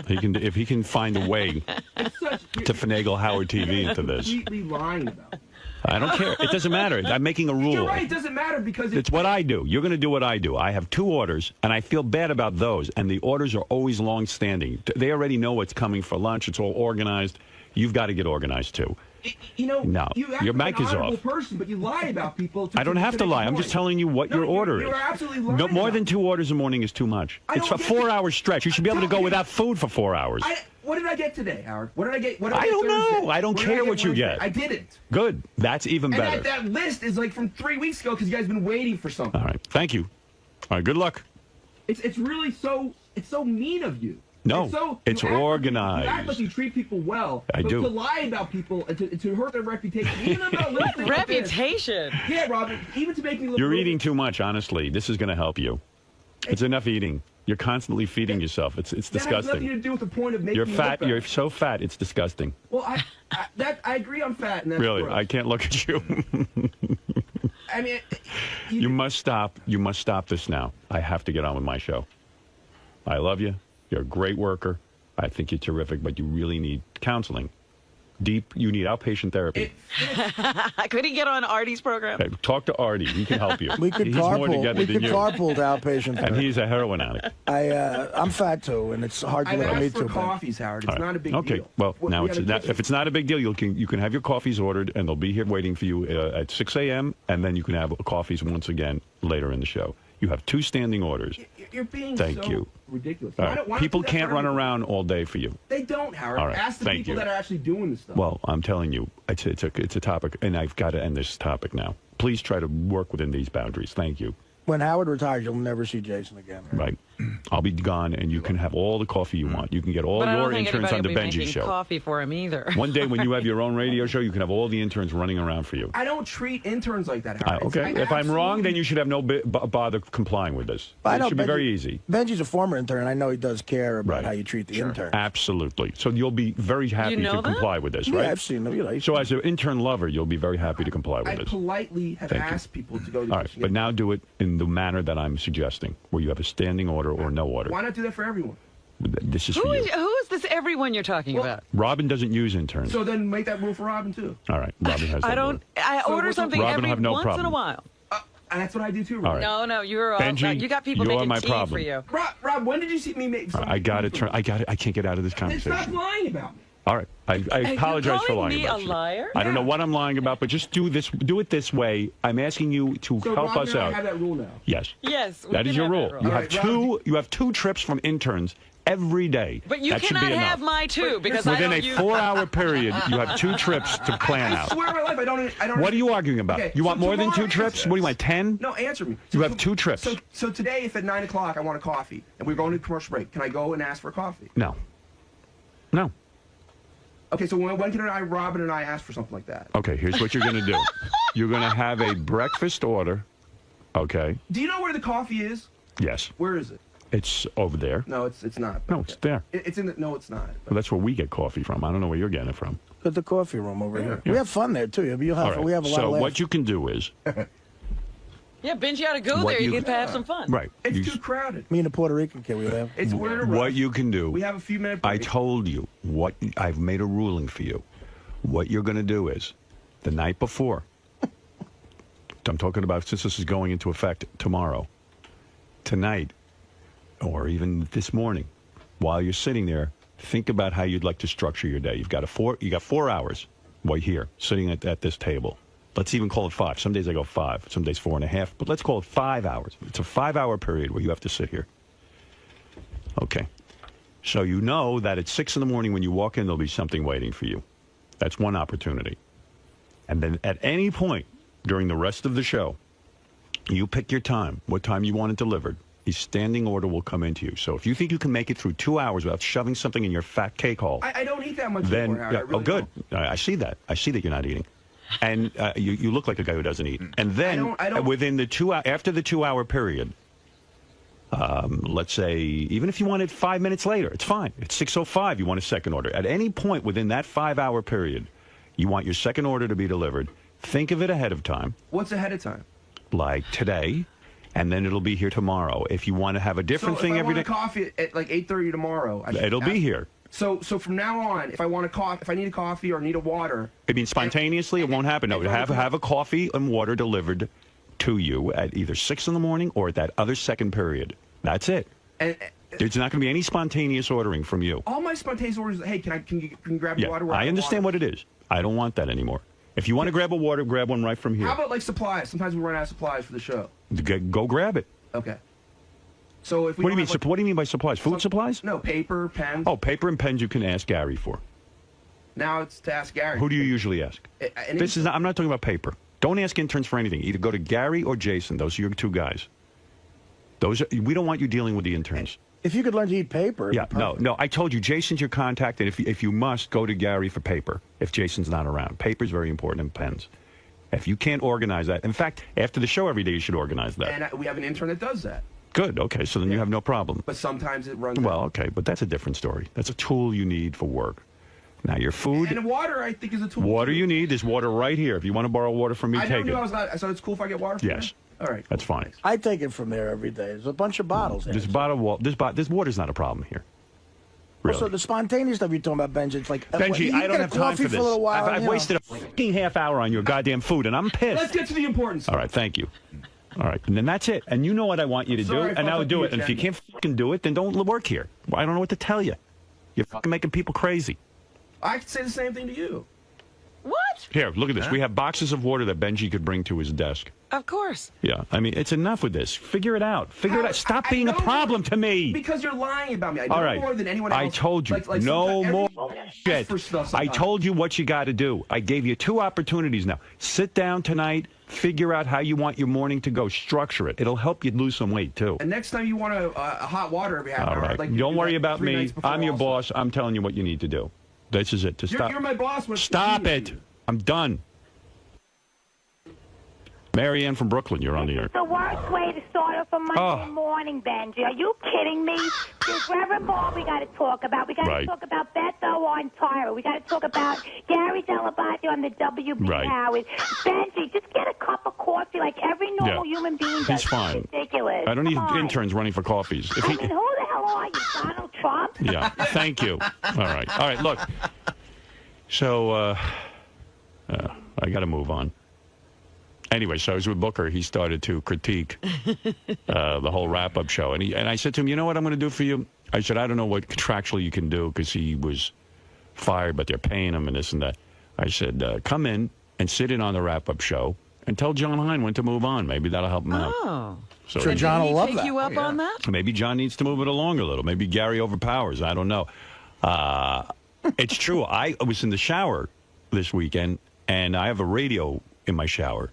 If he can find a way to finagle Howard TV into this. Completely lying about it. I don't care. It doesn't matter. I'm making a rule. You're right. It doesn't matter because It's what I do. You're going to do what I do. I have 2 orders, and I feel bad about those. And the orders are always long-standing. They already know what's coming for lunch. It's all organized. You've got to get organized, too. No, you act your like mic an is honorable off. person, but you lie about people. I don't have to lie. I'm just telling you what your order is. You're absolutely lying. No, more than 2 orders a morning is too much. It's a 4-hour stretch. You should be able to go without food for 4 hours. What did I get today, Howard? What did I get? I don't know. I don't care what you get. I didn't. Good. That's even better. And that list is from 3 weeks ago because you guys have been waiting for something. All right. Thank you. All right. Good luck. It's really so mean of you. No, it's organized. You act like you treat people well. I but do. To lie about people and to hurt their reputation. Even about listening. Reputation. Yeah, Robin. Even to make me look. You're eating too much, honestly. This is going to help you. It's enough eating. You're constantly feeding yourself. It's That has disgusting. nothing to do with the point of making You're me fat. look better. You're so fat. It's disgusting. Well, I agree I'm fat, and that's Really, gross. I can't look at you. I mean, You must stop. You must stop this now. I have to get on with my show. I love you. You're a great worker. I think you're terrific, but you really need counseling. You need outpatient therapy. Could he get on Artie's program? Hey, talk to Artie. He can help you. We could He's more carpool. together We than could you. carpool to outpatient. And he's a heroin addict. I'm fat too, and it's hard to I've look at me asked for too. coffees, Howard. It's All right. not a big okay. deal. Well, now we it's have a not, kitchen. if it's not a big deal, you can have your coffees ordered, and they'll be here waiting for you at 6 a.m., and then you can have coffees once again later in the show. You have 2 standing orders. You're being Thank so you. ridiculous. All Why right. don't- why don't People you do that can't for run everyone? around all day for you. They don't, Howard. All right. Ask the Thank people you. that are actually doing this stuff. Well, I'm telling you, it's a topic, and I've got to end this topic now. Please try to work within these boundaries. Thank you. When Howard retires, you'll never see Jason again. Right. I'll be gone, and you can have all the coffee you want. You can get all But I your don't think interns anybody on will the be Benjy making show. coffee for him either. One day when you have your own radio show, you can have all the interns running around for you. I don't treat interns like that, Howard. Okay. If I'm wrong, then you should have no bother complying with this. I It know should be Benjy- very easy. Benji's a former intern. I know he does care about how you treat the intern. Absolutely. So you'll be very happy know to that? comply with this, Yeah, right? I've seen him. You know, So as an intern lover, you'll be very happy to comply with I this. politely have Thank you. asked people to go to All right, but now do it in the manner that I'm suggesting, where you have a standing order or no order. Why not do that for everyone? This is Who for you. is this everyone you're talking about? Robin doesn't use interns. So then make that rule for Robin, too. All right, Robin has that I don't. rule. I So order what's- something Robin will every have no once in a problem. while. And that's what I do, too, All Rob. right. No, you're all. Benjy, You got people you're making my tea problem. for you. Rob, when did you see me make I got to turn. I can't get out of this Stop conversation. lying about me. All right, I apologize for calling lying me about a you. liar? I don't know what I'm lying about, but just do it this way. I'm asking you to So help Robin us and I out. have that rule now. Yes. Yes. we That can is your have rule. that You All have right, Robin, you have 2 trips from interns every day. But you that should cannot be enough. have my two because I Within don't a use 4-hour period, you have 2 trips to plan I out. swear on my life, I don't. What are you arguing about? Okay, You want so more than 2 tomorrow- trips? What do you want, 10? No, answer me. You have 2 trips. So today, if at 9 o'clock I want a coffee and we're going to commercial break, can I go and ask for a coffee? No. No. Okay, so when can Robin and I ask for something like that? Okay, here's what you're going to do. You're going to have a breakfast order. Okay. Do you know where the coffee is? Yes. Where is it? It's over there. No, it's not. No, it's there. It's in the. No, it's not. Well, that's where we get coffee from. I don't know where you're getting it from. At the coffee room over here. We have fun there too. You'll have. All right. We have a lot So of laughs. what you can do is, Yeah, Benjy ought to go What there. You you- can have some fun. right. It's you- too crowded. Me and the Puerto Rican kid we have. It's we're in a what rush. you can do. We have a few minutes. I told you what I've made a ruling for you. What you're going to do is, the night before. I'm talking about since this is going into effect tomorrow. Tonight, or even this morning, while you're sitting there, think about how you'd like to structure your day. You got 4 hours while here, sitting at this table. Let's even call it 5. Some days I go 5, some days 4.5, but let's call it 5 hours. It's a 5-hour period where you have to sit here. Okay. So you know that at 6 in the morning when you walk in, there'll be something waiting for you. That's one opportunity. And then at any point during the rest of the show, you pick your time, what time you want it delivered. A standing order will come into you. So if you think you can make it through 2 hours without shoving something in your fat cake hole, I don't eat that much then anymore, Howard. I really good. I see that. I see that you're not eating, and you look like a guy who doesn't eat. And then I don't- within the after the 2 hour period, let's say even if you want it 5 minutes later, it's fine. It's 6:05. You want a second order. At any point within that 5-hour period, you want your second order to be delivered. Think of it ahead of time, What's ahead of time? like today, and then it'll be here tomorrow. If you want to have a different so thing if I every want day, a coffee at like 8:30 tomorrow, I should it'll be ask- here. So from now on, if I want a coffee, if I need a coffee or need a water, I mean, spontaneously, it won't happen. No, have a coffee and water delivered to you at either 6 in the morning or at that other second period. That's it. and There's not going to be any spontaneous ordering from you. all my spontaneous orders. Hey, can you grab Yeah, water? I understand what it is. I don't want that anymore. If you want to grab a water, grab one right from here. How about like supplies? Sometimes we run out of supplies for the show. Go grab it. Okay. So if we What do you don't mean? have, like, What do you mean by supplies? Food supplies? no paper, pens. Oh, paper and pens. You can ask Gary for. Now it's to ask Gary. Who do you usually ask? This is. I'm not talking about paper. Don't ask interns for anything. Either go to Gary or Jason. Those are your 2 guys. We don't want you dealing with the interns. If you could learn to eat paper. Yeah, no. I told you, Jason's your contact, and if you must, go to Gary for paper. If Jason's not around, paper's very important, and pens. If you can't organize that, in fact, after the show every day, you should organize that. And we have an intern that does that. Good. Okay. So then you have no problem. But sometimes it runs Well, out. okay, but that's a different story. That's a tool you need for work. Now your food. And water, I think, is a tool. Water you need. There's water right here. If you want to borrow water from me, I never take knew it. I was not. So it's cool if I get water from Yes. there? All right. That's fine. I take it from there every day. There's a bunch of bottles there. This water's not a problem here. Really. Also, the spontaneous stuff you're talking about, Benji, it's like... Benji, you I don't get a have time coffee for this. a little while, I've wasted a fucking half hour on your goddamn food, and I'm pissed. Let's get to the important stuff. All right, thank you. All right, and then that's it. And you know what I want you to do, Sorry, and now fuck do you, it. And if you Jen. can't fucking do it, then don't work here. I don't know what to tell you. You're fucking making people crazy. I could say the same thing to you. What? Here, look at this. We have boxes of water that Benji could bring to his desk. Of course. Yeah, I mean, it's enough with this. Figure it out. Figure it out. Stop being a problem to me. Because you're lying about me. I know All right. more than anyone else. I told you. Like No sometimes more everyone shit. asks for stuff I sometimes. told you what you got to do. I gave you 2 opportunities now. Sit down tonight. Figure out how you want your morning to go. Structure it. It'll help you lose some weight, too. And next time you want a hot water every half All hour, right. I'd like you to Don't do worry that about 3 me. nights before I'm your also. boss. I'm telling you what you need to do. This is it. To stop. You're my boss. Stop it. I'm done. Marianne from Brooklyn, you're on the air. The worst way to start off a Monday morning, Benji. Are you kidding me? There's Reverend Ball we got to talk about. We got to Right. talk about Beto on Tyra. We got to talk about Gary Dell'Abate on the WB Right. Howard. Benji, just get a cup of coffee like every normal human being does. He's fine. It's ridiculous. I don't need Come on. interns running for coffees. If I he, mean, who the hell are you, Donald Trump? yeah, thank you. All right, look. So, I got to move on. Anyway, so I was with Booker. He started to critique the whole wrap-up show. And I said to him, you know what I'm going to do for you? I said, I don't know what contractually you can do because he was fired, but they're paying him and this and that. I said, come in and sit in on the wrap-up show and tell John Hein when to move on. Maybe that'll help him out. Oh. So Sure, John will love that. Take you up on that? Maybe John needs to move it along a little. Maybe Gary overpowers. I don't know. It's true. I was in the shower this weekend, and I have a radio in my shower.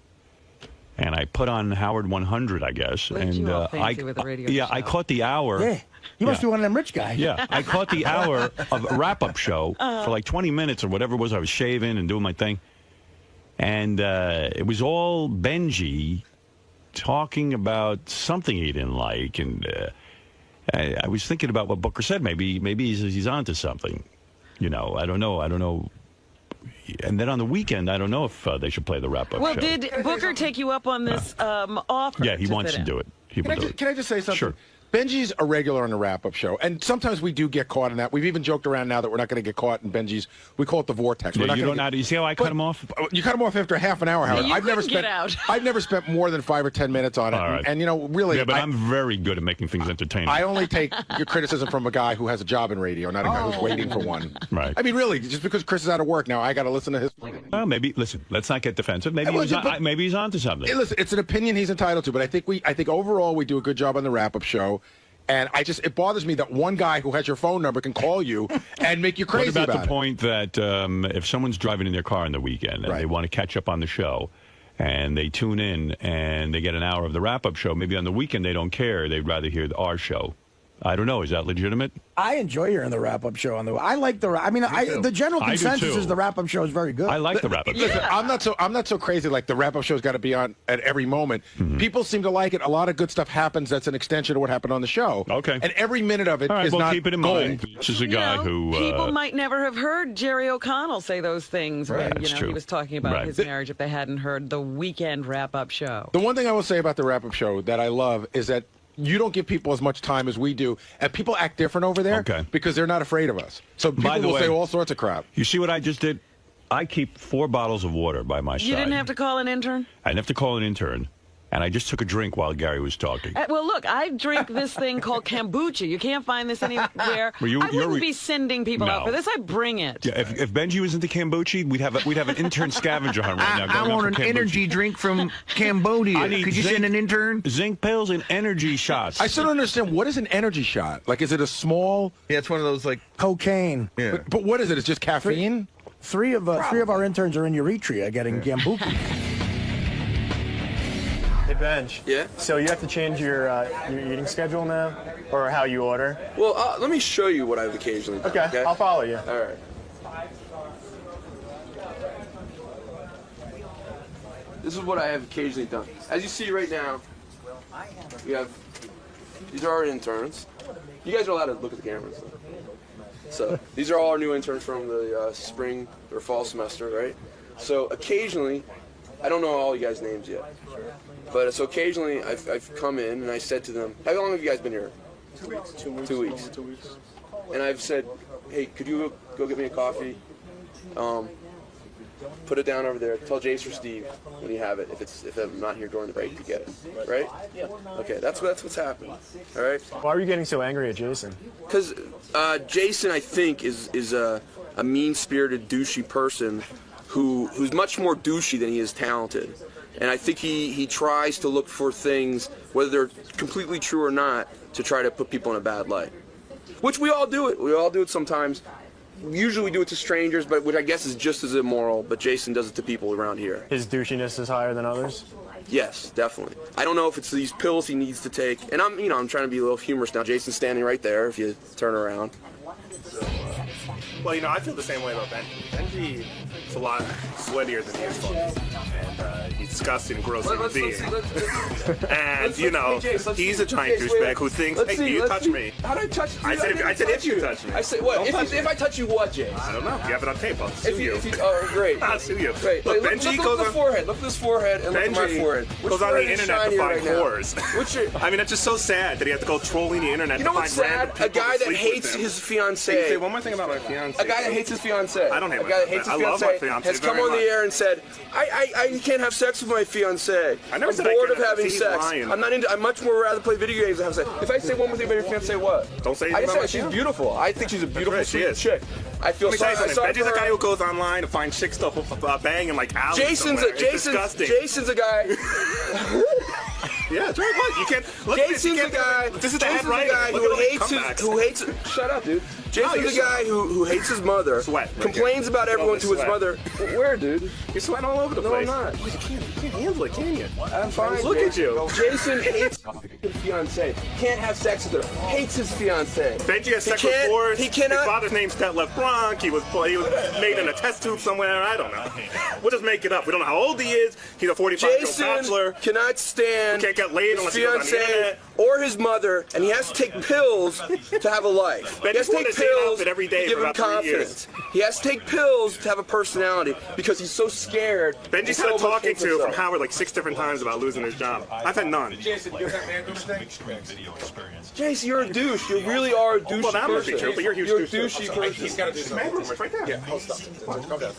And I put on Howard 100, I guess. Look at and you all fancy with the radio yeah, show. I caught the hour. Yeah. You must be one of them rich guys. Yeah, I caught the hour of a wrap-up show for like 20 minutes or whatever it was. I was shaving and doing my thing. And it was all Benji talking about something he didn't like. And I was thinking about what Booker said. Maybe he's onto something. You know, I don't know. And then on the weekend, I don't know if they should play the wrap-up Well, show. did Booker take you up on this offer? Yeah, he wants to do it. He will do it. Can I just say something? Sure. Benji's a regular on the wrap-up show, and sometimes we do get caught in that. We've even joked around now that we're not going to get caught in Benji's. We call it the vortex. Yeah, you don't know how to, you see how I cut him off? You cut him off after half an hour, Howard. you I've never couldn't get spent. out. I've never spent more than 5 or 10 minutes on it. All right. And you know, really, Yeah, but I'm very good at making things entertaining. I only take your criticism from a guy who has a job in radio, not a guy who's waiting for one. Right. I mean, really, just because Chris is out of work now, I got to listen to his. Well, maybe, listen, let's not get defensive. Maybe Well, he's, but- maybe he's onto something. Hey, listen, it's an opinion he's entitled to, but I think overall we do a good job on the wrap-up show. And it bothers me that one guy who has your phone number can call you and make you crazy What about the it. point that if someone's driving in their car on the weekend and they want to catch up on the show and they tune in and they get an hour of the wrap-up show, maybe on the weekend they don't care. They'd rather hear our show. I don't know. Is that legitimate? I enjoy hearing the wrap-up show on the. I like the. I mean, the general I do consensus too. is the wrap-up show is very good. I like the wrap-up show. Listen, I'm not so crazy like the wrap-up show's got to be on at every moment. Mm-hmm. People seem to like it. A lot of good stuff happens that's an extension of what happened on the show. Okay. And every minute of it is All right, well, not keep it in gold. mind. This is a guy who... People might never have heard Jerry O'Connell say those things when That's he true. was talking about Right. his marriage if they hadn't heard the weekend wrap-up show. The one thing I will say about the wrap-up show that I love is that you don't give people as much time as we do, and people act different over there because they're not afraid of us. So people By the will way, say all sorts of crap. You see what I just did? I keep 4 bottles of water by my side. You didn't have to call an intern? I didn't have to call an intern. And I just took a drink while Gary was talking. Well, look, I drink this thing called kombucha. You can't find this anywhere. Well, I wouldn't be sending people out No. for this. I bring it. Yeah, if Benji was into kombucha, we'd have an intern scavenger hunt right now. I going want out for an kombucha. energy drink from Cambodia. I need Could you send an intern? Zinc pills and energy shots. I still don't understand. What is an energy shot? Like, is it a small... Yeah, it's one of those, like... Cocaine. Yeah. But what is it? It's just caffeine? Three of our interns are in Eritrea getting Gambuki. Hey, Benj. Yeah? So you have to change your eating schedule now? Or how you order? Well, let me show you what I've occasionally done. Okay, I'll follow you. All right. This is what I have occasionally done. As you see right now, we have These are our interns. You guys are allowed to look at the cameras. So these are all our new interns from the spring or fall semester, right? So occasionally, I don't know all you guys' names yet, but so occasionally I've come in and I said to them, how long have you guys been here? 2 weeks. 2 weeks. 2 weeks. And I've said, hey, could you go get me a coffee? Put it down over there. Tell Jace or Steve when you have it, if I'm not here during the break to get it, right? Okay, that's what's happened. All right. Why are you getting so angry at Jason? Because Jason, I think, is a mean-spirited, douchey person who's much more douchey than he is talented. And I think he tries to look for things, whether they're completely true or not, to try to put people in a bad light. Which we all do it. We all do it sometimes. Usually we do it to strangers, but which I guess is just as immoral, but Jason does it to people around here. His douchiness is higher than others? Yes, definitely. I don't know if it's these pills he needs to take, and I'm trying to be a little humorous now. Jason's standing right there if you turn around. So, well, I feel the same way about Benjy. Benjy is a lot sweatier than he is funny. And he's disgusting and gross human being. And, he's a giant douchebag who thinks, hey, can you touch me? How did I touch you? I said if you touch me. I said what? If I touch you, what, Jace? I don't know. You have it on tape. I'll sue you. Oh, great. I'll sue you. Great. Look, Look at the forehead. Look at this forehead and look at my forehead. Goes on the internet to find whores. I mean, it's just so sad that he has to go trolling the internet to find what's sad? A guy that hates his fiancée. Say one more thing about my fiancée. A guy that hates his fiancée. I don't hate a guy that hates his fiancée has come on the air and said, I can't have sex with my fiancée. I never said I bored can't of having he's sex. lying. I'm not into. I much more rather play video games than have sex. If I say one more thing about your fiancée, what? Don't say I anything said about she's my beautiful. I think she's a beautiful, right, sweet chick. I feel sorry. Benjy's a guy who goes online to find chicks to bang in like alleys. Jason's a guy. Yeah, that's right. What? You can't. Jason's a guy. This is the head writer who hates. Shut up, dude. Jason's a guy who hates his mother. Complains about everyone to his mother. Where, dude? You're sweating all over the place. No, I'm not. You can't handle it, can you? I'm fine. Look at you. Jason hates his fiancée. Can't have sex with her. Hates his fiancée. Benjy has sex with whores. He cannot. His father's name's 𝗏𝗏. He was made in a test tube somewhere. I don't know. We'll just make it up. We don't know how old he is. He's a 45-year-old bachelor. Jason cannot stand can't get laid unless he goes on the internet. Or his mother, and he has to take pills to have a life. He has to take pills every day to give him confidence. He has to take pills to have a personality because he's so scared. Benjy's had talking to from Howard like 6 different times about losing his job. I've had none. Jason, you have that Jason, you're a douche. You really are a douche person. Well, that must be true, but you're a huge douche. You're a douchey person. He's got to do something. Right there. Yeah, hold on. Calm down.